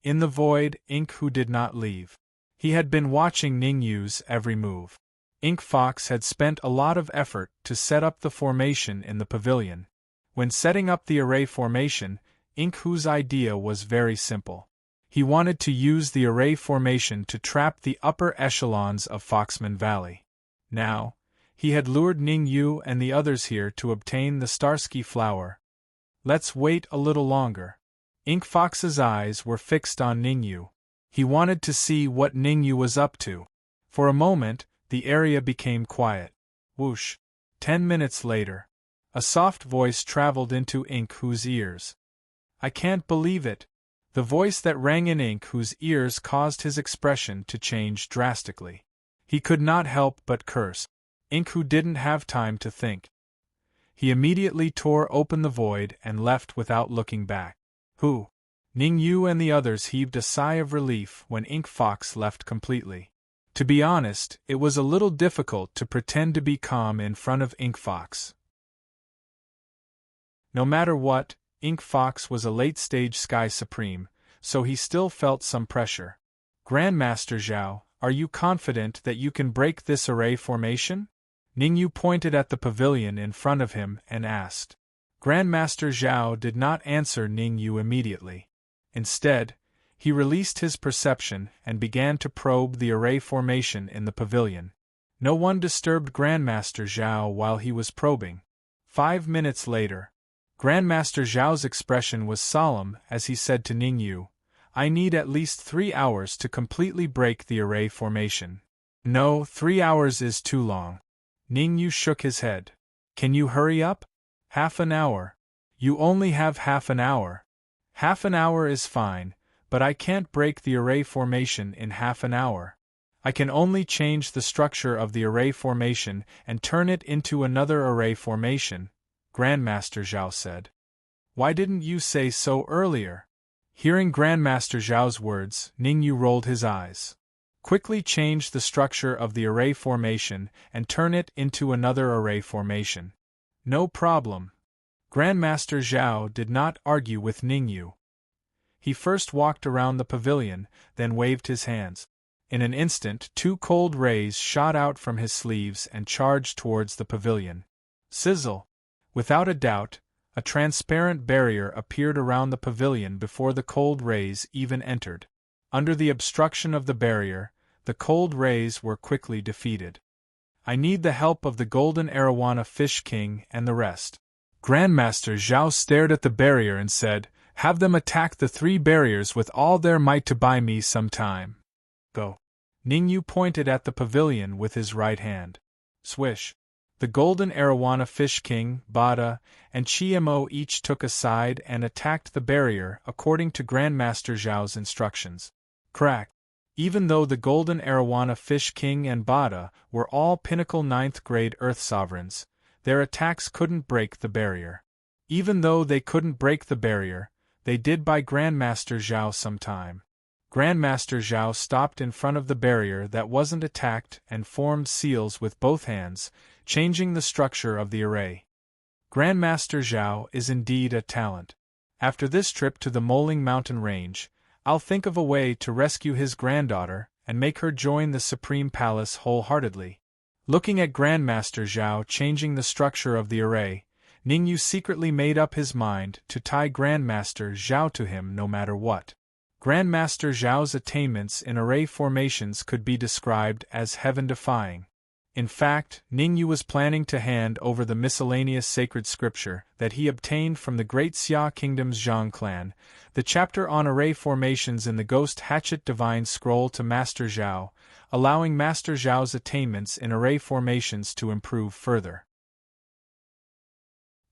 In the void, Ink Hu did not leave. He had been watching Ning Yu's every move. Ink Fox had spent a lot of effort to set up the formation in the pavilion. When setting up the array formation, Ink Hu's idea was very simple. He wanted to use the array formation to trap the upper echelons of Foxman Valley. Now, he had lured Ning Yu and the others here to obtain the Starsky flower. Let's wait a little longer. Ink Fox's eyes were fixed on Ning Yu. He wanted to see what Ning Yu was up to. For a moment, the area became quiet. Whoosh! 10 minutes later, a soft voice traveled into Ink Hu's ears. I can't believe it. The voice that rang in Ink Hu's ears caused his expression to change drastically. He could not help but curse. Ink Hu didn't have time to think. He immediately tore open the void and left without looking back. Who? Ning Yu and the others heaved a sigh of relief when Ink Fox left completely. To be honest, it was a little difficult to pretend to be calm in front of Ink Fox. No matter what, Ink Fox was a late-stage Sky Supreme, so he still felt some pressure. Grandmaster Zhao, are you confident that you can break this array formation? Ning Yu pointed at the pavilion in front of him and asked. Grandmaster Zhao did not answer Ning Yu immediately. Instead, he released his perception and began to probe the array formation in the pavilion. No one disturbed Grandmaster Zhao while he was probing. 5 minutes later, Grandmaster Zhao's expression was solemn as he said to Ning Yu, I need at least 3 hours to completely break the array formation. No, 3 hours is too long. Ning Yu shook his head. Can you hurry up? Half an hour. You only have half an hour. Half an hour is fine, but I can't break the array formation in half an hour. I can only change the structure of the array formation and turn it into another array formation, Grandmaster Zhao said. Why didn't you say so earlier? Hearing Grandmaster Zhao's words, Ning Yu rolled his eyes. Quickly change the structure of the array formation and turn it into another array formation. No problem. Grandmaster Zhao did not argue with Ning Yu. He first walked around the pavilion, then waved his hands. In an instant, 2 cold rays shot out from his sleeves and charged towards the pavilion. Sizzle! Without a doubt, a transparent barrier appeared around the pavilion before the cold rays even entered. Under the obstruction of the barrier, the cold rays were quickly defeated. I need the help of the Golden Arowana Fish King and the rest. Grandmaster Zhao stared at the barrier and said, Have them attack the 3 barriers with all their might to buy me some time. Go. Ning Yu pointed at the pavilion with his right hand. Swish. The Golden Arowana Fish King, Bada, and Chiemo each took a side and attacked the barrier according to Grandmaster Zhao's instructions. Crack. Even though the Golden Arowana Fish King and Bada were all pinnacle 9th grade Earth Sovereigns, their attacks couldn't break the barrier. Even though they couldn't break the barrier, they did buy Grandmaster Zhao some time. Grandmaster Zhao stopped in front of the barrier that wasn't attacked and formed seals with both hands, changing the structure of the array. Grandmaster Zhao is indeed a talent. After this trip to the Moling Mountain Range, I'll think of a way to rescue his granddaughter and make her join the Supreme Palace wholeheartedly. Looking at Grandmaster Zhao changing the structure of the array, Ning Yu secretly made up his mind to tie Grandmaster Zhao to him no matter what. Grandmaster Zhao's attainments in array formations could be described as heaven-defying. In fact, Ning Yu was planning to hand over the miscellaneous sacred scripture that he obtained from the Great Xia Kingdom's Zhang clan, the chapter on array formations in the Ghost Hatchet Divine Scroll to Master Zhao, allowing Master Zhao's attainments in array formations to improve further.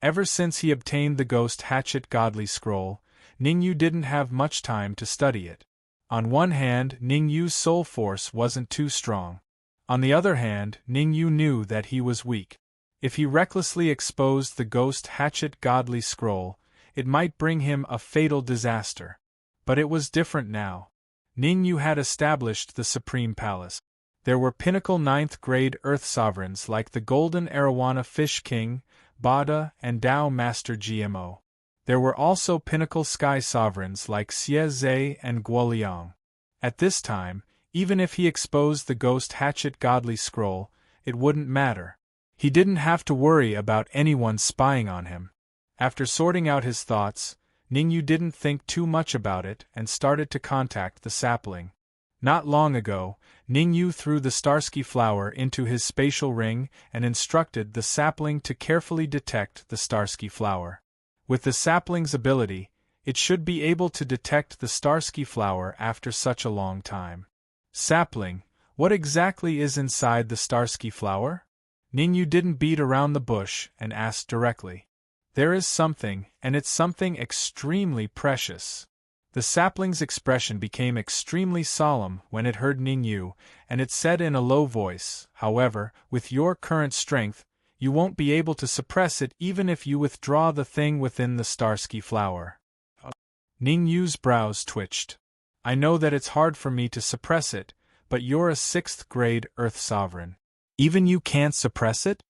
Ever since he obtained the Ghost Hatchet Godly Scroll, Ning Yu didn't have much time to study it. On one hand, Ning Yu's soul force wasn't too strong. On the other hand, Ning Yu knew that he was weak. If he recklessly exposed the Ghost Hatchet Godly Scroll, it might bring him a fatal disaster. But it was different now. Ning Yu had established the Supreme Palace. There were pinnacle 9th grade Earth Sovereigns like the Golden Arowana Fish King, Bada, and Dao Master GMO. There were also pinnacle Sky Sovereigns like Xie Zhe and Guoliang. At this time, even if he exposed the Ghost Hatchet Godly Scroll, it wouldn't matter. He didn't have to worry about anyone spying on him. After sorting out his thoughts, Ning Yu didn't think too much about it and started to contact the sapling. Not long ago, Ning Yu threw the Starsky flower into his spatial ring and instructed the sapling to carefully detect the Starsky flower. With the sapling's ability, it should be able to detect the Starsky flower after such a long time. Sapling, what exactly is inside the Starsky flower? Ning Yu didn't beat around the bush and asked directly. There is something, and it's something extremely precious. The sapling's expression became extremely solemn when it heard Ning Yu, and it said in a low voice, however, with your current strength, you won't be able to suppress it even if you withdraw the thing within the Starsky flower. Ning Yu's brows twitched. I know that it's hard for me to suppress it, but you're a 6th grade Earth Sovereign. Even you can't suppress it?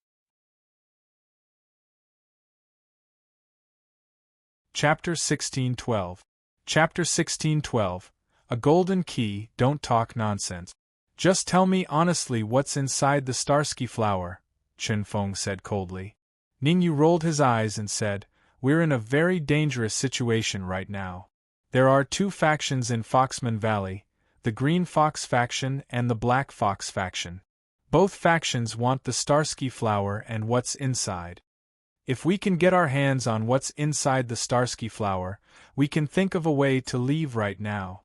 Chapter 1612. Chapter 1612. A golden key, don't talk nonsense. Just tell me honestly what's inside the Starsky flower, Chen Feng said coldly. Ning Yu rolled his eyes and said, We're in a very dangerous situation right now. There are 2 factions in Foxman Valley, the Green Fox faction and the Black Fox faction. Both factions want the Starsky flower and what's inside. If we can get our hands on what's inside the Starsky flower, we can think of a way to leave right now.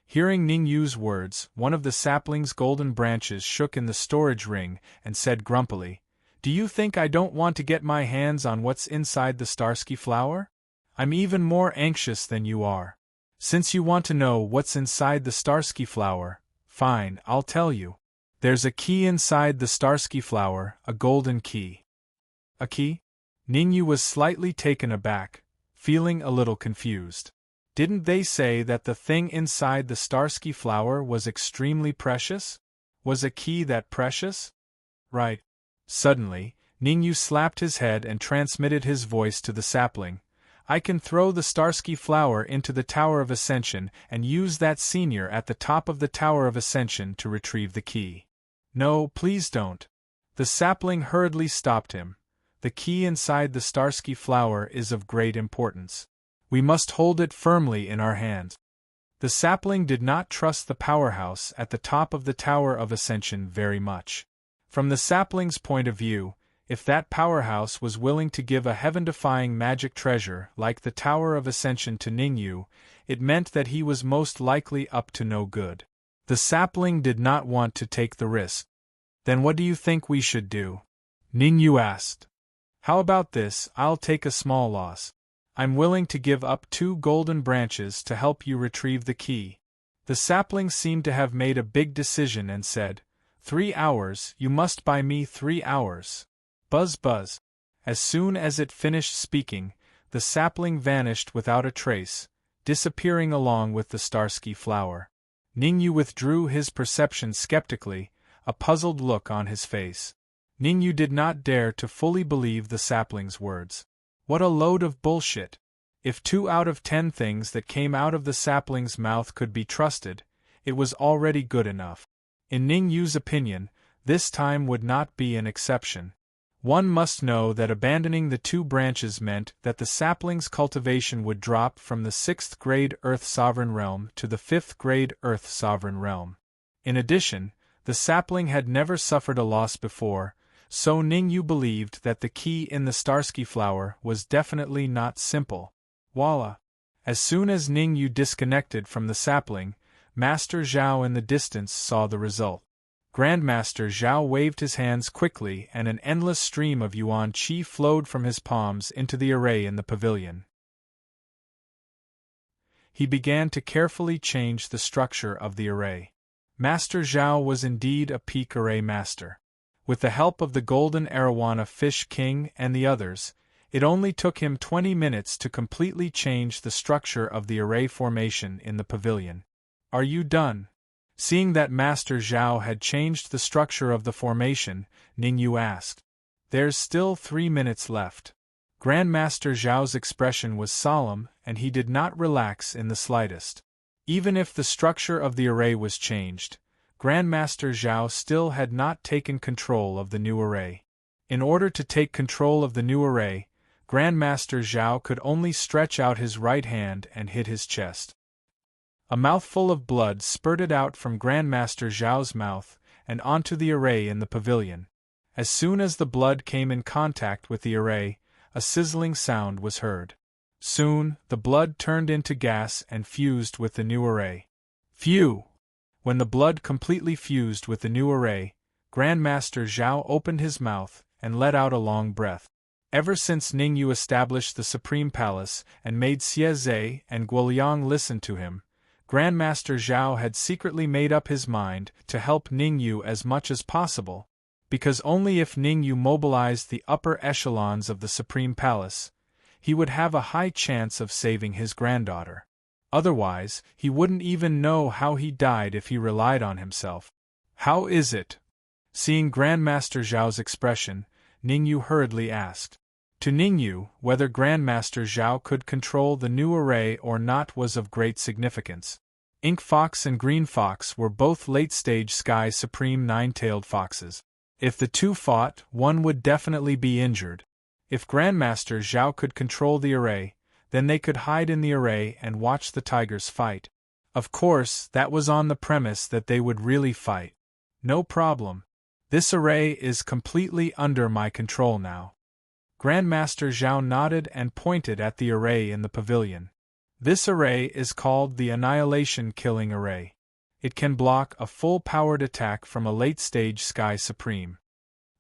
Hearing Ning Yu's words, one of the sapling's golden branches shook in the storage ring and said grumpily, Do you think I don't want to get my hands on what's inside the Starsky flower? I'm even more anxious than you are. Since you want to know what's inside the Starsky flower, fine, I'll tell you. There's a key inside the Starsky flower, a golden key. A key? Ning Yu was slightly taken aback, feeling a little confused. Didn't they say that the thing inside the Starsky flower was extremely precious? Was a key that precious? Right. Suddenly, Ning Yu slapped his head and transmitted his voice to the sapling. I can throw the Starsky flower into the Tower of Ascension and use that senior at the top of the Tower of Ascension to retrieve the key. No, please don't. The sapling hurriedly stopped him. The key inside the Starsky flower is of great importance. We must hold it firmly in our hands. The sapling did not trust the powerhouse at the top of the Tower of Ascension very much. From the sapling's point of view, if that powerhouse was willing to give a heaven-defying magic treasure like the Tower of Ascension to Ning Yu, it meant that he was most likely up to no good. The sapling did not want to take the risk. Then what do you think we should do? Ning Yu asked. How about this, I'll take a small loss. I'm willing to give up 2 golden branches to help you retrieve the key. The sapling seemed to have made a big decision and said, 3 hours, you must buy me 3 hours. Buzz buzz. As soon as it finished speaking, the sapling vanished without a trace, disappearing along with the Starsky flower. Ning Yu withdrew his perception skeptically, a puzzled look on his face. Ning Yu did not dare to fully believe the sapling's words. What a load of bullshit! If 2 out of 10 things that came out of the sapling's mouth could be trusted, it was already good enough. In Ning Yu's opinion, this time would not be an exception. One must know that abandoning the 2 branches meant that the sapling's cultivation would drop from the 6th grade Earth Sovereign Realm to the 5th grade Earth Sovereign Realm. In addition, the sapling had never suffered a loss before, so Ning Yu believed that the key in the Starsky flower was definitely not simple. Voila! As soon as Ning Yu disconnected from the sapling, Master Zhao in the distance saw the result. Grandmaster Zhao waved his hands quickly and an endless stream of yuan qi flowed from his palms into the array in the pavilion. He began to carefully change the structure of the array. Master Zhao was indeed a peak array master. With the help of the golden arowana fish king and the others, it only took him 20 minutes to completely change the structure of the array formation in the pavilion. Are you done? Seeing that Master Zhao had changed the structure of the formation, Ning Yu asked. There's still 3 minutes left. Grandmaster Zhao's expression was solemn and he did not relax in the slightest. Even if the structure of the array was changed, Grandmaster Zhao still had not taken control of the new array. In order to take control of the new array, Grandmaster Zhao could only stretch out his right hand and hit his chest. A mouthful of blood spurted out from Grandmaster Zhao's mouth and onto the array in the pavilion. As soon as the blood came in contact with the array, a sizzling sound was heard. Soon, the blood turned into gas and fused with the new array. Phew! When the blood completely fused with the new array, Grandmaster Zhao opened his mouth and let out a long breath. Ever since Ning Yu established the Supreme Palace and made Xie Zhe and Guoliang listen to him, Grandmaster Zhao had secretly made up his mind to help Ning Yu as much as possible, because only if Ning Yu mobilized the upper echelons of the Supreme Palace, he would have a high chance of saving his granddaughter. Otherwise, he wouldn't even know how he died if he relied on himself. How is it? Seeing Grandmaster Zhao's expression, Ningyu hurriedly asked. To Ningyu, whether Grandmaster Zhao could control the new array or not was of great significance. Ink Fox and Green Fox were both late-stage Sky Supreme nine-tailed foxes. If the two fought, one would definitely be injured. If Grandmaster Zhao could control the array, then they could hide in the array and watch the tigers fight. Of course, that was on the premise that they would really fight. No problem. This array is completely under my control now. Grandmaster Zhao nodded and pointed at the array in the pavilion. This array is called the Annihilation Killing Array. It can block a full-powered attack from a late-stage Sky Supreme.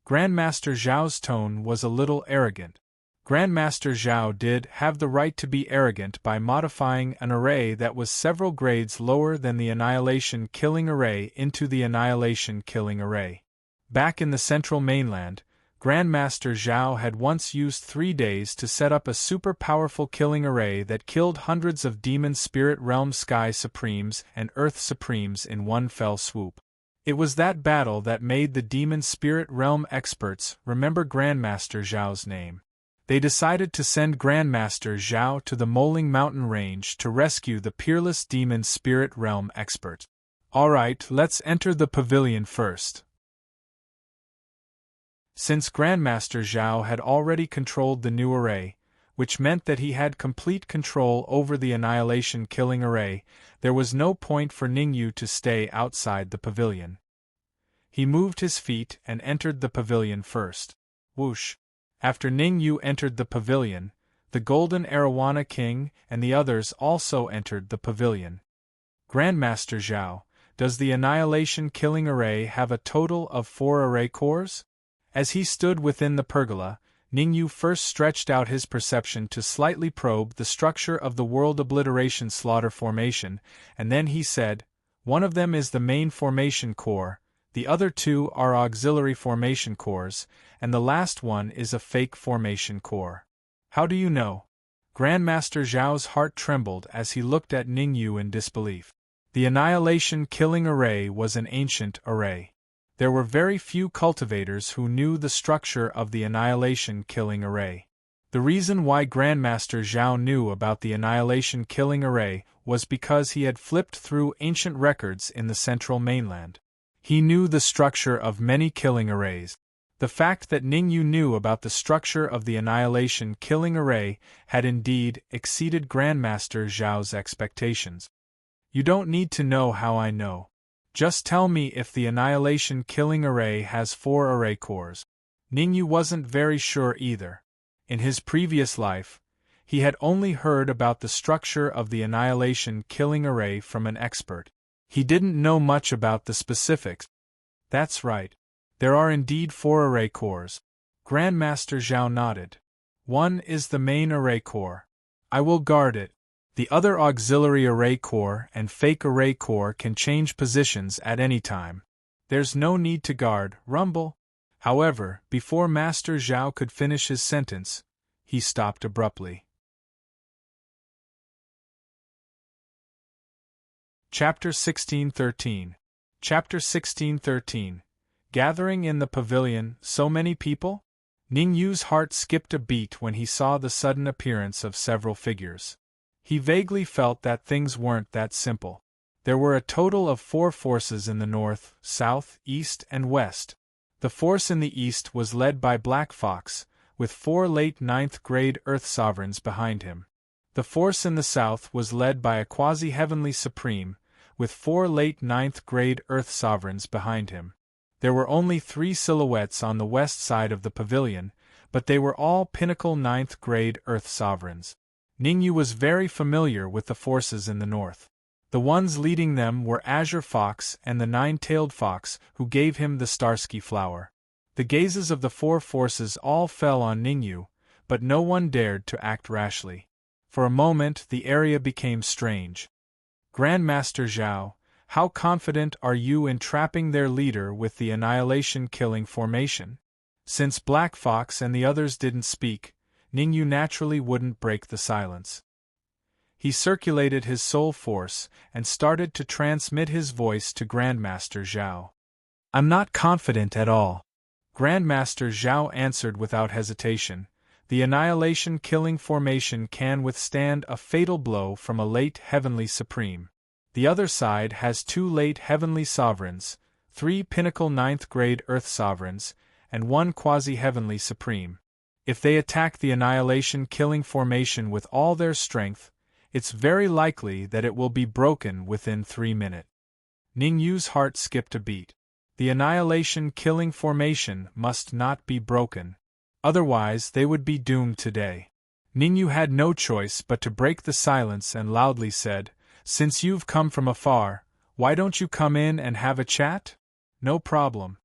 Grandmaster Zhao's tone was a little arrogant. Grandmaster Zhao did have the right to be arrogant by modifying an array that was several grades lower than the Annihilation Killing Array into the Annihilation Killing Array. Back in the central mainland, Grandmaster Zhao had once used 3 days to set up a super-powerful killing array that killed hundreds of Demon Spirit Realm Sky Supremes and Earth Supremes in one fell swoop. It was that battle that made the Demon Spirit Realm experts remember Grandmaster Zhao's name. They decided to send Grandmaster Zhao to the Moling Mountain Range to rescue the peerless Demon Spirit Realm expert. Alright, let's enter the pavilion first. Since Grandmaster Zhao had already controlled the new array, which meant that he had complete control over the Annihilation Killing Array, there was no point for Ningyu to stay outside the pavilion. He moved his feet and entered the pavilion first. Whoosh! After Ningyu entered the pavilion, the Golden Arowana King and the others also entered the pavilion. Grandmaster Zhao, does the Annihilation Killing Array have a total of 4 array cores? As he stood within the pergola, Ningyu first stretched out his perception to slightly probe the structure of the World Obliteration Slaughter Formation, and then he said, "One of them is the main formation core, the other 2 are auxiliary formation cores, and the last one is a fake formation core." How do you know? Grandmaster Zhao's heart trembled as he looked at Ningyu in disbelief. The Annihilation Killing Array was an ancient array. There were very few cultivators who knew the structure of the Annihilation Killing Array. The reason why Grandmaster Zhao knew about the Annihilation Killing Array was because he had flipped through ancient records in the central mainland. He knew the structure of many killing arrays. The fact that Ningyu knew about the structure of the Annihilation Killing Array had indeed exceeded Grandmaster Zhao's expectations. You don't need to know how I know. Just tell me if the Annihilation Killing Array has 4 array cores. Ningyu wasn't very sure either. In his previous life, he had only heard about the structure of the Annihilation Killing Array from an expert. He didn't know much about the specifics. That's right. There are indeed 4 array cores. Grandmaster Zhao nodded. One is the main array core. I will guard it. The other auxiliary array core and fake array core can change positions at any time. There's no need to guard, Rumble. However, before Master Zhao could finish his sentence, he stopped abruptly. Chapter 1613. Chapter 1613. Gathering in the pavilion, so many people? Ningyu's heart skipped a beat when he saw the sudden appearance of several figures. He vaguely felt that things weren't that simple. There were a total of 4 forces in the north, south, east, and west. The force in the east was led by Black Fox, with 4 late 9th grade Earth Sovereigns behind him. The force in the south was led by a quasi-heavenly Supreme, with 4 late 9th grade Earth Sovereigns behind him. There were only 3 silhouettes on the west side of the pavilion, but they were all pinnacle 9th grade Earth Sovereigns. Ningyu was very familiar with the forces in the north. The ones leading them were Azure Fox and the 9-tailed Fox, who gave him the Starsky Flower. The gazes of the 4 forces all fell on Ningyu, but no one dared to act rashly. For a moment the area became strange. Grandmaster Zhao, how confident are you in trapping their leader with the Annihilation Killing formation? Since Black Fox and the others didn't speak, Ningyu naturally wouldn't break the silence. He circulated his soul force and started to transmit his voice to Grandmaster Zhao. "I'm not confident at all," Grandmaster Zhao answered without hesitation. "The annihilation killing formation can withstand a fatal blow from a late Heavenly Supreme. The other side has 2 late Heavenly Sovereigns, 3 pinnacle 9th grade Earth Sovereigns, and 1 quasi-Heavenly Supreme. If they attack the annihilation killing formation with all their strength, it's very likely that it will be broken within 3 minutes." Ning Yu's heart skipped a beat. The annihilation killing formation must not be broken. Otherwise they would be doomed today. Ning Yu had no choice but to break the silence and loudly said, "Since you've come from afar, why don't you come in and have a chat?" "No problem."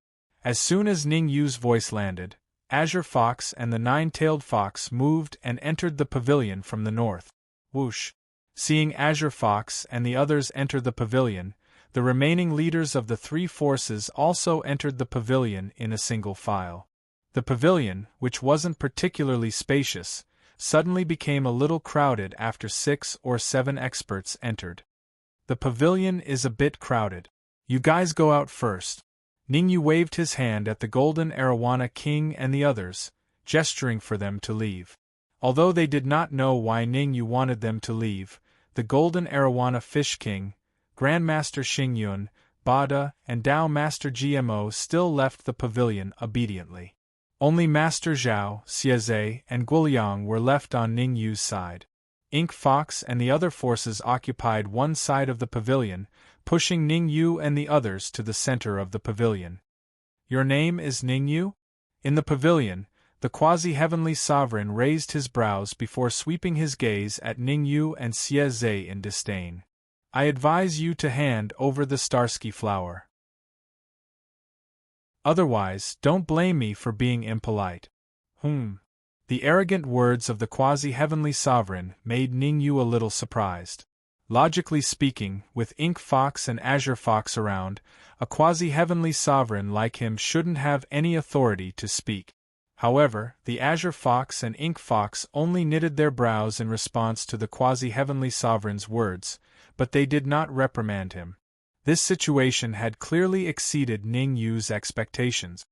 As soon as Ning Yu's voice landed, Azure Fox and the 9-tailed fox moved and entered the pavilion from the north. Whoosh! Seeing Azure Fox and the others enter the pavilion, the remaining leaders of the 3 forces also entered the pavilion in a single file. The pavilion, which wasn't particularly spacious, suddenly became a little crowded after 6 or 7 experts entered. "The pavilion is a bit crowded. You guys go out first." Ning Yu waved his hand at the Golden Arowana King and the others, gesturing for them to leave. Although they did not know why Ning Yu wanted them to leave, the Golden Arowana Fish King, Grandmaster Xingyun, Bada, and Dao Master GMO still left the pavilion obediently. Only Master Zhao, Xieze, and Guoliang were left on Ning Yu's side. Ink Fox and the other forces occupied one side of the pavilion, pushing Ning Yu and the others to the center of the pavilion. "Your name is Ning Yu?" In the pavilion, the quasi-heavenly sovereign raised his brows before sweeping his gaze at Ning Yu and Xieze in disdain. "I advise you to hand over the Starsky flower. Otherwise, don't blame me for being impolite." The arrogant words of the quasi-heavenly sovereign made Ning Yu a little surprised. Logically speaking, with Ink Fox and Azure Fox around, a quasi-heavenly sovereign like him shouldn't have any authority to speak. However, the Azure Fox and Ink Fox only knitted their brows in response to the quasi-heavenly sovereign's words, but they did not reprimand him. This situation had clearly exceeded Ning Yu's expectations.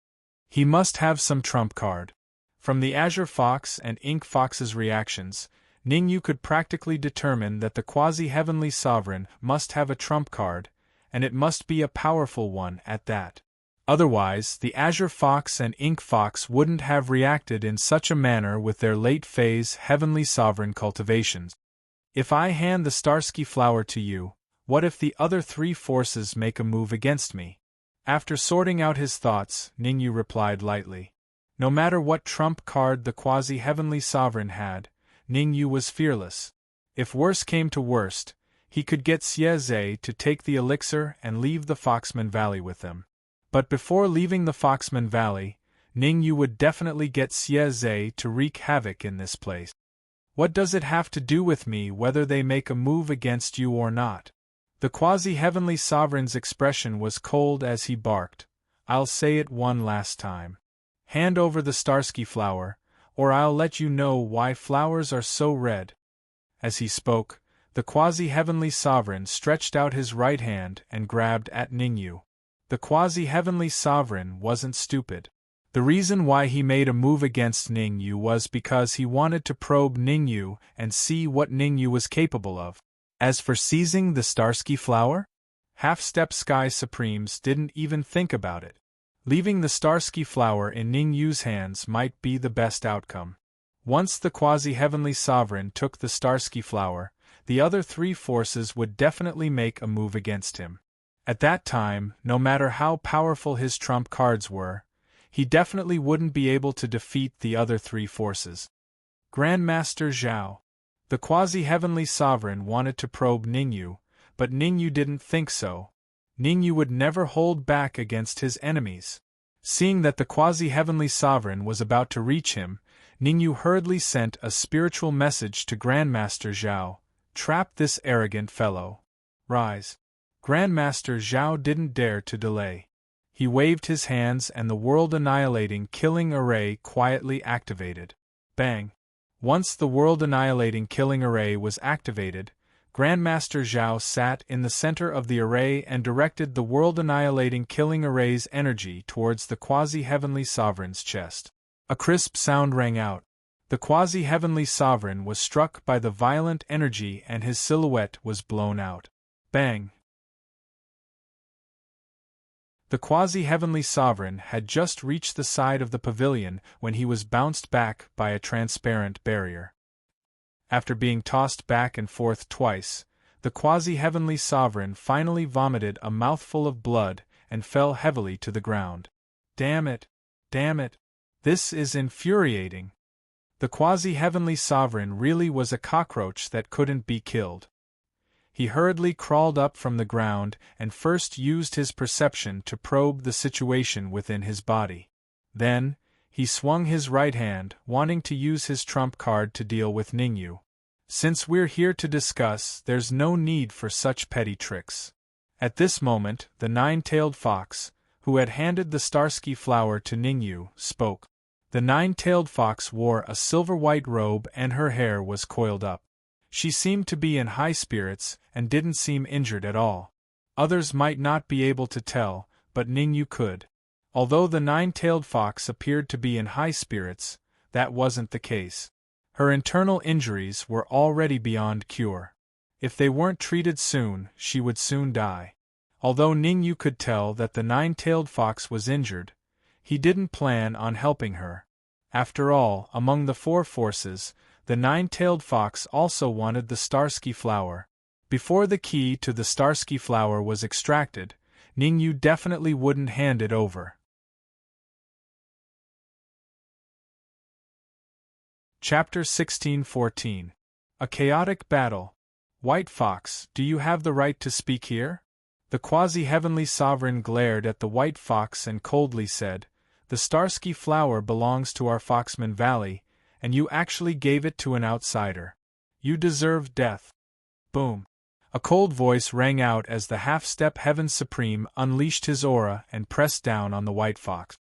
He must have some trump card. From the Azure Fox and Ink Fox's reactions, Ning Yu could practically determine that the quasi-heavenly sovereign must have a trump card, and it must be a powerful one at that. Otherwise, the Azure Fox and Ink Fox wouldn't have reacted in such a manner with their late-phase heavenly sovereign cultivations. "If I hand the Starsky flower to you, what if the other 3 forces make a move against me?" After sorting out his thoughts, Ning Yu replied lightly. No matter what trump card the quasi-heavenly sovereign had, Ning Yu was fearless. If worse came to worst, he could get Xieze to take the elixir and leave the Foxman Valley with them. But before leaving the Foxman Valley, Ning Yu would definitely get Xieze to wreak havoc in this place. "What does it have to do with me whether they make a move against you or not?" The quasi-heavenly sovereign's expression was cold as he barked. "I'll say it one last time. Hand over the Starsky flower, or I'll let you know why flowers are so red." As he spoke, the quasi-heavenly sovereign stretched out his right hand and grabbed at Ning Yu. The quasi-heavenly sovereign wasn't stupid. The reason why he made a move against Ning Yu was because he wanted to probe Ning Yu and see what Ning Yu was capable of. As for seizing the Starsky flower? Half-step Sky Supremes didn't even think about it. Leaving the Starsky flower in Ning Yu's hands might be the best outcome. Once the quasi-heavenly sovereign took the Starsky flower, the other 3 forces would definitely make a move against him. At that time, no matter how powerful his trump cards were, he definitely wouldn't be able to defeat the other 3 forces. Grandmaster Zhao. The quasi-heavenly sovereign wanted to probe Ning Yu, but Ning Yu didn't think so. Ning Yu would never hold back against his enemies. Seeing that the quasi-heavenly sovereign was about to reach him, Ning Yu hurriedly sent a spiritual message to Grandmaster Zhao. "Trap this arrogant fellow. Rise." Grandmaster Zhao didn't dare to delay. He waved his hands and the world-annihilating killing array quietly activated. Bang! Once the world-annihilating killing array was activated, Grandmaster Zhao sat in the center of the array and directed the world-annihilating killing array's energy towards the quasi-heavenly sovereign's chest. A crisp sound rang out. The quasi-heavenly sovereign was struck by the violent energy and his silhouette was blown out. Bang! The quasi-heavenly sovereign had just reached the side of the pavilion when he was bounced back by a transparent barrier. After being tossed back and forth twice, the quasi-heavenly sovereign finally vomited a mouthful of blood and fell heavily to the ground. Damn it! Damn it! This is infuriating. The quasi-heavenly sovereign really was a cockroach that couldn't be killed. He hurriedly crawled up from the ground and first used his perception to probe the situation within his body. Then, he swung his right hand, wanting to use his trump card to deal with Ningyu. Since we're here to discuss, there's no need for such petty tricks. At this moment, the nine-tailed fox, who had handed the Starsky flower to Ningyu, spoke. The nine-tailed fox wore a silver-white robe and her hair was coiled up. She seemed to be in high spirits and didn't seem injured at all. Others might not be able to tell, but Ningyu could. Although the nine-tailed fox appeared to be in high spirits, that wasn't the case. Her internal injuries were already beyond cure. If they weren't treated soon, she would soon die. Although Ningyu could tell that the nine-tailed fox was injured, he didn't plan on helping her. After all, among the four forces, the nine-tailed fox also wanted the Starsky flower. Before the key to the Starsky flower was extracted, Ningyu definitely wouldn't hand it over. Chapter 1614. A Chaotic Battle. White Fox, do you have the right to speak here? The quasi-heavenly sovereign glared at the white fox and coldly said, The Starsky flower belongs to our Foxman Valley, and you actually gave it to an outsider. You deserve death. Boom. A cold voice rang out as the half-step Heaven Supreme unleashed his aura and pressed down on the white fox.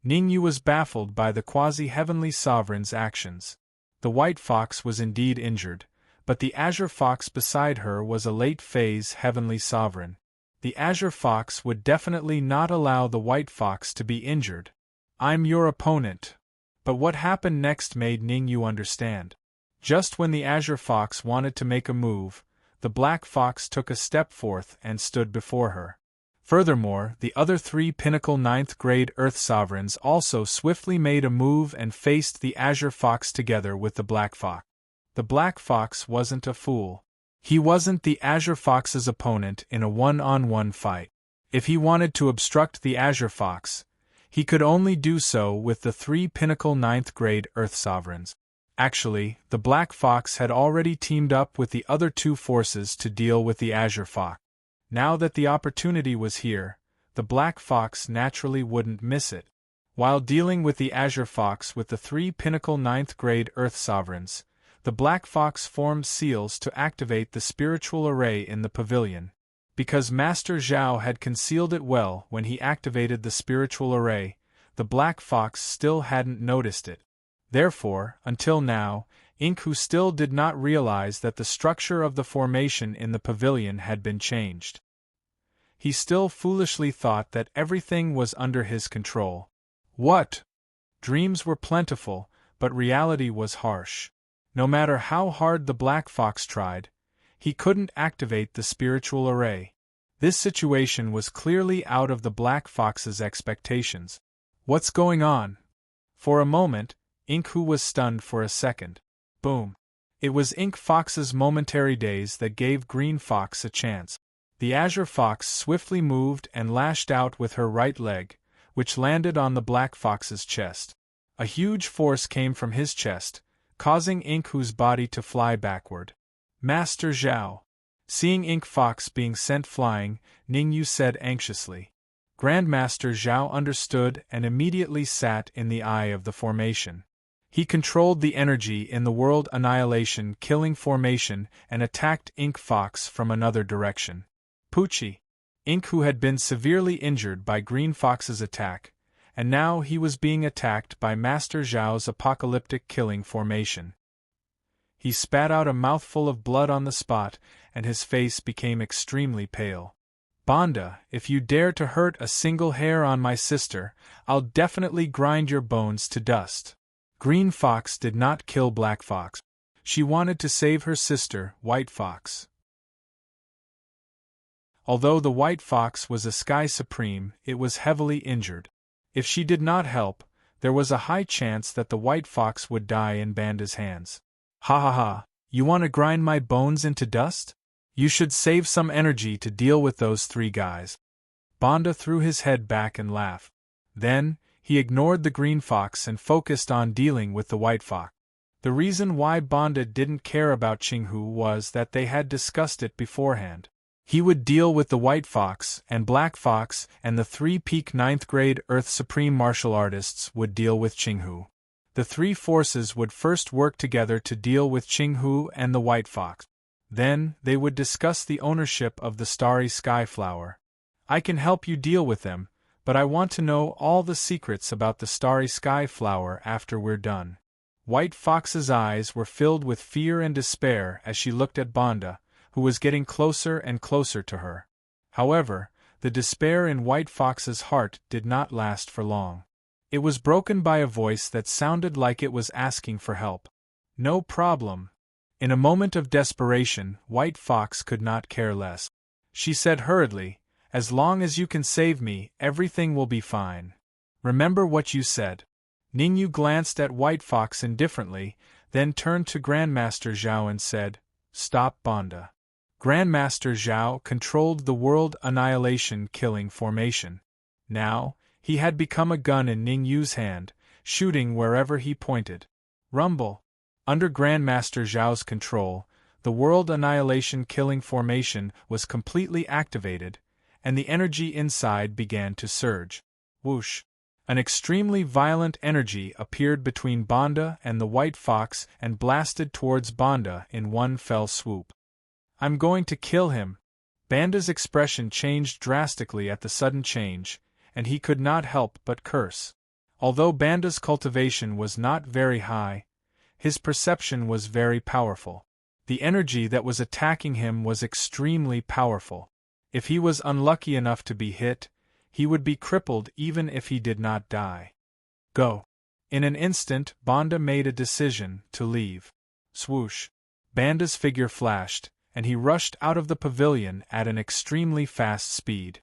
Ningyu was baffled by the quasi-heavenly sovereign's actions. The white fox was indeed injured, but the azure fox beside her was a late-phase heavenly sovereign. The azure fox would definitely not allow the white fox to be injured. I'm your opponent. But what happened next made Ningyu understand. Just when the azure fox wanted to make a move, the black fox took a step forth and stood before her. Furthermore, the other three pinnacle 9th-grade Earth sovereigns also swiftly made a move and faced the azure fox together with the black fox. The black fox wasn't a fool. He wasn't the azure fox's opponent in a one-on-one fight. If he wanted to obstruct the azure fox, he could only do so with the three pinnacle 9th-grade Earth sovereigns. Actually, the black fox had already teamed up with the other two forces to deal with the azure fox. Now that the opportunity was here, the black fox naturally wouldn't miss it. While dealing with the azure fox with the three pinnacle 9th-grade Earth sovereigns, the black fox formed seals to activate the spiritual array in the pavilion. Because Master Zhao had concealed it well when he activated the spiritual array, the black fox still hadn't noticed it. Therefore, until now, Inku still did not realize that the structure of the formation in the pavilion had been changed. He still foolishly thought that everything was under his control. What? Dreams were plentiful, but reality was harsh. No matter how hard the black fox tried, he couldn't activate the spiritual array. This situation was clearly out of the black fox's expectations. What's going on? For a moment, Inku was stunned for a second. Boom. It was Ink Fox's momentary daze that gave Green Fox a chance. The azure fox swiftly moved and lashed out with her right leg, which landed on the black fox's chest. A huge force came from his chest, causing Inku's body to fly backward. Master Zhao. Seeing Ink Fox being sent flying, Ningyu said anxiously. Grandmaster Zhao understood and immediately sat in the eye of the formation. He controlled the energy in the world annihilation killing formation and attacked Ink Fox from another direction. Poochie. Ink, who had been severely injured by Green Fox's attack, and now he was being attacked by Master Zhao's apocalyptic killing formation. He spat out a mouthful of blood on the spot, and his face became extremely pale. Banda, if you dare to hurt a single hair on my sister, I'll definitely grind your bones to dust. Green Fox did not kill Black Fox. She wanted to save her sister, White Fox. Although the White Fox was a Sky Supreme, it was heavily injured. If she did not help, there was a high chance that the White Fox would die in Banda's hands. Ha ha ha, you want to grind my bones into dust? You should save some energy to deal with those 3 guys. Banda threw his head back and laughed. Then, he ignored the Green Fox and focused on dealing with the White Fox. The reason why Banda didn't care about Qinghu was that they had discussed it beforehand. He would deal with the White Fox and Black Fox, and the 3 peak 9th grade Earth Supreme martial artists would deal with Qinghu. The 3 forces would first work together to deal with Qinghu and the White Fox. Then, they would discuss the ownership of the Starry Sky Flower. I can help you deal with them, but I want to know all the secrets about the Starry Sky Flower after we're done. White Fox's eyes were filled with fear and despair as she looked at Banda, who was getting closer and closer to her. However, the despair in White Fox's heart did not last for long. It was broken by a voice that sounded like it was asking for help. No problem. In a moment of desperation, White Fox could not care less. She said hurriedly, "As long as you can save me, everything will be fine. Remember what you said." Ningyu glanced at White Fox indifferently, then turned to Grandmaster Zhao and said, "Stop Banda." Grandmaster Zhao controlled the World Annihilation Killing Formation. Now, he had become a gun in Ningyu's hand, shooting wherever he pointed. Rumble. Under Grandmaster Zhao's control, the World Annihilation Killing Formation was completely activated, and the energy inside began to surge. Whoosh! An extremely violent energy appeared between Banda and the White Fox and blasted towards Banda in one fell swoop. "I'm going to kill him." Banda's expression changed drastically at the sudden change, and he could not help but curse. Although Banda's cultivation was not very high, his perception was very powerful. The energy that was attacking him was extremely powerful. If he was unlucky enough to be hit, he would be crippled even if he did not die. Go. In an instant, Banda made a decision to leave. Swoosh. Banda's figure flashed, and he rushed out of the pavilion at an extremely fast speed.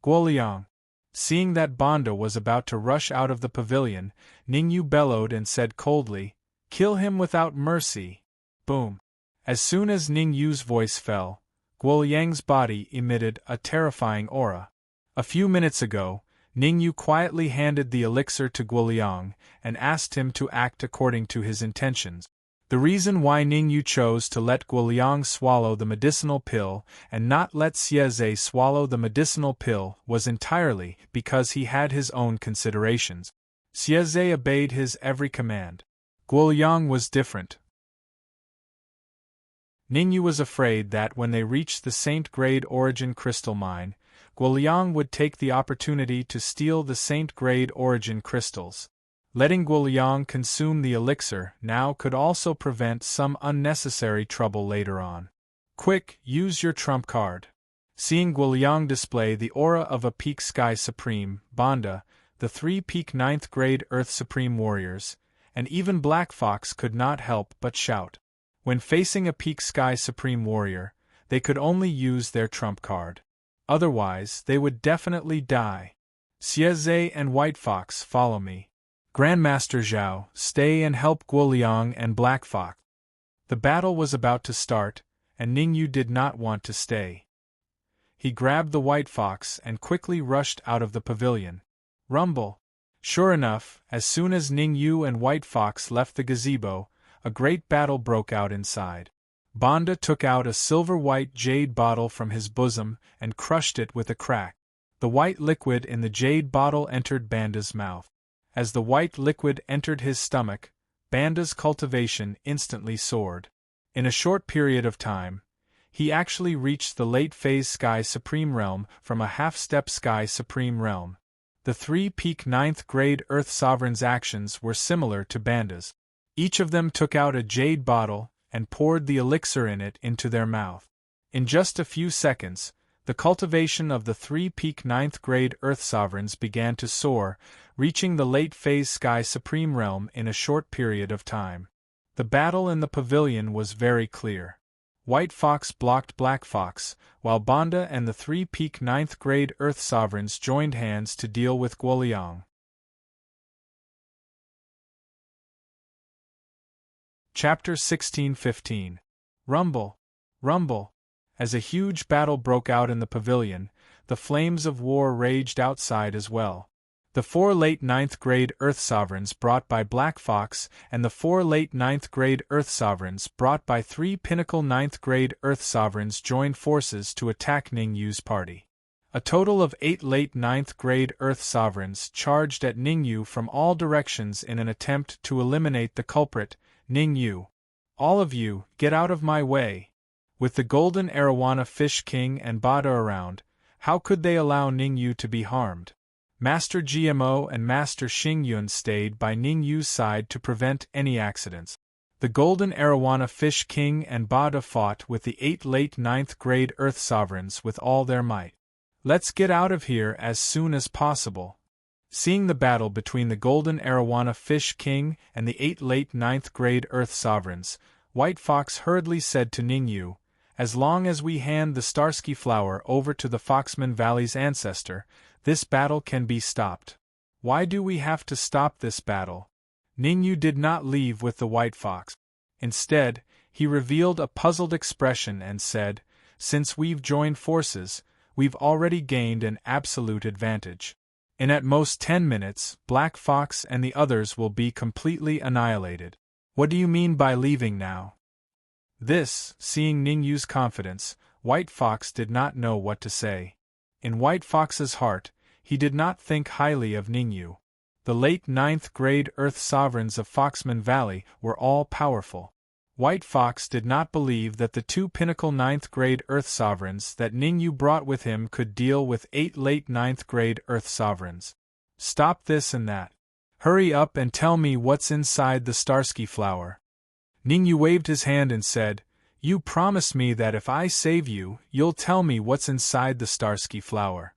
Guoliang. Seeing that Banda was about to rush out of the pavilion, Ningyu bellowed and said coldly, "Kill him without mercy." Boom. As soon as Ningyu's voice fell, Guoliang's body emitted a terrifying aura. A few minutes ago, Ningyu quietly handed the elixir to Guoliang and asked him to act according to his intentions. The reason why Ningyu chose to let Guoliang swallow the medicinal pill and not let Xieze swallow the medicinal pill was entirely because he had his own considerations. Xieze obeyed his every command. Guoliang was different. Ningyu was afraid that when they reached the Saint-grade origin crystal mine, Guoliang would take the opportunity to steal the Saint-grade origin crystals. Letting Guoliang consume the elixir now could also prevent some unnecessary trouble later on. Quick, use your trump card. Seeing Guoliang display the aura of a Peak Sky Supreme, Banda, the 3 Peak 9th grade Earth Supreme warriors, and even Black Fox could not help but shout. When facing a Peak Sky Supreme warrior, they could only use their trump card. Otherwise, they would definitely die. Xieze and White Fox, follow me. Grandmaster Zhao, stay and help Guoliang and Black Fox. The battle was about to start, and Ningyu did not want to stay. He grabbed the White Fox and quickly rushed out of the pavilion. Rumble. Sure enough, as soon as Ningyu and White Fox left the gazebo, a great battle broke out inside. Banda took out a silver-white jade bottle from his bosom and crushed it with a crack. The white liquid in the jade bottle entered Banda's mouth. As the white liquid entered his stomach, Banda's cultivation instantly soared. In a short period of time, he actually reached the late-phase Sky Supreme realm from a half-step Sky Supreme realm. The 3 Peak 9th grade Earth Sovereign's actions were similar to Banda's. Each of them took out a jade bottle, and poured the elixir in it into their mouth. In just a few seconds, the cultivation of the three-peak ninth-grade Earth Sovereigns began to soar, reaching the late-phase Sky Supreme realm in a short period of time. The battle in the pavilion was very clear. White Fox blocked Black Fox, while Banda and the three-peak ninth-grade Earth Sovereigns joined hands to deal with Guoliang. Chapter 1615. Rumble! Rumble! As a huge battle broke out in the pavilion, the flames of war raged outside as well. The 4 late ninth-grade Earth Sovereigns brought by Black Fox and the 4 late ninth-grade Earth Sovereigns brought by 3 pinnacle ninth-grade Earth Sovereigns joined forces to attack Ning Yu's party. A total of 8 late ninth-grade Earth Sovereigns charged at Ning Yu from all directions in an attempt to eliminate the culprit, Ning Yu. All of you, get out of my way! With the golden arowana Fish King and Bada around, how could they allow Ning Yu to be harmed? Master GMO and Master Xingyun stayed by Ning Yu's side to prevent any accidents. The golden arowana Fish King and Bada fought with the 8 late ninth-grade Earth Sovereigns with all their might. Let's get out of here as soon as possible. Seeing the battle between the golden arowana Fish King and the 8 late ninth-grade Earth Sovereigns, White Fox hurriedly said to Ning Yu, "As long as we hand the Starsky Flower over to the Foxman Valley's ancestor, this battle can be stopped." Why do we have to stop this battle? Ning Yu did not leave with the White Fox. Instead, he revealed a puzzled expression and said, "Since we've joined forces, we've already gained an absolute advantage. In at most 10 minutes, Black Fox and the others will be completely annihilated." What do you mean by leaving now? This, seeing Ning Yu's confidence, White Fox did not know what to say. In White Fox's heart, he did not think highly of Ning Yu. The late ninth-grade Earth Sovereigns of Foxman Valley were all powerful. White Fox did not believe that the 2 pinnacle ninth-grade Earth Sovereigns that Ning Yu brought with him could deal with 8 late ninth-grade Earth Sovereigns. Stop this and that. Hurry up and tell me what's inside the Starsky Flower. Ning Yu waved his hand and said, "You promise me that if I save you, you'll tell me what's inside the Starsky Flower."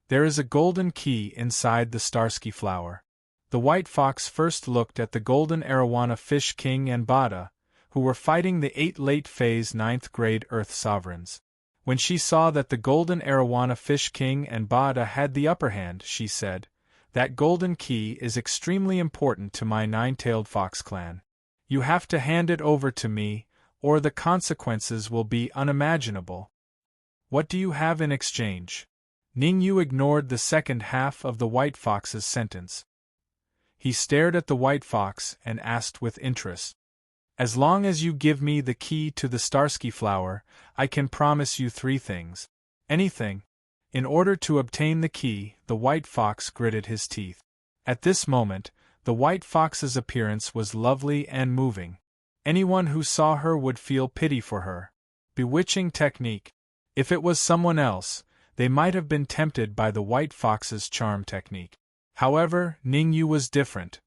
There is a golden key inside the Starsky Flower. The White Fox first looked at the golden arowana Fish King and Bada, who were fighting the 8 late-phase ninth-grade Earth Sovereigns. When she saw that the golden arowana Fish King and Bada had the upper hand, she said, "That golden key is extremely important to my nine-tailed fox clan. You have to hand it over to me, or the consequences will be unimaginable." What do you have in exchange? Ning Yu ignored the second half of the White Fox's sentence. He stared at the White Fox and asked with interest, "As long as you give me the key to the Starsky Flower, I can promise you 3 things. Anything." In order to obtain the key, the White Fox gritted his teeth. At this moment, the White Fox's appearance was lovely and moving. Anyone who saw her would feel pity for her. Bewitching technique. If it was someone else, they might have been tempted by the White Fox's charm technique. However, Ning Yu was different.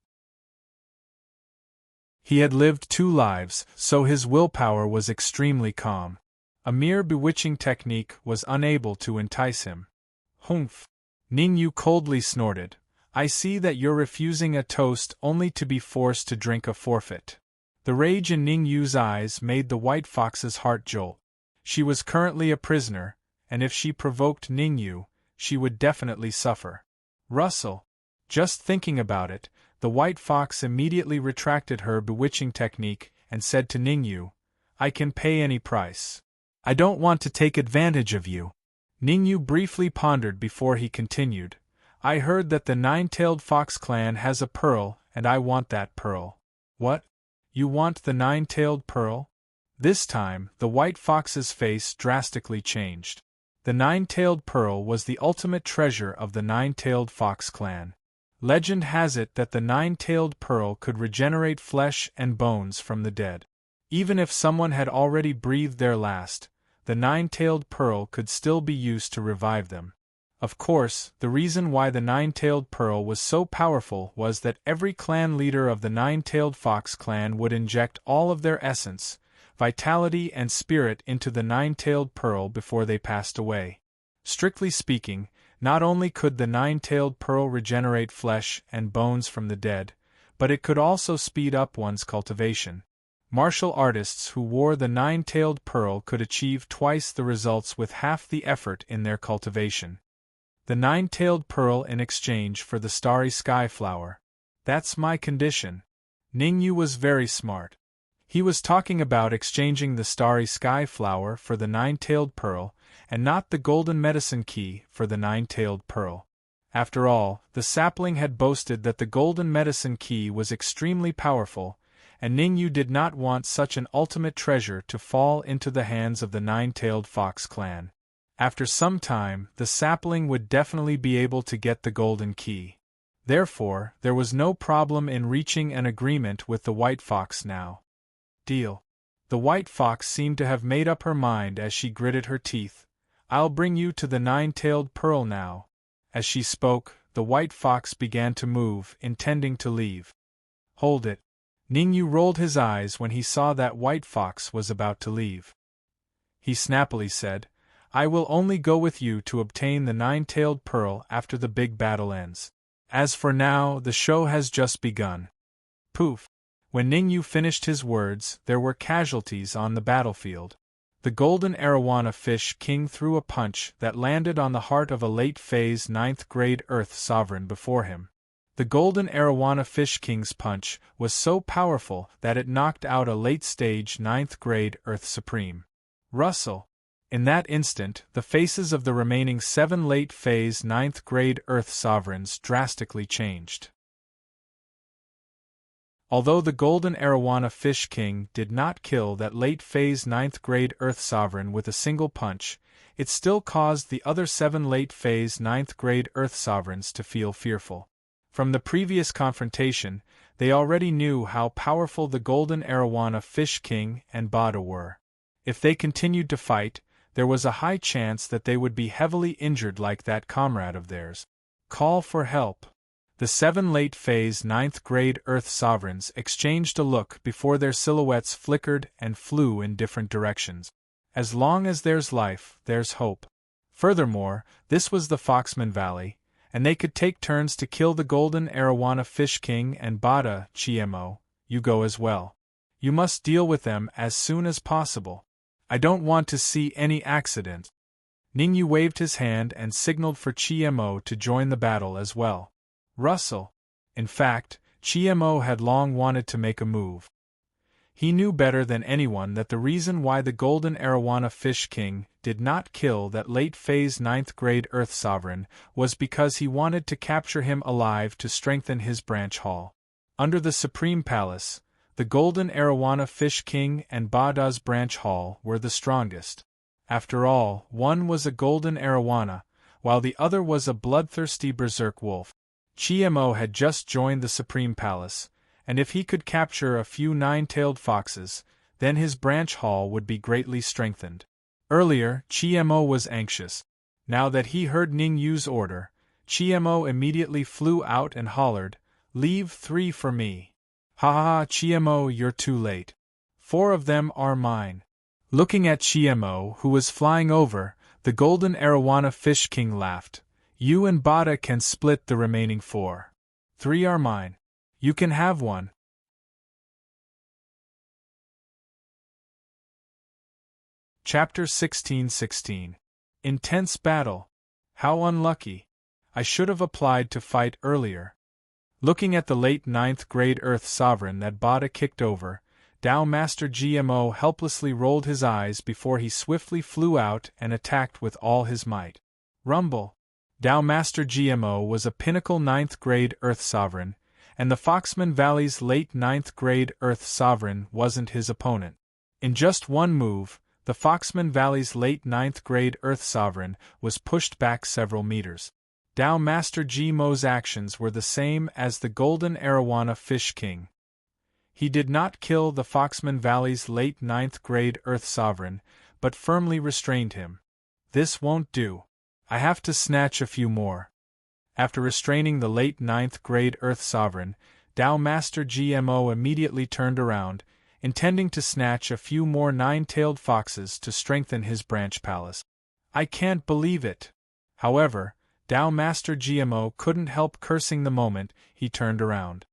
He had lived 2 lives, so his willpower was extremely calm. A mere bewitching technique was unable to entice him. "Humph!" Ning Yu coldly snorted. "I see that you're refusing a toast only to be forced to drink a forfeit." The rage in Ning Yu's eyes made the White Fox's heart jolt. She was currently a prisoner, and if she provoked Ning Yu, she would definitely suffer. Rustle! Just thinking about it, the White Fox immediately retracted her bewitching technique and said to Ning Yu, "I can pay any price. I don't want to take advantage of you." Ning Yu briefly pondered before he continued, "I heard that the Nine-Tailed Fox clan has a pearl, and I want that pearl." "What? You want the Nine-Tailed Pearl?" This time, the White Fox's face drastically changed. The Nine-Tailed Pearl was the ultimate treasure of the Nine-Tailed Fox clan. Legend has it that the Nine-Tailed Pearl could regenerate flesh and bones from the dead. Even if someone had already breathed their last, the Nine-Tailed Pearl could still be used to revive them. Of course, the reason why the Nine-Tailed Pearl was so powerful was that every clan leader of the Nine-Tailed Fox clan would inject all of their essence, vitality and spirit into the nine-tailed pearl before they passed away. Strictly speaking, not only could the nine-tailed pearl regenerate flesh and bones from the dead, but it could also speed up one's cultivation. Martial artists who wore the nine-tailed pearl could achieve twice the results with half the effort in their cultivation. The nine-tailed pearl in exchange for the starry sky flower. That's my condition. Ningyu was very smart. He was talking about exchanging the starry sky flower for the nine-tailed pearl, and not the golden medicine key for the nine-tailed pearl. After all, the sapling had boasted that the golden medicine key was extremely powerful, and Ningyu did not want such an ultimate treasure to fall into the hands of the nine-tailed fox clan. After some time, the sapling would definitely be able to get the golden key. Therefore, there was no problem in reaching an agreement with the white fox now. Deal. The white fox seemed to have made up her mind as she gritted her teeth. I'll bring you to the nine-tailed pearl now. As she spoke, the white fox began to move, intending to leave. Hold it. Ningyu rolled his eyes when he saw that white fox was about to leave. He snappily said, I will only go with you to obtain the nine-tailed pearl after the big battle ends. As for now, the show has just begun. Poof! When Ningyu finished his words, there were casualties on the battlefield. The golden arowana fish king threw a punch that landed on the heart of a late-phase 9th-grade Earth sovereign before him. The golden arowana fish king's punch was so powerful that it knocked out a late-stage 9th-grade Earth supreme. Russell! In that instant, the faces of the remaining 7 late-phase 9th-grade Earth sovereigns drastically changed. Although the golden arowana fish king did not kill that late-phase 9th-grade Earth sovereign with a single punch, it still caused the other 7 late-phase 9th-grade Earth sovereigns to feel fearful. From the previous confrontation, they already knew how powerful the golden arowana fish king and Bada were. If they continued to fight, there was a high chance that they would be heavily injured like that comrade of theirs. Call for help. The 7 late-phase 9th-grade Earth sovereigns exchanged a look before their silhouettes flickered and flew in different directions. As long as there's life, there's hope. Furthermore, this was the Foxman Valley, and they could take turns to kill the golden arowana fish king and Bada. Chiemo, you go as well. You must deal with them as soon as possible. I don't want to see any accident. Ningyu waved his hand and signaled for Chiemo to join the battle as well. Russell. In fact, Chiemo had long wanted to make a move. He knew better than anyone that the reason why the golden arowana fish king did not kill that late-phase 9th-grade Earth sovereign was because he wanted to capture him alive to strengthen his branch hall. Under the Supreme Palace, the golden arowana fish king and Bada's branch hall were the strongest. After all, one was a golden arowana, while the other was a bloodthirsty berserk wolf. Chiemo had just joined the Supreme Palace, and if he could capture a few nine-tailed foxes, then his branch hall would be greatly strengthened. Earlier, Chiemo was anxious. Now that he heard Ningyu's order, Chiemo immediately flew out and hollered, "Leave 3 for me." "Ha ha ha, Chiemo, you're too late. 4 of them are mine." Looking at Chiemo, who was flying over, the golden arowana fish king laughed. "You and Bada can split the remaining 4. 3 are mine. You can have one." Chapter 16:16. Intense Battle. How unlucky. I should have applied to fight earlier. Looking at the late 9th-grade Earth sovereign that Bada kicked over, Tao Master GMO helplessly rolled his eyes before he swiftly flew out and attacked with all his might. Rumble. Tao Master GMO was a pinnacle 9th-grade Earth sovereign, and the Foxman Valley's late 9th-grade Earth sovereign wasn't his opponent. In just one move, the Foxman Valley's late 9th-grade Earth sovereign was pushed back several meters. Tao Master GMO's actions were the same as the golden arowana fish king. He did not kill the Foxman Valley's late 9th-grade Earth sovereign, but firmly restrained him. "This won't do. I have to snatch a few more." After restraining the late 9th-grade Earth sovereign, Tao Master GMO immediately turned around, intending to snatch a few more nine-tailed foxes to strengthen his branch palace. I can't believe it! However, Tao Master GMO couldn't help cursing the moment he turned around.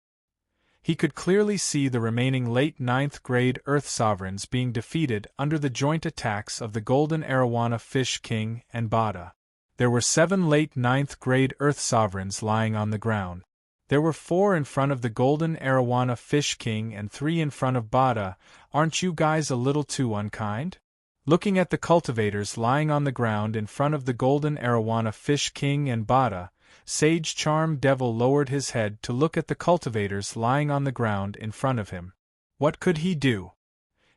He could clearly see the remaining late 9th grade Earth Sovereigns being defeated under the joint attacks of the Golden Arowana Fish King and Bada. There were 7 late 9th grade Earth Sovereigns lying on the ground. There were 4 in front of the Golden Arowana Fish King and 3 in front of Bada. Aren't you guys a little too unkind? Looking at the cultivators lying on the ground in front of the Golden Arowana Fish King and Bada, Sage Charm Devil lowered his head to look at the cultivators lying on the ground in front of him. What could he do?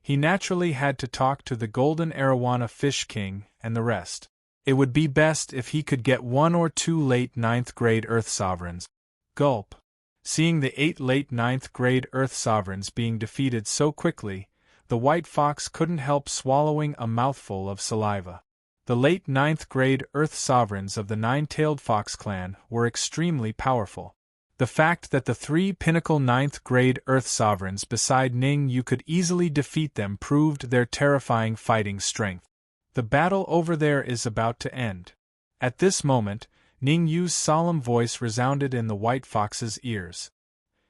He naturally had to talk to the Golden Arowana Fish King and the rest. It would be best if he could get 1 or 2 late 9th grade Earth Sovereigns. Gulp. Seeing the 8 late 9th grade Earth Sovereigns being defeated so quickly, the white fox couldn't help swallowing a mouthful of saliva. The late 9th grade Earth Sovereigns of the Nine-Tailed Fox clan were extremely powerful. The fact that the 3 pinnacle 9th grade Earth Sovereigns beside Ning Yu could easily defeat them proved their terrifying fighting strength. The battle over there is about to end. At this moment, Ning Yu's solemn voice resounded in the white fox's ears.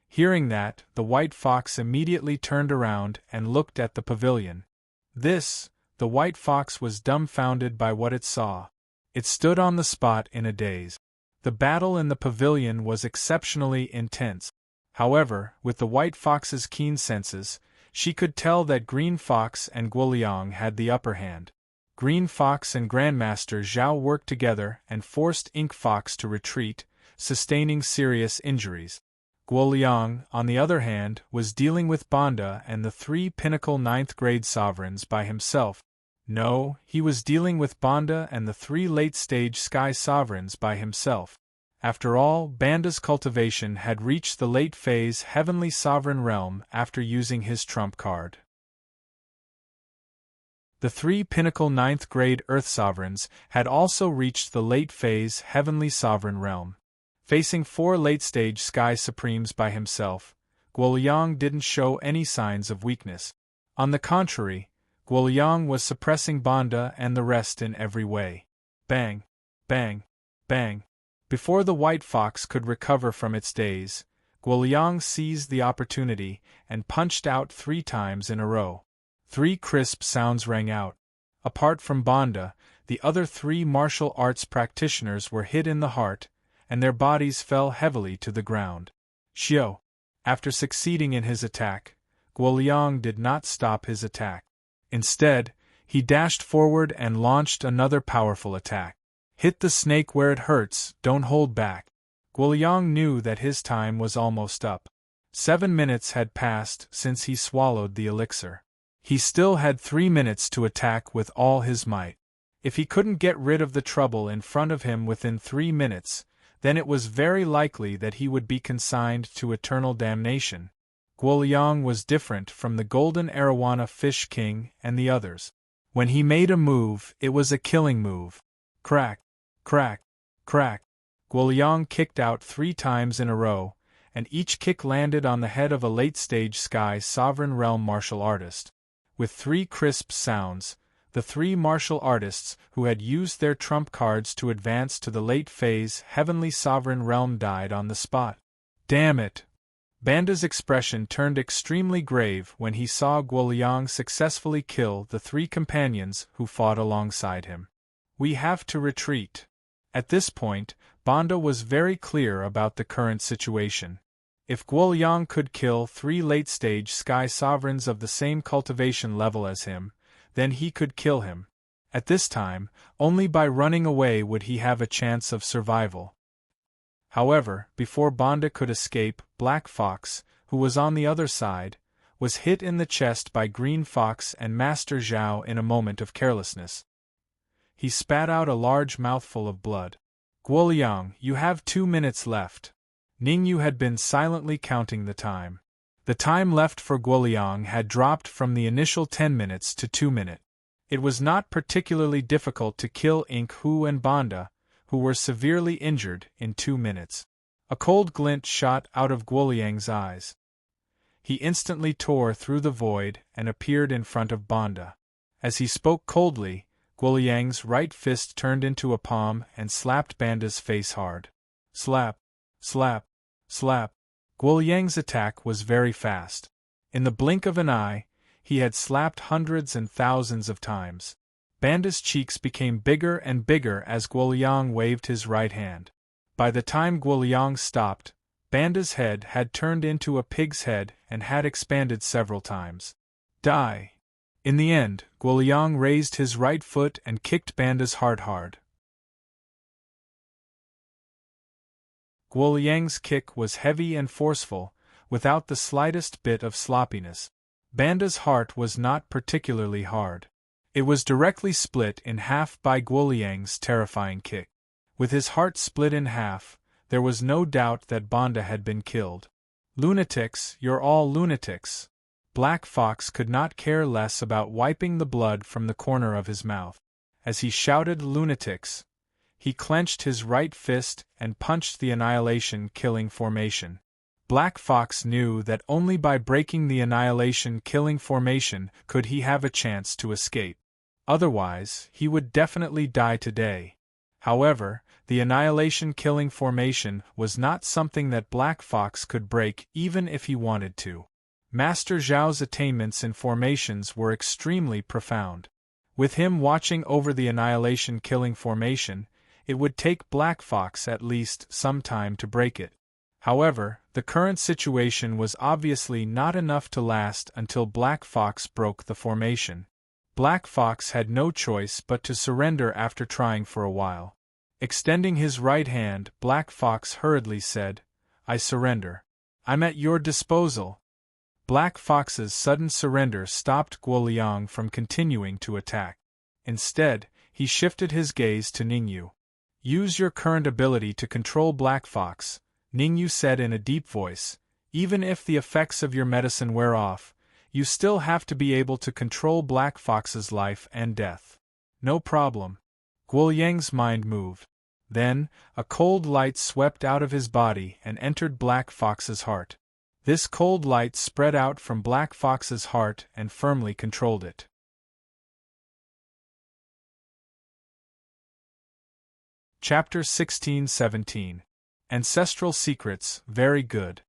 Hearing that, the white fox immediately turned around and looked at the pavilion. The white fox was dumbfounded by what it saw. It stood on the spot in a daze. The battle in the pavilion was exceptionally intense. However, with the white fox's keen senses, she could tell that Green Fox and Guoliang had the upper hand. Green Fox and Grandmaster Zhao worked together and forced Ink Fox to retreat, sustaining serious injuries. Guoliang, on the other hand, was dealing with Banda and the 3 pinnacle 9th grade sovereigns by himself. No, he was dealing with Banda and the 3 late-stage sky sovereigns by himself. After all, Banda's cultivation had reached the late phase Heavenly Sovereign Realm after using his trump card. The 3 pinnacle 9th grade Earth Sovereigns had also reached the late phase Heavenly Sovereign Realm. Facing 4 late-stage Sky Supremes by himself, Guoliang didn't show any signs of weakness. On the contrary, Guoliang was suppressing Banda and the rest in every way. Bang! Bang! Bang! Before the white fox could recover from its daze, Guoliang seized the opportunity and punched out 3 times in a row. 3 crisp sounds rang out. Apart from Banda, the other 3 martial arts practitioners were hit in the heart, and their bodies fell heavily to the ground. Xiao. After succeeding in his attack, Guoliang did not stop his attack. Instead, he dashed forward and launched another powerful attack. Hit the snake where it hurts, don't hold back. Guoliang knew that his time was almost up. 7 minutes had passed since he swallowed the elixir. He still had 3 minutes to attack with all his might. If he couldn't get rid of the trouble in front of him within 3 minutes, then it was very likely that he would be consigned to eternal damnation. Guoliang was different from the Golden Arowana Fish King and the others. When he made a move, it was a killing move. Crack, crack, crack. Guoliang kicked out 3 times in a row, and each kick landed on the head of a late-stage Sky Sovereign Realm martial artist. With 3 crisp sounds, the 3 martial artists who had used their trump cards to advance to the late phase Heavenly Sovereign Realm died on the spot. Damn it! Banda's expression turned extremely grave when he saw Guoliang successfully kill the 3 companions who fought alongside him. We have to retreat. At this point, Banda was very clear about the current situation. If Guoliang could kill 3 late-stage Sky Sovereigns of the same cultivation level as him, then he could kill him. At this time, only by running away would he have a chance of survival. However, before Banda could escape, Black Fox, who was on the other side, was hit in the chest by Green Fox and Master Zhao in a moment of carelessness. He spat out a large mouthful of blood. Guoliang, you have 2 minutes left. Ning Yu had been silently counting the time. The time left for Guoliang had dropped from the initial 10 minutes to 2 minutes. It was not particularly difficult to kill Ink Hu and Banda, who were severely injured, in 2 minutes. A cold glint shot out of Guoliang's eyes. He instantly tore through the void and appeared in front of Banda. As he spoke coldly, Guoliang's right fist turned into a palm and slapped Banda's face hard. Slap, slap, slap. Guoliang's attack was very fast. In the blink of an eye, he had slapped hundreds and thousands of times. Banda's cheeks became bigger and bigger as Guoliang waved his right hand. By the time Guoliang stopped, Banda's head had turned into a pig's head and had expanded several times. Die! In the end, Guoliang raised his right foot and kicked Banda's heart hard. Guoliang's kick was heavy and forceful, without the slightest bit of sloppiness. Banda's heart was not particularly hard. It was directly split in half by Guoliang's terrifying kick. With his heart split in half, there was no doubt that Banda had been killed. Lunatics, you're all lunatics. Black Fox could not care less about wiping the blood from the corner of his mouth. As he shouted lunatics, he clenched his right fist and punched the annihilation-killing formation. Black Fox knew that only by breaking the annihilation-killing formation could he have a chance to escape. Otherwise, he would definitely die today. However, the annihilation-killing formation was not something that Black Fox could break even if he wanted to. Master Zhao's attainments in formations were extremely profound. With him watching over the annihilation-killing formation, it would take Black Fox at least some time to break it. However, the current situation was obviously not enough to last until Black Fox broke the formation. Black Fox had no choice but to surrender after trying for a while. Extending his right hand, Black Fox hurriedly said, "I surrender. I'm at your disposal." Black Fox's sudden surrender stopped Guoliang from continuing to attack. Instead, he shifted his gaze to Ningyu. "Use your current ability to control Black Fox," Ningyu said in a deep voice. "Even if the effects of your medicine wear off, you still have to be able to control Black Fox's life and death." "No problem." Guoliang's mind moved. Then, a cold light swept out of his body and entered Black Fox's heart. This cold light spread out from Black Fox's heart and firmly controlled it. Chapter 16-17. Ancestral Secrets, very good.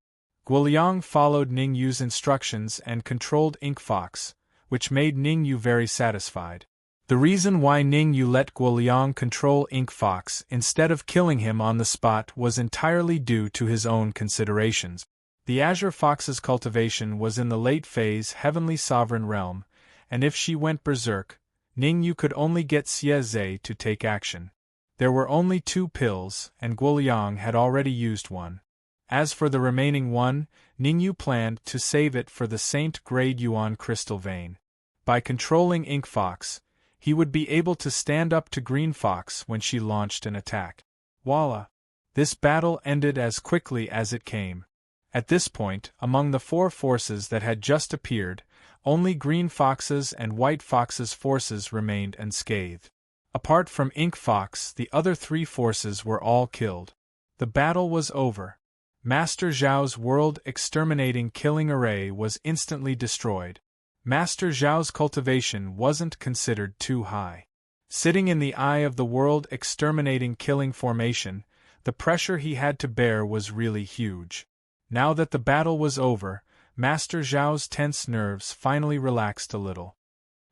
Guoliang followed Ningyu's instructions and controlled Ink Fox, which made Ningyu very satisfied. The reason why Ningyu let Guoliang control Ink Fox instead of killing him on the spot was entirely due to his own considerations. The Azure Fox's cultivation was in the late phase Heavenly Sovereign Realm, and if she went berserk, Ningyu could only get Xie Zhe to take action. There were only 2 pills, and Guoliang had already used one. As for the remaining one, Ningyu planned to save it for the Saint Grade Yuan Crystal Vein. By controlling Ink Fox, he would be able to stand up to Green Fox when she launched an attack. Voila! This battle ended as quickly as it came. At this point, among the 4 forces that had just appeared, only Green Fox's and White Fox's forces remained unscathed. Apart from Ink Fox, the other 3 forces were all killed. The battle was over. Master Zhao's world exterminating killing array was instantly destroyed. Master Zhao's cultivation wasn't considered too high. Sitting in the eye of the world exterminating killing formation, the pressure he had to bear was really huge. Now that the battle was over, Master Zhao's tense nerves finally relaxed a little.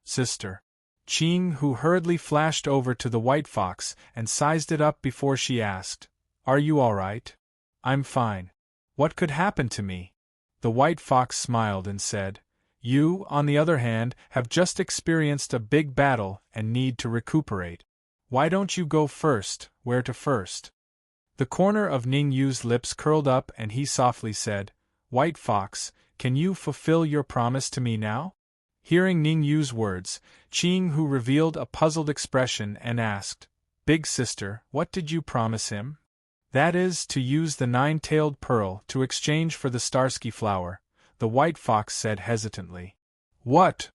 "Sister." Qing, who hurriedly flashed over to the White Fox and sized it up before she asked, "Are you all right?" "I'm fine. What could happen to me?" The White Fox smiled and said, "You, on the other hand, have just experienced a big battle and need to recuperate. Why don't you go first, where to first?" The corner of Ningyu's lips curled up and he softly said, "White Fox, can you fulfill your promise to me now?" Hearing Ningyu's words, Qing Hu revealed a puzzled expression and asked, "Big sister, what did you promise him?" "That is, to use the 9-tailed pearl to exchange for the Starsky flower," the White Fox said hesitantly. "What?"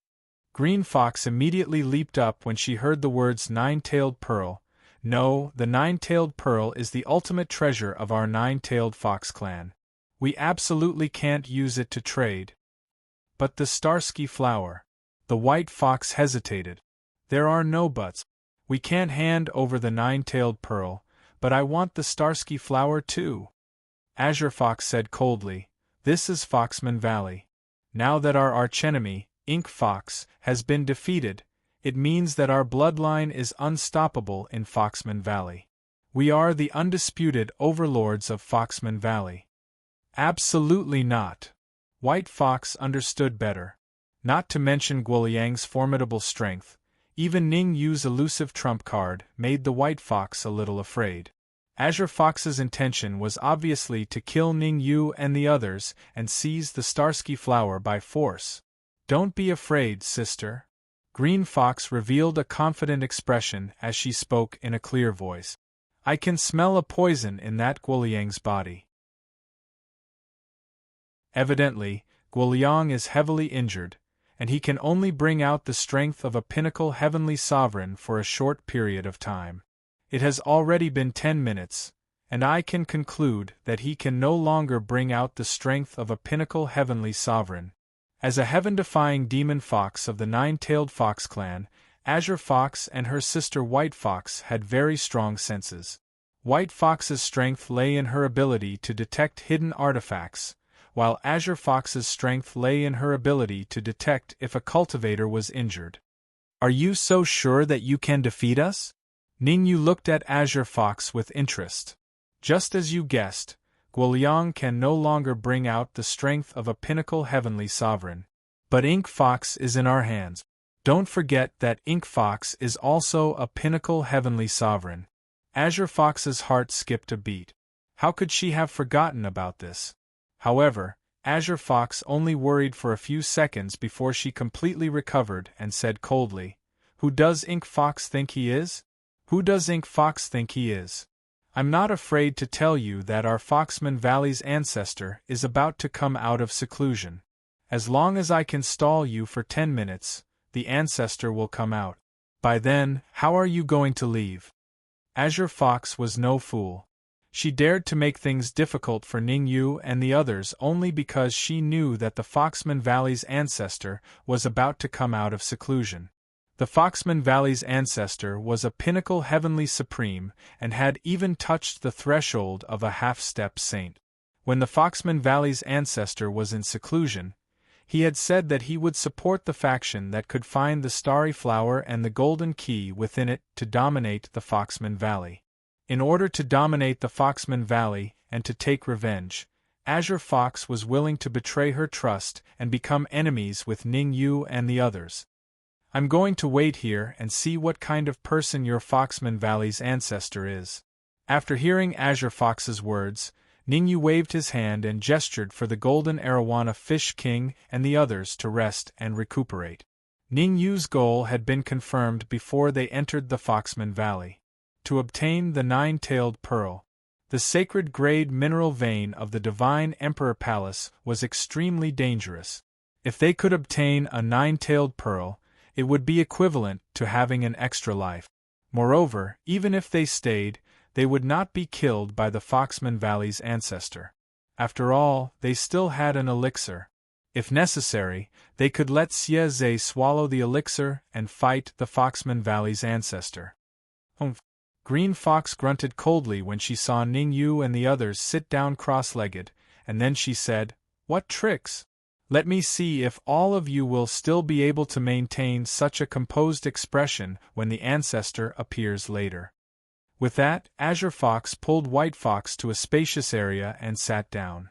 Green Fox immediately leaped up when she heard the words 9-tailed pearl. "No, the 9-tailed pearl is the ultimate treasure of our 9-tailed fox clan. We absolutely can't use it to trade. But the Starsky flower. The White Fox hesitated. There are no buts. We can't hand over the nine-tailed pearl, but I want the Starsky flower too. Azure Fox said coldly, This is Foxman Valley. Now that our archenemy, Ink Fox, has been defeated, it means that our bloodline is unstoppable in Foxman Valley. We are the undisputed overlords of Foxman Valley. Absolutely not. White Fox understood better. Not to mention Guoliang's formidable strength, even Ning Yu's elusive trump card made the White Fox a little afraid. Azure Fox's intention was obviously to kill Ning Yu and the others and seize the Starsky flower by force. Don't be afraid, sister. Green Fox revealed a confident expression as she spoke in a clear voice. I can smell a poison in that Guoliang's body. Evidently, Guoliang is heavily injured, and he can only bring out the strength of a pinnacle heavenly sovereign for a short period of time. It has already been 10 minutes, and I can conclude that he can no longer bring out the strength of a pinnacle heavenly sovereign. As a heaven-defying demon fox of the nine-tailed fox clan, Azure Fox and her sister White Fox had very strong senses. White Fox's strength lay in her ability to detect hidden artifacts, while Azure Fox's strength lay in her ability to detect if a cultivator was injured. Are you so sure that you can defeat us? Ningyu looked at Azure Fox with interest. Just as you guessed, Guoliang can no longer bring out the strength of a pinnacle heavenly sovereign. But Ink Fox is in our hands. Don't forget that Ink Fox is also a pinnacle heavenly sovereign. Azure Fox's heart skipped a beat. How could she have forgotten about this? However, Azure Fox only worried for a few seconds before she completely recovered and said coldly, Who does Ink Fox think he is? Who does Ink Fox think he is? I'm not afraid to tell you that our Foxman Valley's ancestor is about to come out of seclusion. As long as I can stall you for 10 minutes, the ancestor will come out. By then, how are you going to leave? Azure Fox was no fool. She dared to make things difficult for Ning Yu and the others only because she knew that the Foxman Valley's ancestor was about to come out of seclusion. The Foxman Valley's ancestor was a pinnacle heavenly supreme and had even touched the threshold of a half-step saint. When the Foxman Valley's ancestor was in seclusion, he had said that he would support the faction that could find the starry flower and the golden key within it to dominate the Foxman Valley. In order to dominate the Foxman Valley and to take revenge, Azure Fox was willing to betray her trust and become enemies with Ning Yu and the others. I'm going to wait here and see what kind of person your Foxman Valley's ancestor is. After hearing Azure Fox's words, Ningyu waved his hand and gestured for the golden arowana fish king and the others to rest and recuperate. Ningyu's goal had been confirmed before they entered the Foxman Valley. To obtain the nine-tailed pearl, the sacred grade mineral vein of the Divine Emperor Palace was extremely dangerous. If they could obtain a nine-tailed pearl, it would be equivalent to having an extra life. Moreover, even if they stayed, they would not be killed by the Foxman Valley's ancestor. After all, they still had an elixir. If necessary, they could let Xie Zhe swallow the elixir and fight the Foxman Valley's ancestor. Humph! Green Fox grunted coldly when she saw Ning Yu and the others sit down cross-legged, and then she said, What tricks? Let me see if all of you will still be able to maintain such a composed expression when the ancestor appears later. With that, Azure Fox pulled White Fox to a spacious area and sat down.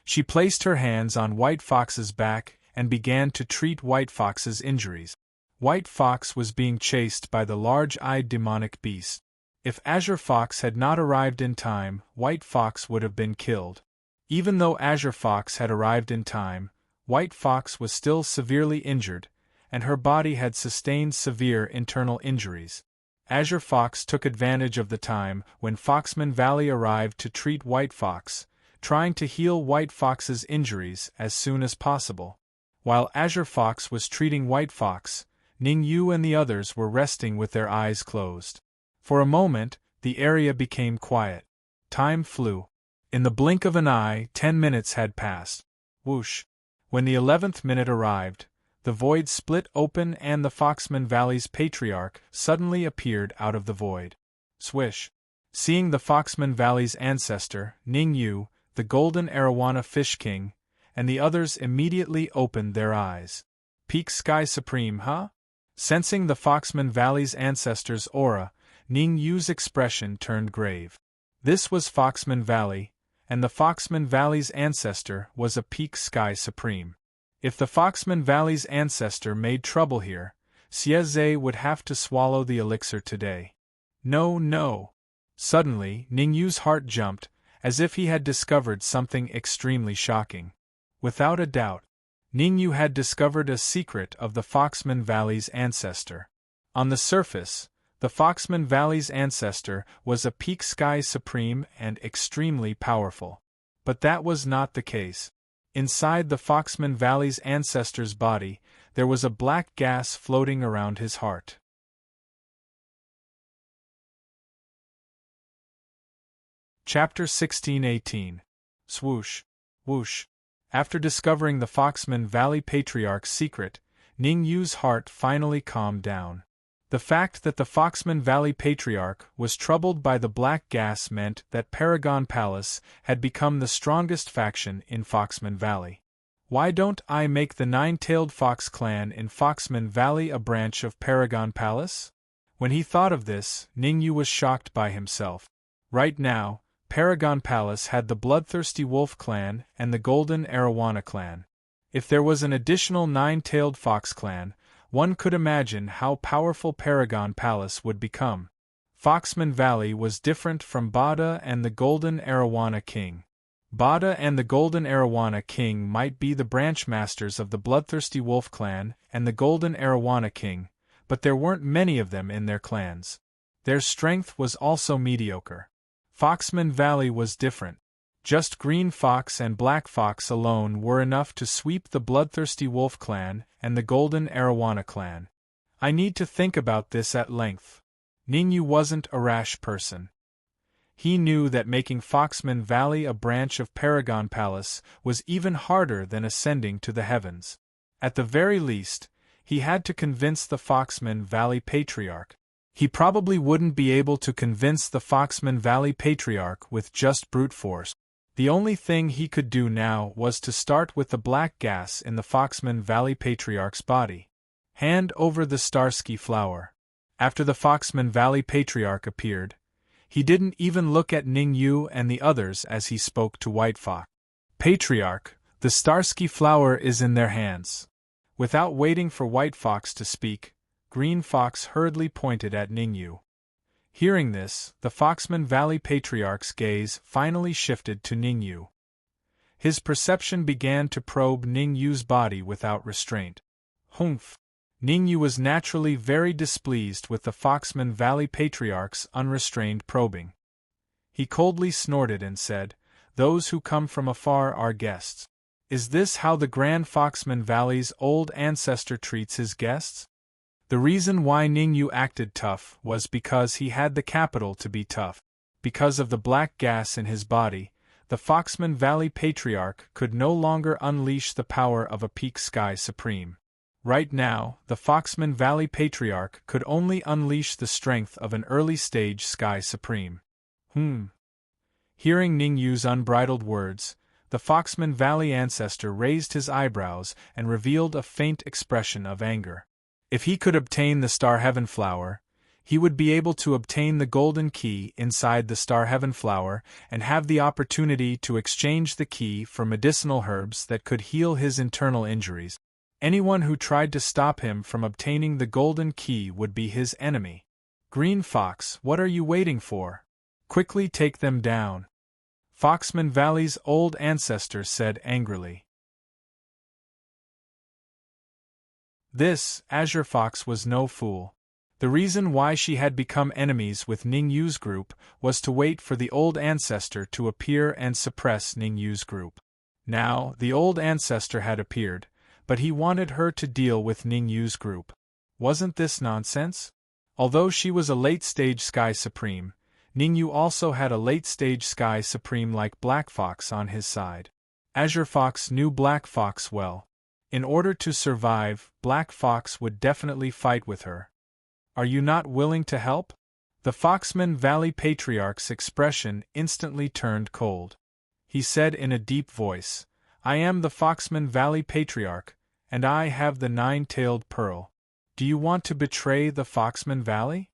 She placed her hands on White Fox's back and began to treat White Fox's injuries. White Fox was being chased by the large-eyed demonic beast. If Azure Fox had not arrived in time, White Fox would have been killed. Even though Azure Fox had arrived in time, White Fox was still severely injured, and her body had sustained severe internal injuries. Azure Fox took advantage of the time when Foxman Valley arrived to treat White Fox, trying to heal White Fox's injuries as soon as possible. While Azure Fox was treating White Fox, Ning Yu and the others were resting with their eyes closed. For a moment, the area became quiet. Time flew. In the blink of an eye, 10 minutes had passed. Whoosh! When the 11th minute arrived, the void split open and the Foxman Valley's patriarch suddenly appeared out of the void. Swish! Seeing the Foxman Valley's ancestor, Ning Yu, the golden arowana fish king, and the others immediately opened their eyes. Peak Sky Supreme, huh? Sensing the Foxman Valley's ancestor's aura, Ning Yu's expression turned grave. This was Foxman Valley, and the Foxman Valley's ancestor was a Peak Sky Supreme. If the Foxman Valley's ancestor made trouble here, Xie would have to swallow the elixir today. No, no. Suddenly, Ning Yu's heart jumped, as if he had discovered something extremely shocking. Without a doubt, Ning Yu had discovered a secret of the Foxman Valley's ancestor. On the surface, the Foxman Valley's ancestor was a Peak Sky Supreme and extremely powerful. But that was not the case. Inside the Foxman Valley's ancestor's body, there was a black gas floating around his heart. Chapter 1618. Swoosh! Whoosh! After discovering the Foxman Valley Patriarch's secret, Ning Yu's heart finally calmed down. The fact that the Foxman Valley Patriarch was troubled by the black gas meant that Paragon Palace had become the strongest faction in Foxman Valley. Why don't I make the Nine-Tailed Fox clan in Foxman Valley a branch of Paragon Palace? When he thought of this, Ning Yu was shocked by himself. Right now, Paragon Palace had the Bloodthirsty Wolf clan and the Golden Arowana clan. If there was an additional Nine-Tailed Fox clan, one could imagine how powerful Paragon Palace would become. Foxman Valley was different from Bada and the Golden Arowana King. Bada and the Golden Arowana King might be the branch masters of the Bloodthirsty Wolf clan and the Golden Arowana King, but there weren't many of them in their clans. Their strength was also mediocre. Foxman Valley was different. Just Green Fox and Black Fox alone were enough to sweep the Bloodthirsty Wolf clan and the Golden Arowana clan. I need to think about this at length. Ning Yu wasn't a rash person. He knew that making Foxman Valley a branch of Paragon Palace was even harder than ascending to the heavens. At the very least, he had to convince the Foxman Valley Patriarch. He probably wouldn't be able to convince the Foxman Valley Patriarch with just brute force. The only thing he could do now was to start with the black gas in the Foxman Valley Patriarch's body. Hand over the Starsky flower. After the Foxman Valley Patriarch appeared, he didn't even look at Ning Yu and the others as he spoke to White Fox. Patriarch, the Starsky flower is in their hands. Without waiting for White Fox to speak, Green Fox hurriedly pointed at Ning Yu. Hearing this, the Foxman Valley Patriarch's gaze finally shifted to Ning Yu. His perception began to probe Ning Yu's body without restraint. Humph! Ning Yu was naturally very displeased with the Foxman Valley Patriarch's unrestrained probing. He coldly snorted and said, "Those who come from afar are guests. Is this how the Grand Foxman Valley's old ancestor treats his guests?" The reason why Ning Yu acted tough was because he had the capital to be tough. Because of the black gas in his body, the Foxman Valley Patriarch could no longer unleash the power of a Peak Sky Supreme. Right now, the Foxman Valley Patriarch could only unleash the strength of an early-stage Sky Supreme. Hearing Ning Yu's unbridled words, the Foxman Valley ancestor raised his eyebrows and revealed a faint expression of anger. If he could obtain the Star Heaven flower, he would be able to obtain the golden key inside the Star Heaven flower and have the opportunity to exchange the key for medicinal herbs that could heal his internal injuries. Anyone who tried to stop him from obtaining the golden key would be his enemy. Green Fox, what are you waiting for? Quickly take them down. Foxman Valley's old ancestor said angrily. This, Azure Fox was no fool. The reason why she had become enemies with Ning Yu's group was to wait for the old ancestor to appear and suppress Ning Yu's group. Now, the old ancestor had appeared, but he wanted her to deal with Ning Yu's group. Wasn't this nonsense? Although she was a late-stage Sky Supreme, Ning Yu also had a late-stage Sky Supreme like Black Fox on his side. Azure Fox knew Black Fox well. In order to survive, Black Fox would definitely fight with her. Are you not willing to help? The Foxman Valley Patriarch's expression instantly turned cold. He said in a deep voice, I am the Foxman Valley Patriarch, and I have the nine-tailed pearl. Do you want to betray the Foxman Valley?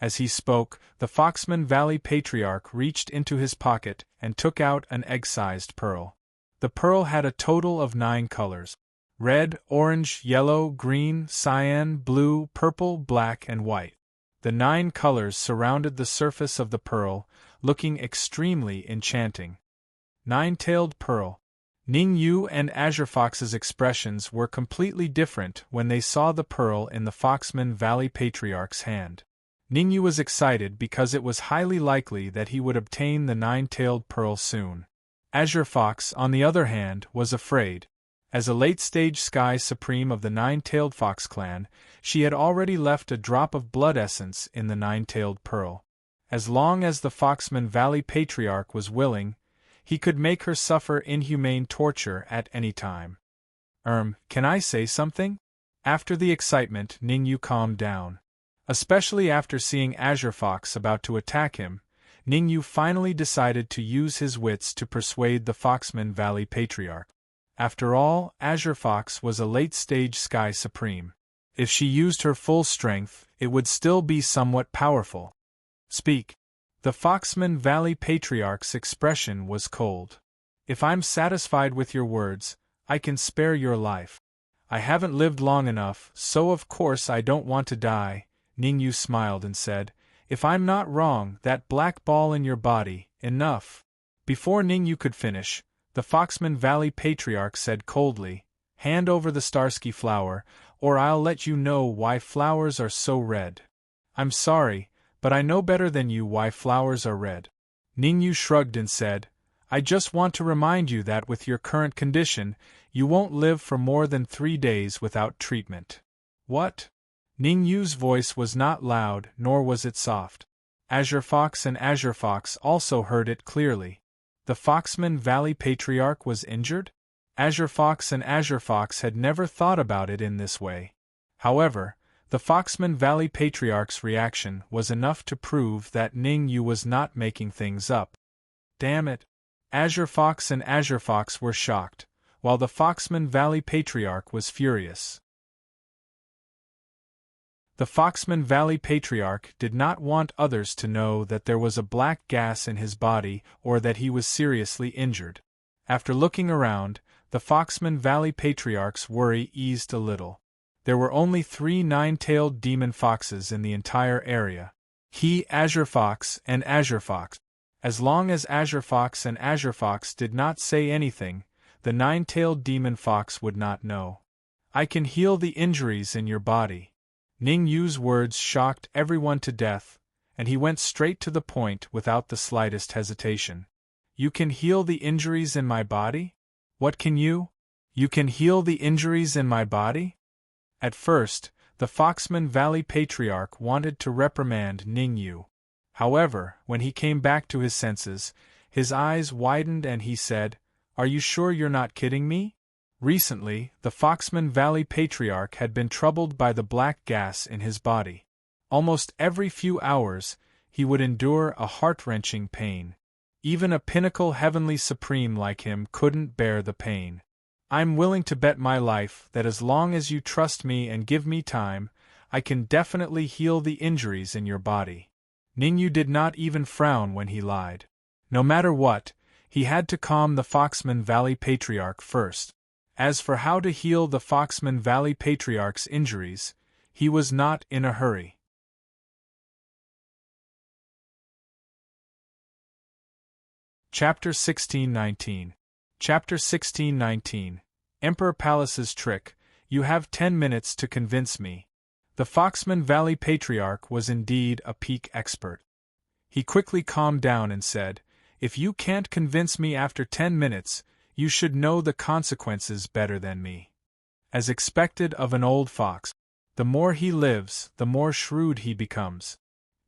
As he spoke, the Foxman Valley Patriarch reached into his pocket and took out an egg-sized pearl. The pearl had a total of 9 colors: red, orange, yellow, green, cyan, blue, purple, black, and white. The 9 colors surrounded the surface of the pearl, looking extremely enchanting. Nine-tailed pearl. Ning Yu and Azure Fox's expressions were completely different when they saw the pearl in the Foxman Valley Patriarch's hand. Ning Yu was excited because it was highly likely that he would obtain the nine-tailed pearl soon. Azure Fox, on the other hand, was afraid. As a late-stage Sky Supreme of the Nine-Tailed Fox clan, she had already left a drop of blood essence in the nine-tailed pearl. As long as the Foxman Valley Patriarch was willing, he could make her suffer inhumane torture at any time. Can I say something? After the excitement, Ning Yu calmed down. Especially after seeing Azure Fox about to attack him, Ning Yu finally decided to use his wits to persuade the Foxman Valley Patriarch. After all, Azure Fox was a late-stage Sky Supreme. If she used her full strength, it would still be somewhat powerful. Speak. The Foxman Valley Patriarch's expression was cold. If I'm satisfied with your words, I can spare your life. I haven't lived long enough, so of course I don't want to die. Ning Yu smiled and said, If I'm not wrong, that black ball in your body, enough. Before Ning Yu could finish, the Foxman Valley Patriarch said coldly, Hand over the Starsky flower, or I'll let you know why flowers are so red. I'm sorry, but I know better than you why flowers are red. Ning Yu shrugged and said, I just want to remind you that with your current condition, you won't live for more than 3 days without treatment. What? Ning Yu's voice was not loud, nor was it soft. Azure Fox and Azure Fox also heard it clearly. The Foxman Valley Patriarch was injured? Azure Fox and Azure Fox had never thought about it in this way. However, the Foxman Valley Patriarch's reaction was enough to prove that Ning Yu was not making things up. Damn it! Azure Fox and Azure Fox were shocked, while the Foxman Valley Patriarch was furious. The Foxman Valley Patriarch did not want others to know that there was a black gas in his body or that he was seriously injured. After looking around, the Foxman Valley Patriarch's worry eased a little. There were only 3 nine-tailed demon foxes in the entire area. He, Azure Fox, and Azure Fox. As long as Azure Fox and Azure Fox did not say anything, the nine-tailed demon fox would not know. I can heal the injuries in your body. Ning Yu's words shocked everyone to death, and he went straight to the point without the slightest hesitation. You can heal the injuries in my body? What can you? You can heal the injuries in my body? At first, the Foxman Valley Patriarch wanted to reprimand Ning Yu. However, when he came back to his senses, his eyes widened and he said, Are you sure you're not kidding me? Recently, the Foxman Valley Patriarch had been troubled by the black gas in his body. Almost every few hours, he would endure a heart-wrenching pain. Even a pinnacle heavenly supreme like him couldn't bear the pain. I'm willing to bet my life that as long as you trust me and give me time, I can definitely heal the injuries in your body. Ning Yu did not even frown when he lied. No matter what, he had to calm the Foxman Valley Patriarch first. As for how to heal the Foxman Valley Patriarch's injuries, he was not in a hurry. Chapter 1619. Chapter 1619. Emperor Palace's trick. You have 10 minutes to convince me. The Foxman Valley Patriarch was indeed a peak expert. He quickly calmed down and said, If you can't convince me after 10 minutes, you should know the consequences better than me. As expected of an old fox, the more he lives, the more shrewd he becomes.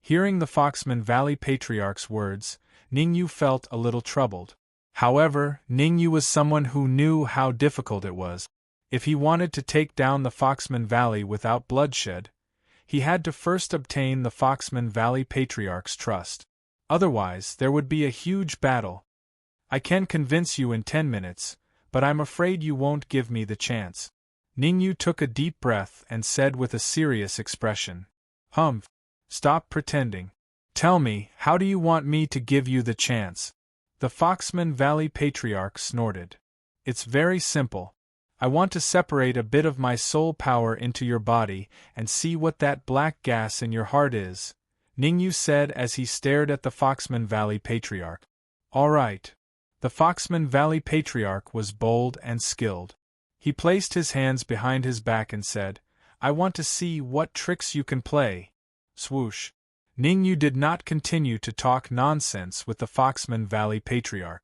Hearing the Foxman Valley Patriarch's words, Ning Yu felt a little troubled. However, Ningyu was someone who knew how difficult it was. If he wanted to take down the Foxman Valley without bloodshed, he had to first obtain the Foxman Valley Patriarch's trust. Otherwise, there would be a huge battle. I can convince you in 10 minutes, but I'm afraid you won't give me the chance. Ningyu took a deep breath and said with a serious expression. Humph. Stop pretending. Tell me, how do you want me to give you the chance? The Foxman Valley Patriarch snorted. It's very simple. I want to separate a bit of my soul power into your body and see what that black gas in your heart is, Ningyu said as he stared at the Foxman Valley Patriarch. All right. The Foxman Valley Patriarch was bold and skilled. He placed his hands behind his back and said, I want to see what tricks you can play. Swoosh. Ningyu did not continue to talk nonsense with the Foxman Valley Patriarch.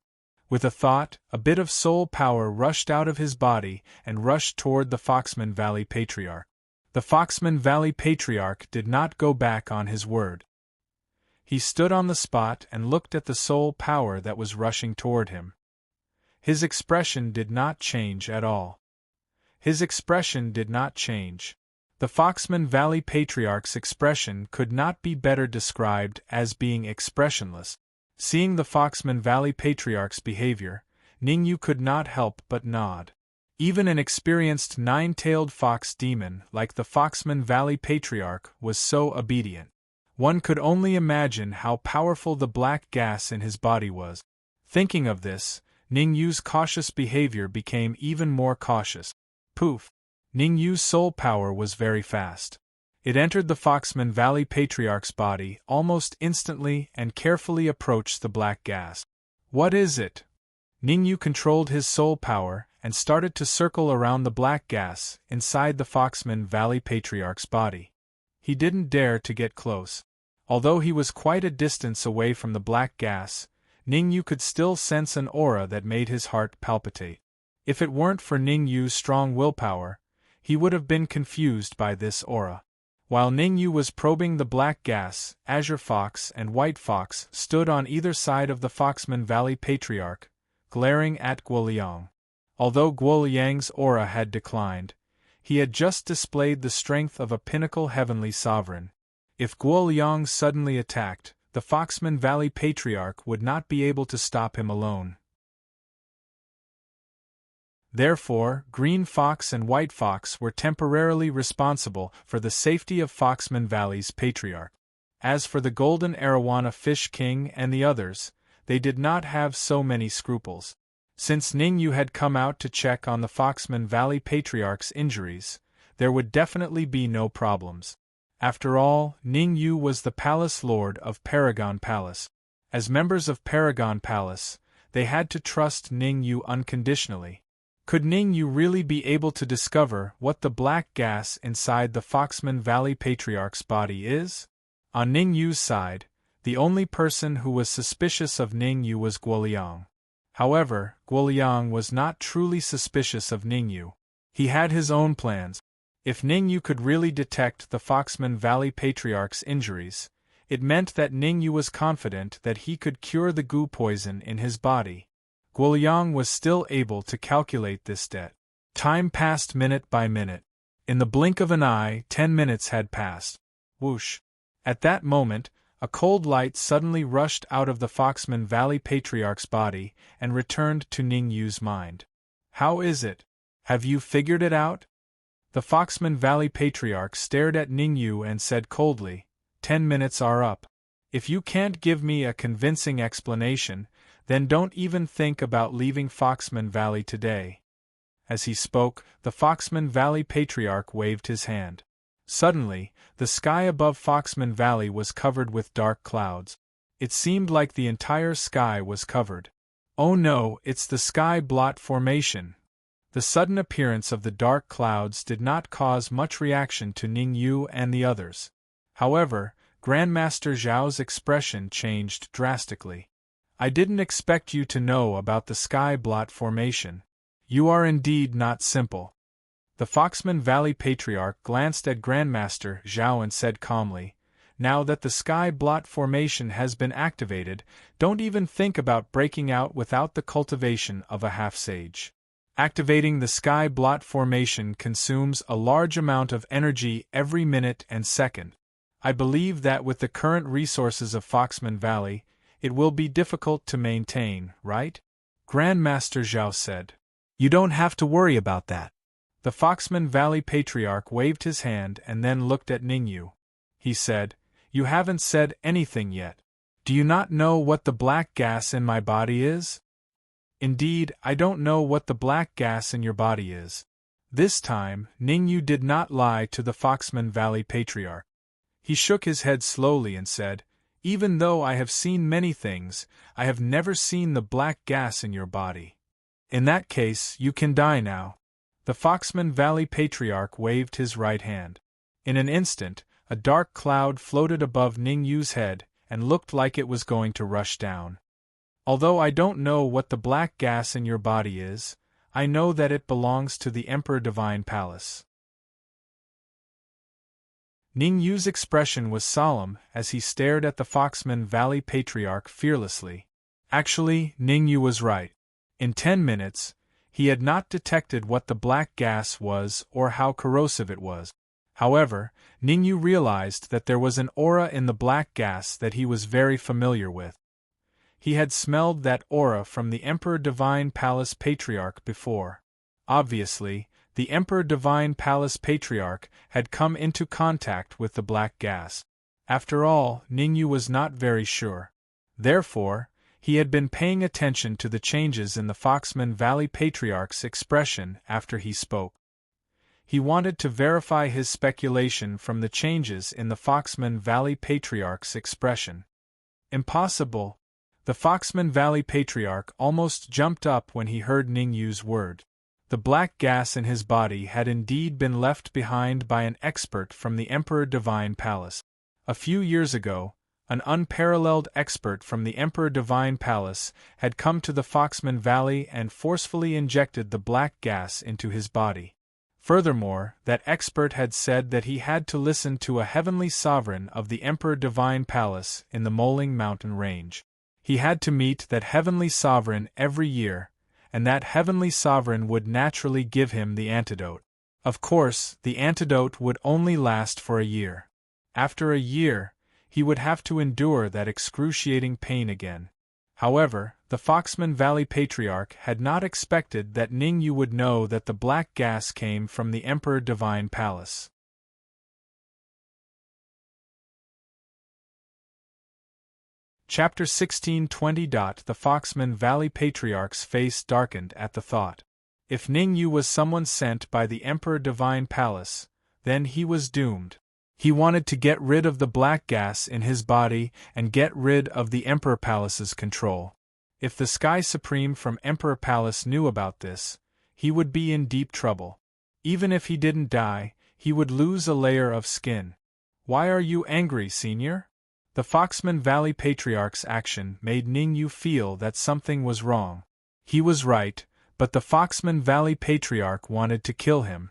With a thought, a bit of soul power rushed out of his body and rushed toward the Foxman Valley Patriarch. The Foxman Valley Patriarch did not go back on his word. He stood on the spot and looked at the soul power that was rushing toward him. His expression did not change at all. His expression did not change. The Foxman Valley Patriarch's expression could not be better described as being expressionless. Seeing the Foxman Valley Patriarch's behavior, Ningyu could not help but nod. Even an experienced nine-tailed fox demon like the Foxman Valley Patriarch was so obedient. One could only imagine how powerful the black gas in his body was. Thinking of this, Ningyu's cautious behavior became even more cautious. Poof! Ningyu's soul power was very fast. It entered the Foxman Valley Patriarch's body almost instantly and carefully approached the black gas. What is it? Ningyu controlled his soul power and started to circle around the black gas inside the Foxman Valley Patriarch's body. He didn't dare to get close. Although he was quite a distance away from the black gas, Ningyu could still sense an aura that made his heart palpitate. If it weren't for Ningyu's strong willpower, he would have been confused by this aura. While Ningyu was probing the black gas, Azure Fox and White Fox stood on either side of the Foxman Valley Patriarch, glaring at Guoliang. Although Guoliang's aura had declined, he had just displayed the strength of a pinnacle heavenly sovereign. If Guoliang suddenly attacked, the Foxman Valley Patriarch would not be able to stop him alone. Therefore, Green Fox and White Fox were temporarily responsible for the safety of Foxman Valley's Patriarch. As for the Golden Arowana Fish King and the others, they did not have so many scruples. Since Ningyu had come out to check on the Foxman Valley Patriarch's injuries, there would definitely be no problems. After all, Ningyu was the Palace Lord of Paragon Palace. As members of Paragon Palace, they had to trust Ningyu unconditionally. Could Ningyu really be able to discover what the black gas inside the Foxman Valley Patriarch's body is? On Ningyu's side, the only person who was suspicious of Ningyu was Guoliang. However, Guoliang was not truly suspicious of Ningyu. He had his own plans. If Ningyu could really detect the Foxman Valley Patriarch's injuries, it meant that Ningyu was confident that he could cure the goo poison in his body. Guoliang was still able to calculate this debt. Time passed minute by minute. In the blink of an eye, 10 minutes had passed. Whoosh! At that moment, a cold light suddenly rushed out of the Foxman Valley Patriarch's body and returned to Ningyu's mind. How is it? Have you figured it out? The Foxman Valley Patriarch stared at Ningyu and said coldly, 10 minutes are up. If you can't give me a convincing explanation, then don't even think about leaving Foxman Valley today. As he spoke, the Foxman Valley Patriarch waved his hand. Suddenly, the sky above Foxman Valley was covered with dark clouds. It seemed like the entire sky was covered. Oh no, it's the sky blot formation. The sudden appearance of the dark clouds did not cause much reaction to Ningyu and the others. However, Grandmaster Zhao's expression changed drastically. I didn't expect you to know about the sky blot formation. You are indeed not simple. The Foxman Valley Patriarch glanced at Grandmaster Zhao and said calmly, Now that the sky blot formation has been activated, don't even think about breaking out without the cultivation of a half-sage. Activating the sky blot formation consumes a large amount of energy every minute and second. I believe that with the current resources of Foxman Valley, it will be difficult to maintain, right? Grandmaster Zhao said. You don't have to worry about that. The Foxman Valley Patriarch waved his hand and then looked at Ningyu. He said, You haven't said anything yet. Do you not know what the black gas in my body is? Indeed, I don't know what the black gas in your body is. This time, Ningyu did not lie to the Foxman Valley Patriarch. He shook his head slowly and said, Even though I have seen many things, I have never seen the black gas in your body. In that case, you can die now. The Foxman Valley Patriarch waved his right hand. In an instant, a dark cloud floated above Ningyu's head and looked like it was going to rush down. Although I don't know what the black gas in your body is, I know that it belongs to the Emperor Divine Palace. Ningyu's expression was solemn as he stared at the Foxman Valley Patriarch fearlessly. Actually, Ningyu was right. In 10 minutes, he had not detected what the black gas was or how corrosive it was. However, Ningyu realized that there was an aura in the black gas that he was very familiar with. He had smelled that aura from the Emperor Divine Palace Patriarch before. Obviously, the Emperor Divine Palace Patriarch had come into contact with the black gas. After all, Ningyu was not very sure. Therefore, he had been paying attention to the changes in the Foxman Valley Patriarch's expression after he spoke. He wanted to verify his speculation from the changes in the Foxman Valley Patriarch's expression. Impossible! The Foxman Valley Patriarch almost jumped up when he heard Ningyu's word. The black gas in his body had indeed been left behind by an expert from the Emperor Divine Palace. A few years ago, an unparalleled expert from the Emperor Divine Palace had come to the Foxman Valley and forcefully injected the black gas into his body. Furthermore, that expert had said that he had to listen to a heavenly sovereign of the Emperor Divine Palace in the Moling Mountain Range. He had to meet that heavenly sovereign every year, and that heavenly sovereign would naturally give him the antidote. Of course, the antidote would only last for a year. After a year, he would have to endure that excruciating pain again. However, the Foxman Valley Patriarch had not expected that Ningyu would know that the black gas came from the Emperor Divine Palace. Chapter 1620. The Foxman Valley Patriarch's face darkened at the thought. If Ningyu was someone sent by the Emperor Divine Palace, then he was doomed. He wanted to get rid of the black gas in his body and get rid of the Emperor Palace's control. If the Sky Supreme from Emperor Palace knew about this, he would be in deep trouble. Even if he didn't die, he would lose a layer of skin. Why are you angry, Senior? The Foxman Valley Patriarch's action made Ningyu feel that something was wrong. He was right, but the Foxman Valley Patriarch wanted to kill him.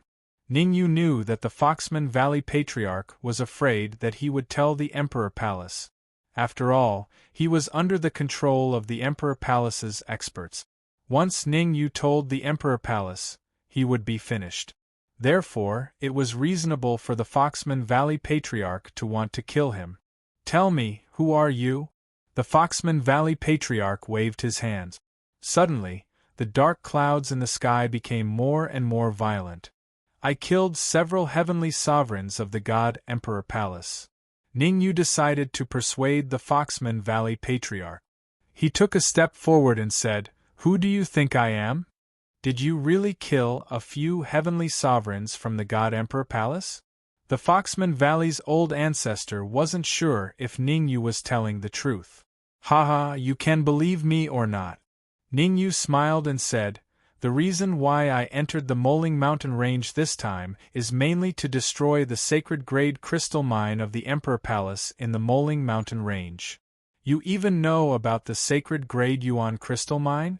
Ningyu knew that the Foxman Valley Patriarch was afraid that he would tell the Emperor Palace. After all, he was under the control of the Emperor Palace's experts. Once Ningyu told the Emperor Palace, he would be finished. Therefore, it was reasonable for the Foxman Valley Patriarch to want to kill him. Tell me, who are you? The Foxman Valley Patriarch waved his hands. Suddenly, the dark clouds in the sky became more and more violent. I killed several heavenly sovereigns of the God Emperor Palace. Ningyu decided to persuade the Foxman Valley Patriarch. He took a step forward and said, Who do you think I am? Did you really kill a few heavenly sovereigns from the God Emperor Palace? The Foxman Valley's old ancestor wasn't sure if Ningyu was telling the truth. Haha, you can believe me or not. Ningyu smiled and said, The reason why I entered the Moling Mountain Range this time is mainly to destroy the sacred grade crystal mine of the Emperor Palace in the Moling Mountain Range. You even know about the sacred grade Yuan crystal mine?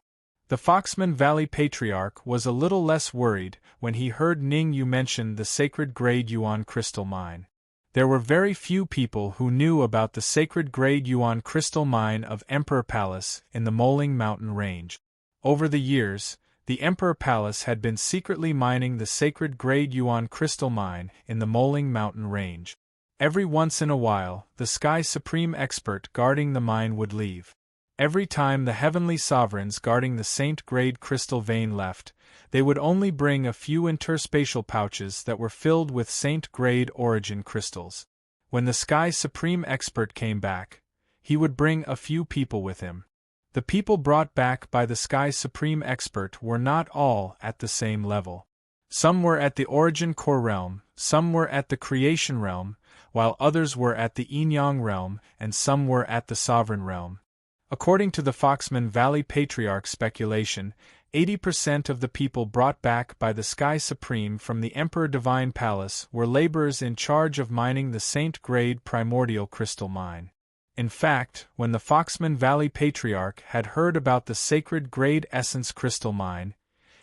The Foxman Valley Patriarch was a little less worried when he heard Ningyu mention the sacred grade Yuan crystal mine. There were very few people who knew about the sacred grade Yuan crystal mine of Emperor Palace in the Moling Mountain Range. Over the years, the Emperor Palace had been secretly mining the sacred grade Yuan crystal mine in the Moling Mountain Range. Every once in a while, the Sky Supreme expert guarding the mine would leave. Every time the heavenly sovereigns guarding the Saint Grade crystal vein left, they would only bring a few interspatial pouches that were filled with Saint Grade origin crystals. When the Sky Supreme expert came back, he would bring a few people with him. The people brought back by the Sky Supreme expert were not all at the same level. Some were at the origin core realm, some were at the creation realm, while others were at the yin-yang realm, and some were at the sovereign realm. According to the Foxman Valley Patriarch speculation, 80% of the people brought back by the Sky Supreme from the Emperor Divine Palace were laborers in charge of mining the Saint Grade primordial crystal mine. In fact, when the Foxman Valley Patriarch had heard about the sacred grade essence crystal mine,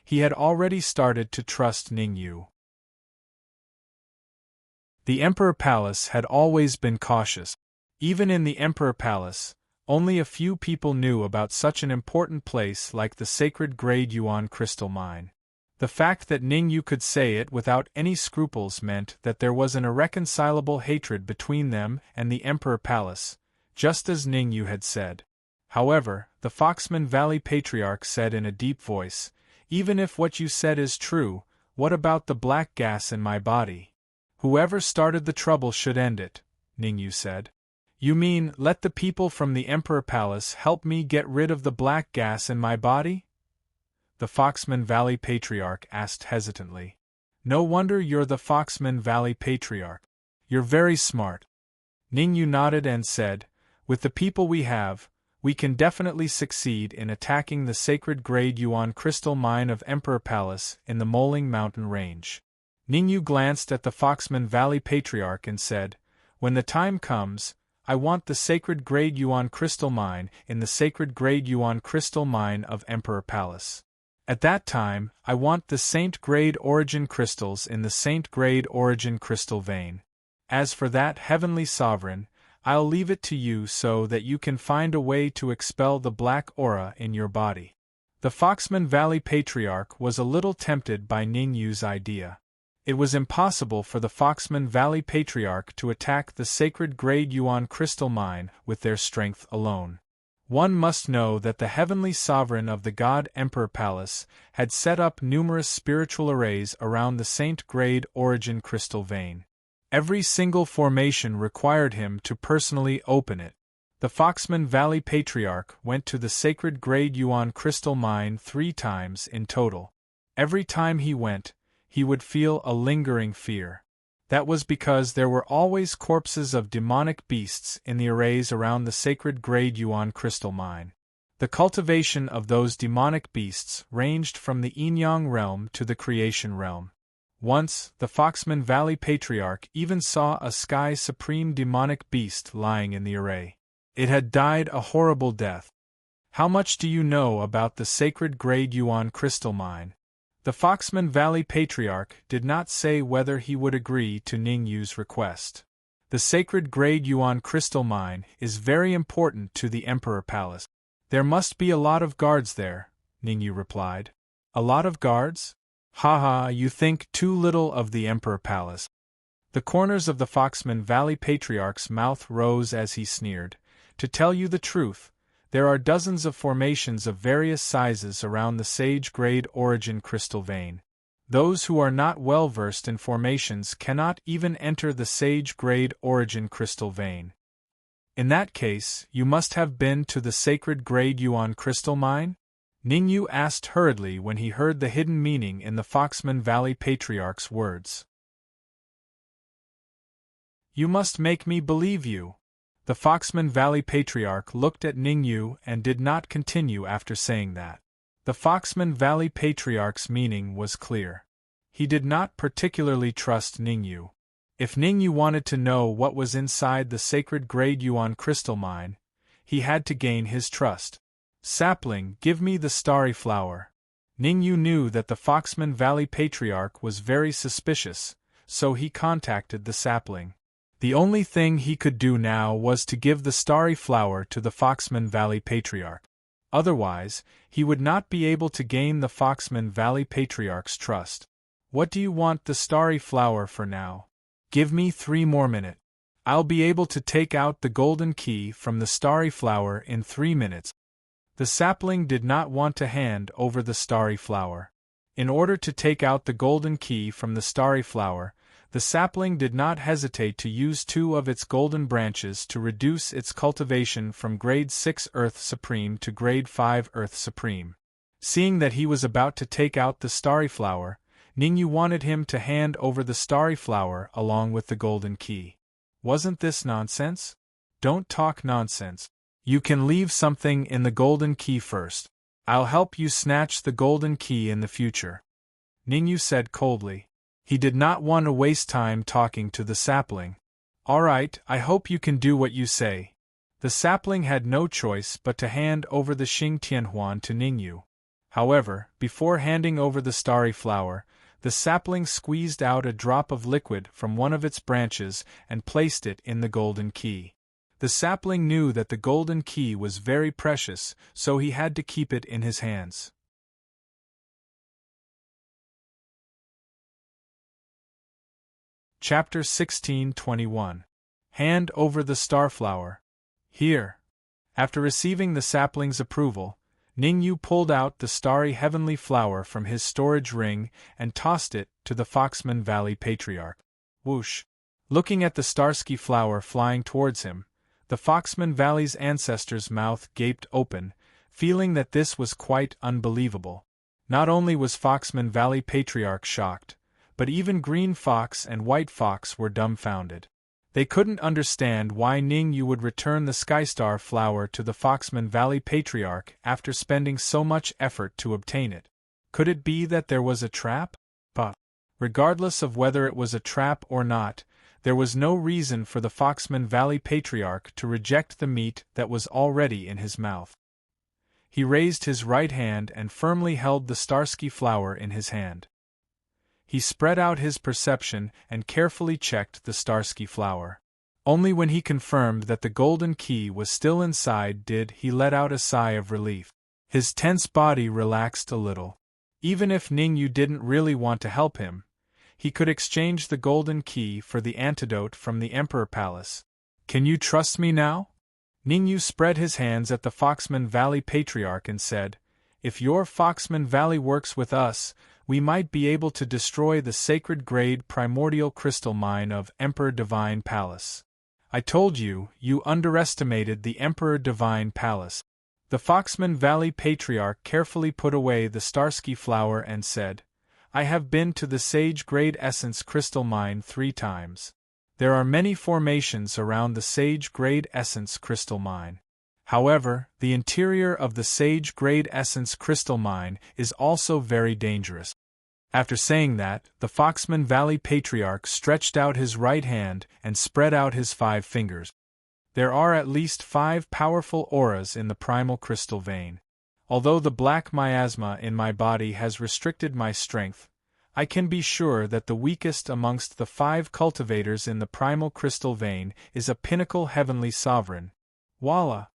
he had already started to trust Ning Yu. The Emperor Palace had always been cautious. Even in the Emperor Palace, only a few people knew about such an important place like the sacred grade Yuan crystal mine. The fact that Ning Yu could say it without any scruples meant that there was an irreconcilable hatred between them and the Emperor Palace, just as Ning Yu had said. However, the Foxman Valley Patriarch said in a deep voice, "Even if what you said is true, what about the black gas in my body? Whoever started the trouble should end it," Ning Yu said. "You mean, let the people from the Emperor Palace help me get rid of the black gas in my body?" The Foxman Valley Patriarch asked hesitantly. "No wonder you're the Foxman Valley Patriarch. You're very smart." Ning Yu nodded and said, "With the people we have, we can definitely succeed in attacking the sacred grade Yuan crystal mine of Emperor Palace in the Moling Mountain Range." Ning Yu glanced at the Foxman Valley Patriarch and said, "When the time comes, I want the sacred grade Yuan crystal mine in the sacred grade Yuan crystal mine of Emperor Palace. At that time, I want the Saint Grade origin crystals in the Saint Grade origin crystal vein. As for that heavenly sovereign, I'll leave it to you so that you can find a way to expel the black aura in your body." The Foxman Valley Patriarch was a little tempted by Ning Yu's idea. It was impossible for the Foxman Valley Patriarch to attack the sacred grade Yuan crystal mine with their strength alone. One must know that the heavenly sovereign of the God Emperor Palace had set up numerous spiritual arrays around the Saint Grade origin crystal vein. Every single formation required him to personally open it. The Foxman Valley Patriarch went to the sacred grade Yuan crystal mine 3 times in total. Every time he went, he would feel a lingering fear. That was because there were always corpses of demonic beasts in the arrays around the sacred grade Yuan crystal mine. The cultivation of those demonic beasts ranged from the yin-yang realm to the creation realm. Once, the Foxman Valley Patriarch even saw a Sky Supreme demonic beast lying in the array. It had died a horrible death. "How much do you know about the sacred grade Yuan crystal mine?" The Foxman Valley Patriarch did not say whether he would agree to Ning Yu's request. "The sacred grade Yuan crystal mine is very important to the Emperor Palace. There must be a lot of guards there," Ning Yu replied. "A lot of guards? Haha, you think too little of the Emperor Palace." The corners of the Foxman Valley Patriarch's mouth rose as he sneered. "To tell you the truth, there are dozens of formations of various sizes around the Sage Grade origin crystal vein. Those who are not well versed in formations cannot even enter the Sage Grade origin crystal vein." "In that case, you must have been to the sacred grade Yuan crystal mine?" Ning Yu asked hurriedly when he heard the hidden meaning in the Foxman Valley Patriarch's words. "You must make me believe you." The Foxman Valley Patriarch looked at Ning Yu and did not continue after saying that. The Foxman Valley Patriarch's meaning was clear. He did not particularly trust Ning Yu. If Ning Yu wanted to know what was inside the sacred grade Yuan crystal mine, he had to gain his trust. "Sapling, give me the starry flower." Ning Yu knew that the Foxman Valley Patriarch was very suspicious, so he contacted the sapling. The only thing he could do now was to give the starry flower to the Foxman Valley Patriarch. Otherwise, he would not be able to gain the Foxman Valley Patriarch's trust. What do you want the starry flower for now? Give me 3 more minutes. I'll be able to take out the golden key from the starry flower in 3 minutes. The sapling did not want to hand over the starry flower. In order to take out the golden key from the starry flower, the sapling did not hesitate to use 2 of its golden branches to reduce its cultivation from grade 6 Earth Supreme to grade 5 Earth Supreme. Seeing that he was about to take out the starry flower, Ningyu wanted him to hand over the starry flower along with the golden key. Wasn't this nonsense? Don't talk nonsense. You can leave something in the golden key first. I'll help you snatch the golden key in the future. Ningyu said coldly. He did not want to waste time talking to the sapling. All right, I hope you can do what you say. The sapling had no choice but to hand over the Xing Tianhuan to Ningyu. However, before handing over the starry flower, the sapling squeezed out a drop of liquid from one of its branches and placed it in the golden key. The sapling knew that the golden key was very precious, so he had to keep it in his hands. Chapter 16:21. Hand over the starflower. Here. After receiving the sapling's approval, Ningyu pulled out the starry heavenly flower from his storage ring and tossed it to the Foxman Valley Patriarch. Whoosh! Looking at the Starsky flower flying towards him, the Foxman Valley's ancestor's mouth gaped open, feeling that this was quite unbelievable. Not only was Foxman Valley Patriarch shocked, but even Green Fox and White Fox were dumbfounded. They couldn't understand why Ningyu would return the Skystar flower to the Foxman Valley Patriarch after spending so much effort to obtain it. Could it be that there was a trap? But, regardless of whether it was a trap or not, there was no reason for the Foxman Valley Patriarch to reject the meat that was already in his mouth. He raised his right hand and firmly held the Starsky flower in his hand. He spread out his perception and carefully checked the Starsky flower. Only when he confirmed that the golden key was still inside did he let out a sigh of relief. His tense body relaxed a little. Even if Ningyu didn't really want to help him, he could exchange the golden key for the antidote from the Emperor Palace. Can you trust me now? Ningyu spread his hands at the Foxman Valley Patriarch and said, If your Foxman Valley works with us, we might be able to destroy the sacred grade primordial crystal mine of Emperor Divine Palace. I told you, you underestimated the Emperor Divine Palace. The Foxman Valley Patriarch carefully put away the Starsky flower and said, I have been to the Sage Grade Essence Crystal Mine 3 times. There are many formations around the Sage Grade Essence Crystal Mine. However, the interior of the Sage Grade Essence Crystal Mine is also very dangerous. After saying that, the Foxman Valley Patriarch stretched out his right hand and spread out his 5 fingers. There are at least 5 powerful auras in the primal crystal vein. Although the black miasma in my body has restricted my strength, I can be sure that the weakest amongst the 5 cultivators in the primal crystal vein is a pinnacle heavenly sovereign. Voila!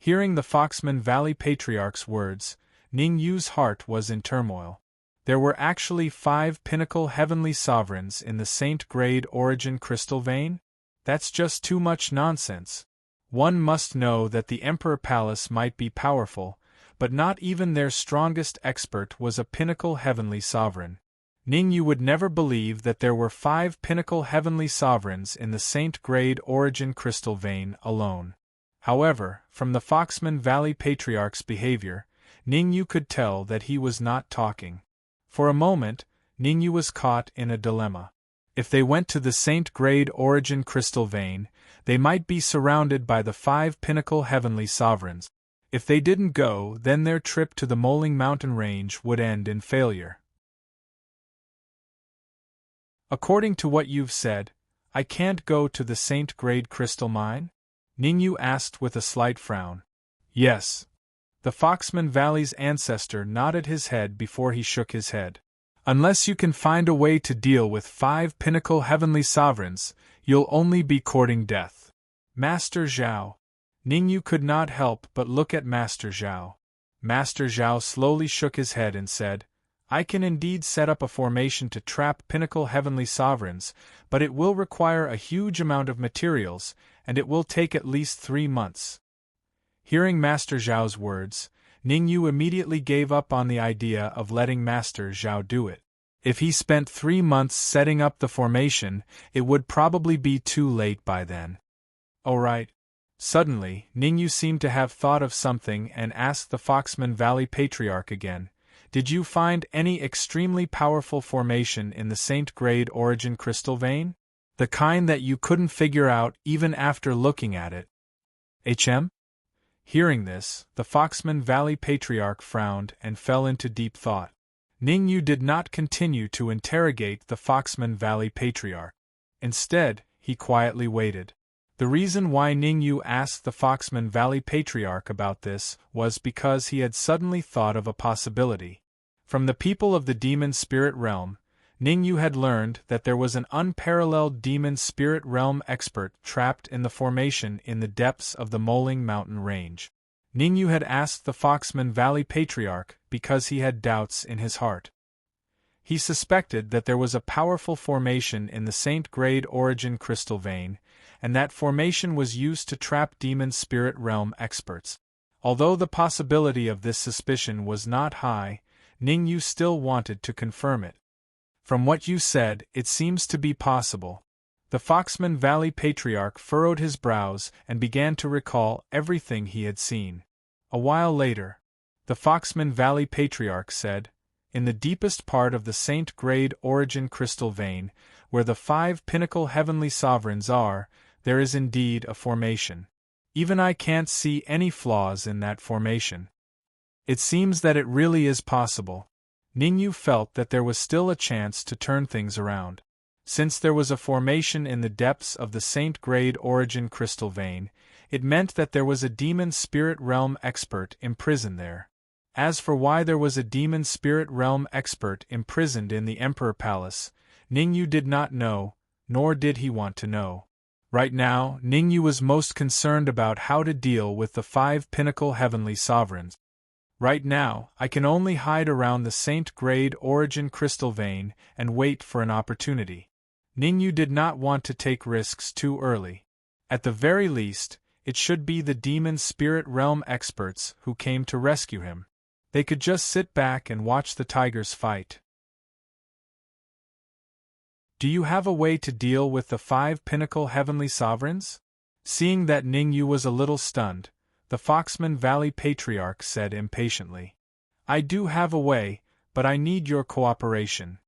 Hearing the Foxman Valley Patriarch's words, Ningyu's heart was in turmoil. There were actually 5 pinnacle heavenly sovereigns in the Saint Grade Origin crystal vein? That's just too much nonsense. One must know that the Emperor Palace might be powerful, but not even their strongest expert was a pinnacle heavenly sovereign. Ningyu would never believe that there were 5 pinnacle heavenly sovereigns in the Saint Grade Origin crystal vein alone. However, from the Foxman Valley Patriarch's behavior, Ningyu could tell that he was not talking. For a moment, Ningyu was caught in a dilemma. If they went to the Saint Grade Origin crystal vein, they might be surrounded by the 5 pinnacle heavenly sovereigns. If they didn't go, then their trip to the Moling Mountain Range would end in failure. According to what you've said, I can't go to the Saint Grade crystal mine? Ningyu asked with a slight frown. Yes. The Foxman Valley's ancestor nodded his head before he shook his head. Unless you can find a way to deal with 5 pinnacle heavenly sovereigns, You'll only be courting death. Master Zhao. Ningyu could not help but look at Master Zhao. Master Zhao slowly shook his head and said, I can indeed set up a formation to trap pinnacle heavenly sovereigns, but it will require a huge amount of materials, and it will take at least 3 months. Hearing Master Zhao's words, Ningyu immediately gave up on the idea of letting Master Zhao do it. If he spent 3 months setting up the formation, it would probably be too late by then. Oh right. Suddenly, Ningyu seemed to have thought of something and asked the Foxman Valley Patriarch again, Did you find any extremely powerful formation in the Saint Grade origin crystal vein? The kind that you couldn't figure out even after looking at it? HM? Hearing this, the Foxman Valley Patriarch frowned and fell into deep thought. Ningyu did not continue to interrogate the Foxman Valley Patriarch. Instead, he quietly waited. The reason why Ningyu asked the Foxman Valley Patriarch about this was because he had suddenly thought of a possibility. From the people of the demon spirit realm, Ningyu had learned that there was an unparalleled demon spirit realm expert trapped in the formation in the depths of the Moling Mountain Range. Ningyu had asked the Foxman Valley Patriarch because he had doubts in his heart. He suspected that there was a powerful formation in the Saint Grade origin crystal vein, and that formation was used to trap demon spirit realm experts. Although the possibility of this suspicion was not high, Ningyu still wanted to confirm it. From what you said, it seems to be possible. The Foxman Valley Patriarch furrowed his brows and began to recall everything he had seen. A while later, the Foxman Valley Patriarch said, In the deepest part of the Saint Grade origin crystal vein, where the 5 pinnacle heavenly sovereigns are, there is indeed a formation. Even I can't see any flaws in that formation. It seems that it really is possible. Ningyu felt that there was still a chance to turn things around. Since there was a formation in the depths of the Saint Grade origin crystal vein, it meant that there was a demon spirit realm expert imprisoned there. As for why there was a demon spirit realm expert imprisoned in the Emperor Palace, Ningyu did not know, nor did he want to know. Right now, Ningyu was most concerned about how to deal with the 5 pinnacle heavenly sovereigns. Right now, I can only hide around the Saint Grade origin crystal vein and wait for an opportunity. Ningyu did not want to take risks too early. At the very least, it should be the demon spirit realm experts who came to rescue him. They could just sit back and watch the tigers fight. Do you have a way to deal with the 5 pinnacle heavenly sovereigns? Seeing that Ningyu was a little stunned, the Foxman Valley Patriarch said impatiently. I do have a way, but I need your cooperation.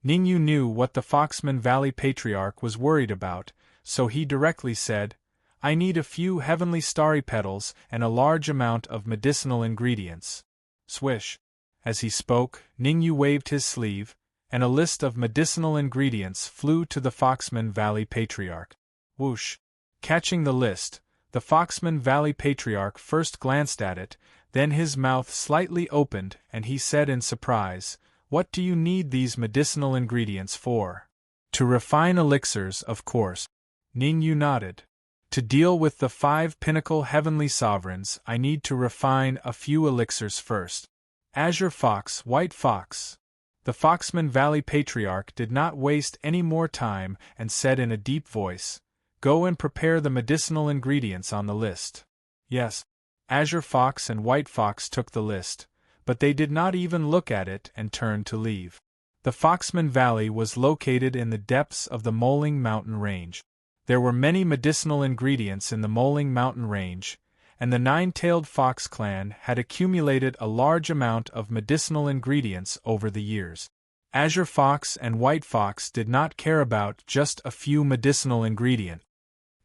Ningyu knew what the Foxman Valley Patriarch was worried about, so he directly said, I need a few heavenly starry petals and a large amount of medicinal ingredients. Swish. As he spoke, Ningyu waved his sleeve, and a list of medicinal ingredients flew to the Foxman Valley Patriarch. Whoosh. Catching the list, the Foxman Valley Patriarch first glanced at it, then his mouth slightly opened and he said in surprise, What do you need these medicinal ingredients for? To refine elixirs, of course. Ningyu nodded. To deal with the 5 pinnacle heavenly sovereigns, I need to refine a few elixirs first. Azure Fox, White Fox. The Foxman Valley Patriarch did not waste any more time and said in a deep voice, Go and prepare the medicinal ingredients on the list. Yes. Azure Fox and White Fox took the list, but they did not even look at it and turned to leave. The Foxman Valley was located in the depths of the Moling Mountain Range. There were many medicinal ingredients in the Moling Mountain Range, and the 9-tailed fox clan had accumulated a large amount of medicinal ingredients over the years. Azure Fox and White Fox did not care about just a few medicinal ingredients.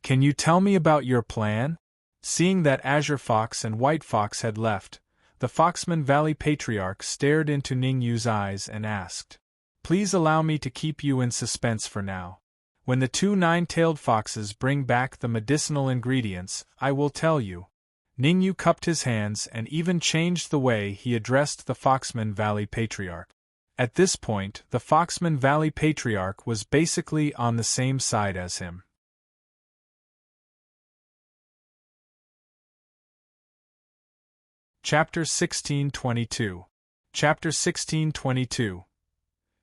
Can you tell me about your plan? Seeing that Azure Fox and White Fox had left, the Foxman Valley Patriarch stared into Ningyu's eyes and asked, Please allow me to keep you in suspense for now. When the 2 9-tailed foxes bring back the medicinal ingredients, I will tell you. Ningyu cupped his hands and even changed the way he addressed the Foxman Valley Patriarch. At this point, the Foxman Valley Patriarch was basically on the same side as him. Chapter 1622. Chapter 1622.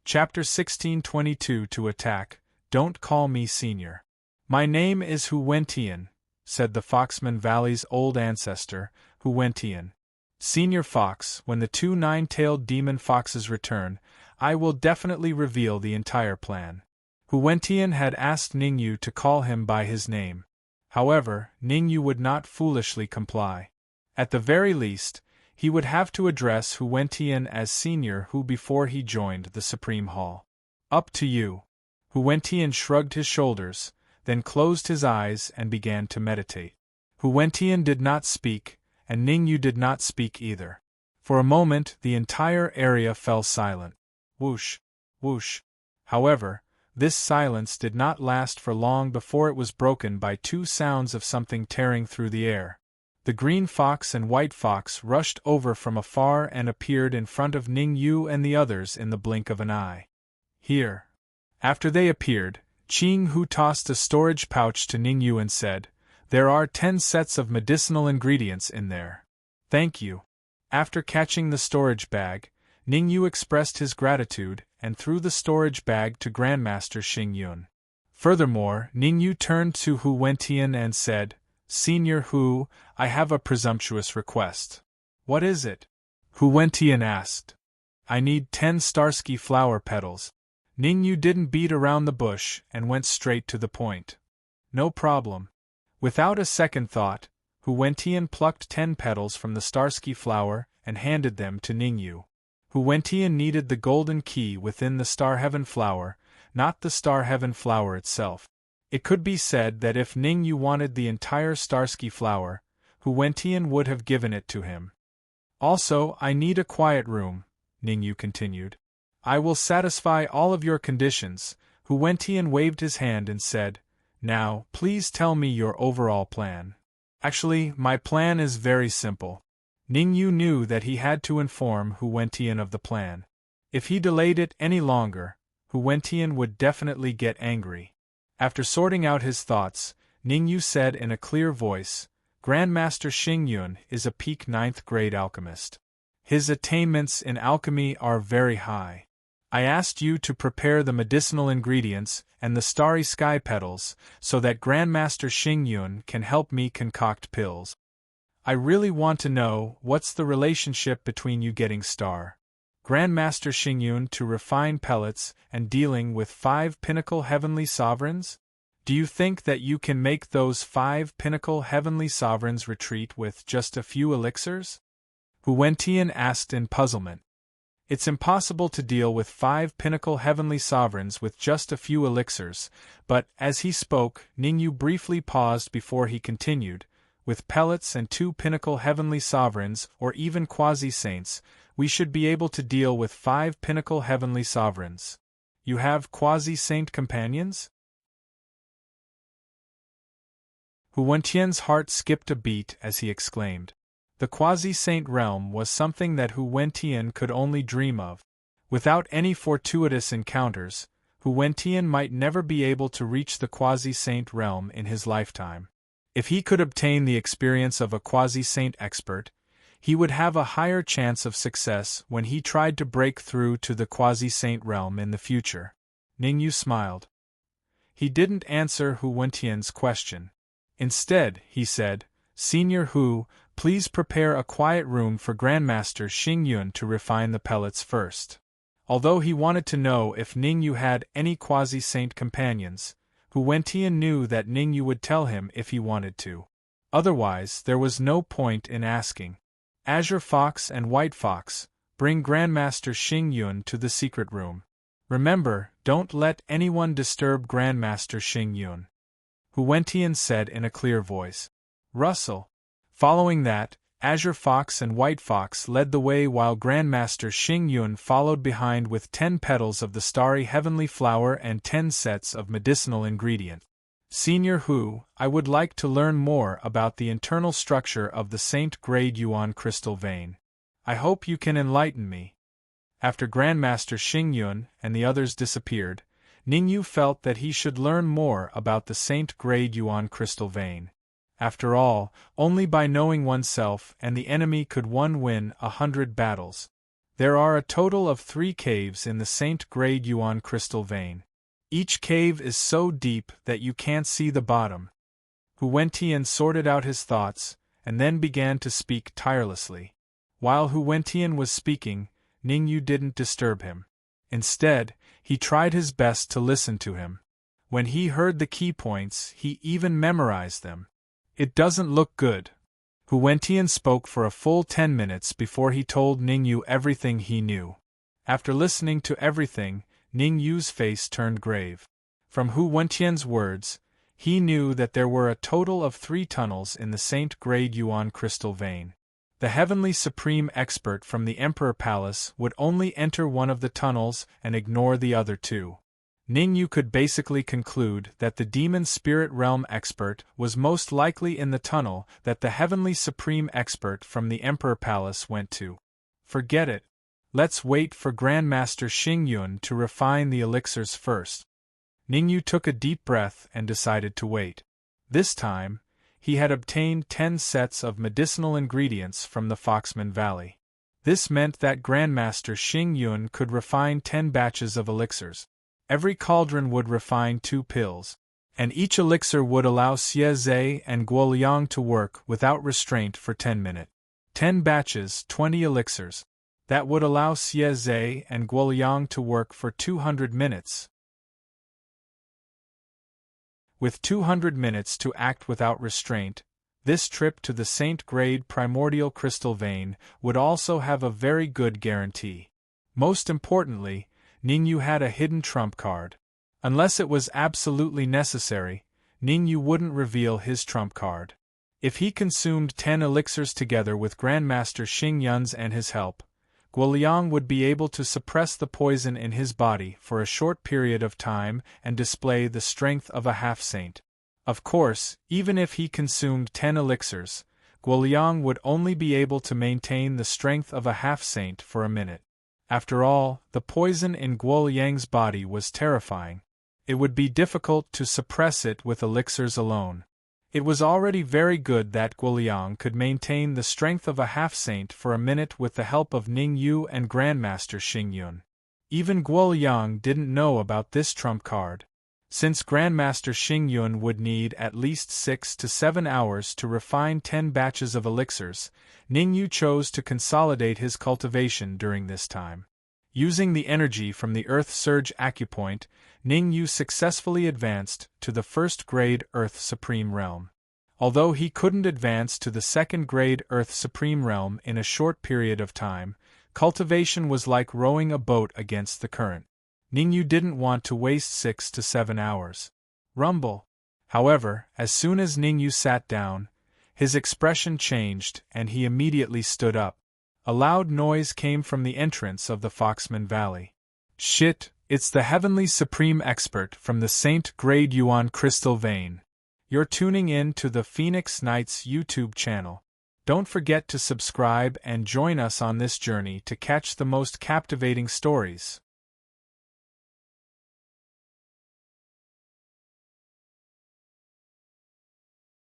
Chapter 1622 To attack, don't call me senior. My name is Huwentian, said the Foxman Valley's old ancestor, Huwentian. Senior Fox, when the two nine-tailed demon foxes return, I will definitely reveal the entire plan. Huwentian had asked Ningyu to call him by his name. However, Ningyu would not foolishly comply. At the very least, he would have to address Huwentian as senior who before he joined the Supreme Hall. Up to you. Huwentian shrugged his shoulders, then closed his eyes and began to meditate. Huwentian did not speak, and Ningyu did not speak either. For a moment the entire area fell silent. Whoosh, whoosh. However, this silence did not last for long before it was broken by two sounds of something tearing through the air. The green fox and white fox rushed over from afar and appeared in front of Ningyu and the others in the blink of an eye. Here. After they appeared, Qing Hu tossed a storage pouch to Ningyu and said, "There are 10 sets of medicinal ingredients in there." "Thank you." After catching the storage bag, Ningyu expressed his gratitude and threw the storage bag to Grandmaster Xingyun. Furthermore, Ningyu turned to Huwentian and said, "Senior Hu, I have a presumptuous request." "What is it?" Huwentian asked. "I need 10 Starsky flower petals." Ningyu didn't beat around the bush and went straight to the point. "No problem." Without a second thought, Huwentian plucked 10 petals from the Starsky flower and handed them to Ningyu. Huwentian needed the golden key within the Starheaven flower, not the Starheaven flower itself. It could be said that if Ningyu wanted the entire Starsky flower, Huwentian would have given it to him. "Also, I need a quiet room," Ningyu continued. "I will satisfy all of your conditions." Huwentian waved his hand and said, "Now, please tell me your overall plan." "Actually, my plan is very simple." Ningyu knew that he had to inform Huwentian of the plan. If he delayed it any longer, Huwentian would definitely get angry. After sorting out his thoughts, Ningyu said in a clear voice, "Grandmaster Xingyun is a peak 9th grade alchemist. His attainments in alchemy are very high. I asked you to prepare the medicinal ingredients and the starry sky petals so that Grandmaster Xingyun can help me concoct pills. I really want to know what's the relationship between you getting Grandmaster Xingyun to refine pellets and dealing with 5 pinnacle heavenly sovereigns? Do you think that you can make those 5 pinnacle heavenly sovereigns retreat with just a few elixirs?" Huwentian asked in puzzlement. "It's impossible to deal with 5 pinnacle heavenly sovereigns with just a few elixirs, but," as he spoke, Ningyu briefly paused before he continued, "with pellets and 2 pinnacle heavenly sovereigns or even quasi-saints, we should be able to deal with 5 pinnacle heavenly sovereigns. You have quasi-saint companions?" Huwentian's heart skipped a beat as he exclaimed. The quasi-saint realm was something that Huwentian could only dream of. Without any fortuitous encounters, Huwentian might never be able to reach the quasi-saint realm in his lifetime. If he could obtain the experience of a quasi-saint expert, he would have a higher chance of success when he tried to break through to the quasi-saint realm in the future. Ningyu smiled. He didn't answer Huwentian's question. Instead, he said, "Senior Hu, please prepare a quiet room for Grandmaster Xingyun to refine the pellets first." Although he wanted to know if Ningyu had any quasi-saint companions, Huwentian knew that Ningyu would tell him if he wanted to. Otherwise, there was no point in asking. "Azure Fox and White Fox, bring Grandmaster Xingyun to the secret room. Remember, don't let anyone disturb Grandmaster Xingyun," Huwentian said in a clear voice. "Russell." Following that, Azure Fox and White Fox led the way while Grandmaster Xingyun followed behind with 10 petals of the starry heavenly flower and 10 sets of medicinal ingredients. "Senior Hu, I would like to learn more about the internal structure of the Saint Grade Yuan crystal vein. I hope you can enlighten me." After Grandmaster Xingyun and the others disappeared, Ningyu felt that he should learn more about the Saint Grade Yuan crystal vein. After all, only by knowing oneself and the enemy could one win 100 battles. There are a total of 3 caves in the Saint Grade Yuan crystal vein. Each cave is so deep that you can't see the bottom. Hu Wentian sorted out his thoughts, and then began to speak tirelessly. While Hu Wentian was speaking, Ning Yu didn't disturb him. Instead, he tried his best to listen to him. When he heard the key points, he even memorized them. It doesn't look good. Hu Wentian spoke for a full 10 minutes before he told Ning Yu everything he knew. After listening to everything, Ning Yu's face turned grave. From Hu Wentian's words, he knew that there were a total of 3 tunnels in the Saint Grade Yuan crystal vein. The Heavenly Supreme Expert from the Emperor Palace would only enter one of the tunnels and ignore the other 2. Ning Yu could basically conclude that the Demon Spirit Realm Expert was most likely in the tunnel that the Heavenly Supreme Expert from the Emperor Palace went to. Forget it. Let's wait for Grandmaster Xingyun to refine the elixirs first. Ning Yu took a deep breath and decided to wait. This time, he had obtained 10 sets of medicinal ingredients from the Foxman Valley. This meant that Grandmaster Xingyun could refine 10 batches of elixirs. Every cauldron would refine 2 pills, and each elixir would allow Xie Zhe and Guoliang to work without restraint for 10 minutes. 10 batches, 20 elixirs. That would allow Xie Zhe and Guoliang to work for 200 minutes. With 200 minutes to act without restraint, this trip to the Saint Grade Primordial Crystal Vein would also have a very good guarantee. Most importantly, Ning Yu had a hidden trump card. Unless it was absolutely necessary, Ning Yu wouldn't reveal his trump card. If he consumed 10 elixirs together with Grandmaster Xingyun's and his help, Guoliang would be able to suppress the poison in his body for a short period of time and display the strength of a half-saint. Of course, even if he consumed 10 elixirs, Guoliang would only be able to maintain the strength of a half-saint for a minute. After all, the poison in Guoliang's body was terrifying. It would be difficult to suppress it with elixirs alone. It was already very good that Guoliang could maintain the strength of a half-saint for a minute with the help of Ning Yu and Grandmaster Xingyun. Even Guoliang didn't know about this trump card. Since Grandmaster Xingyun would need at least 6 to 7 hours to refine 10 batches of elixirs, Ning Yu chose to consolidate his cultivation during this time. Using the energy from the Earth Surge Acupoint, Ning Yu successfully advanced to the 1st grade Earth Supreme Realm. Although he couldn't advance to the 2nd grade Earth Supreme Realm in a short period of time, cultivation was like rowing a boat against the current. Ning Yu didn't want to waste 6 to 7 hours. Rumble. However, as soon as Ning Yu sat down, his expression changed and he immediately stood up. A loud noise came from the entrance of the Foxman Valley. Shit, it's the Heavenly Supreme Expert from the Saint Grade Yuan Crystal Vein. You're tuning in to the Phoenix Knights YouTube channel. Don't forget to subscribe and join us on this journey to catch the most captivating stories.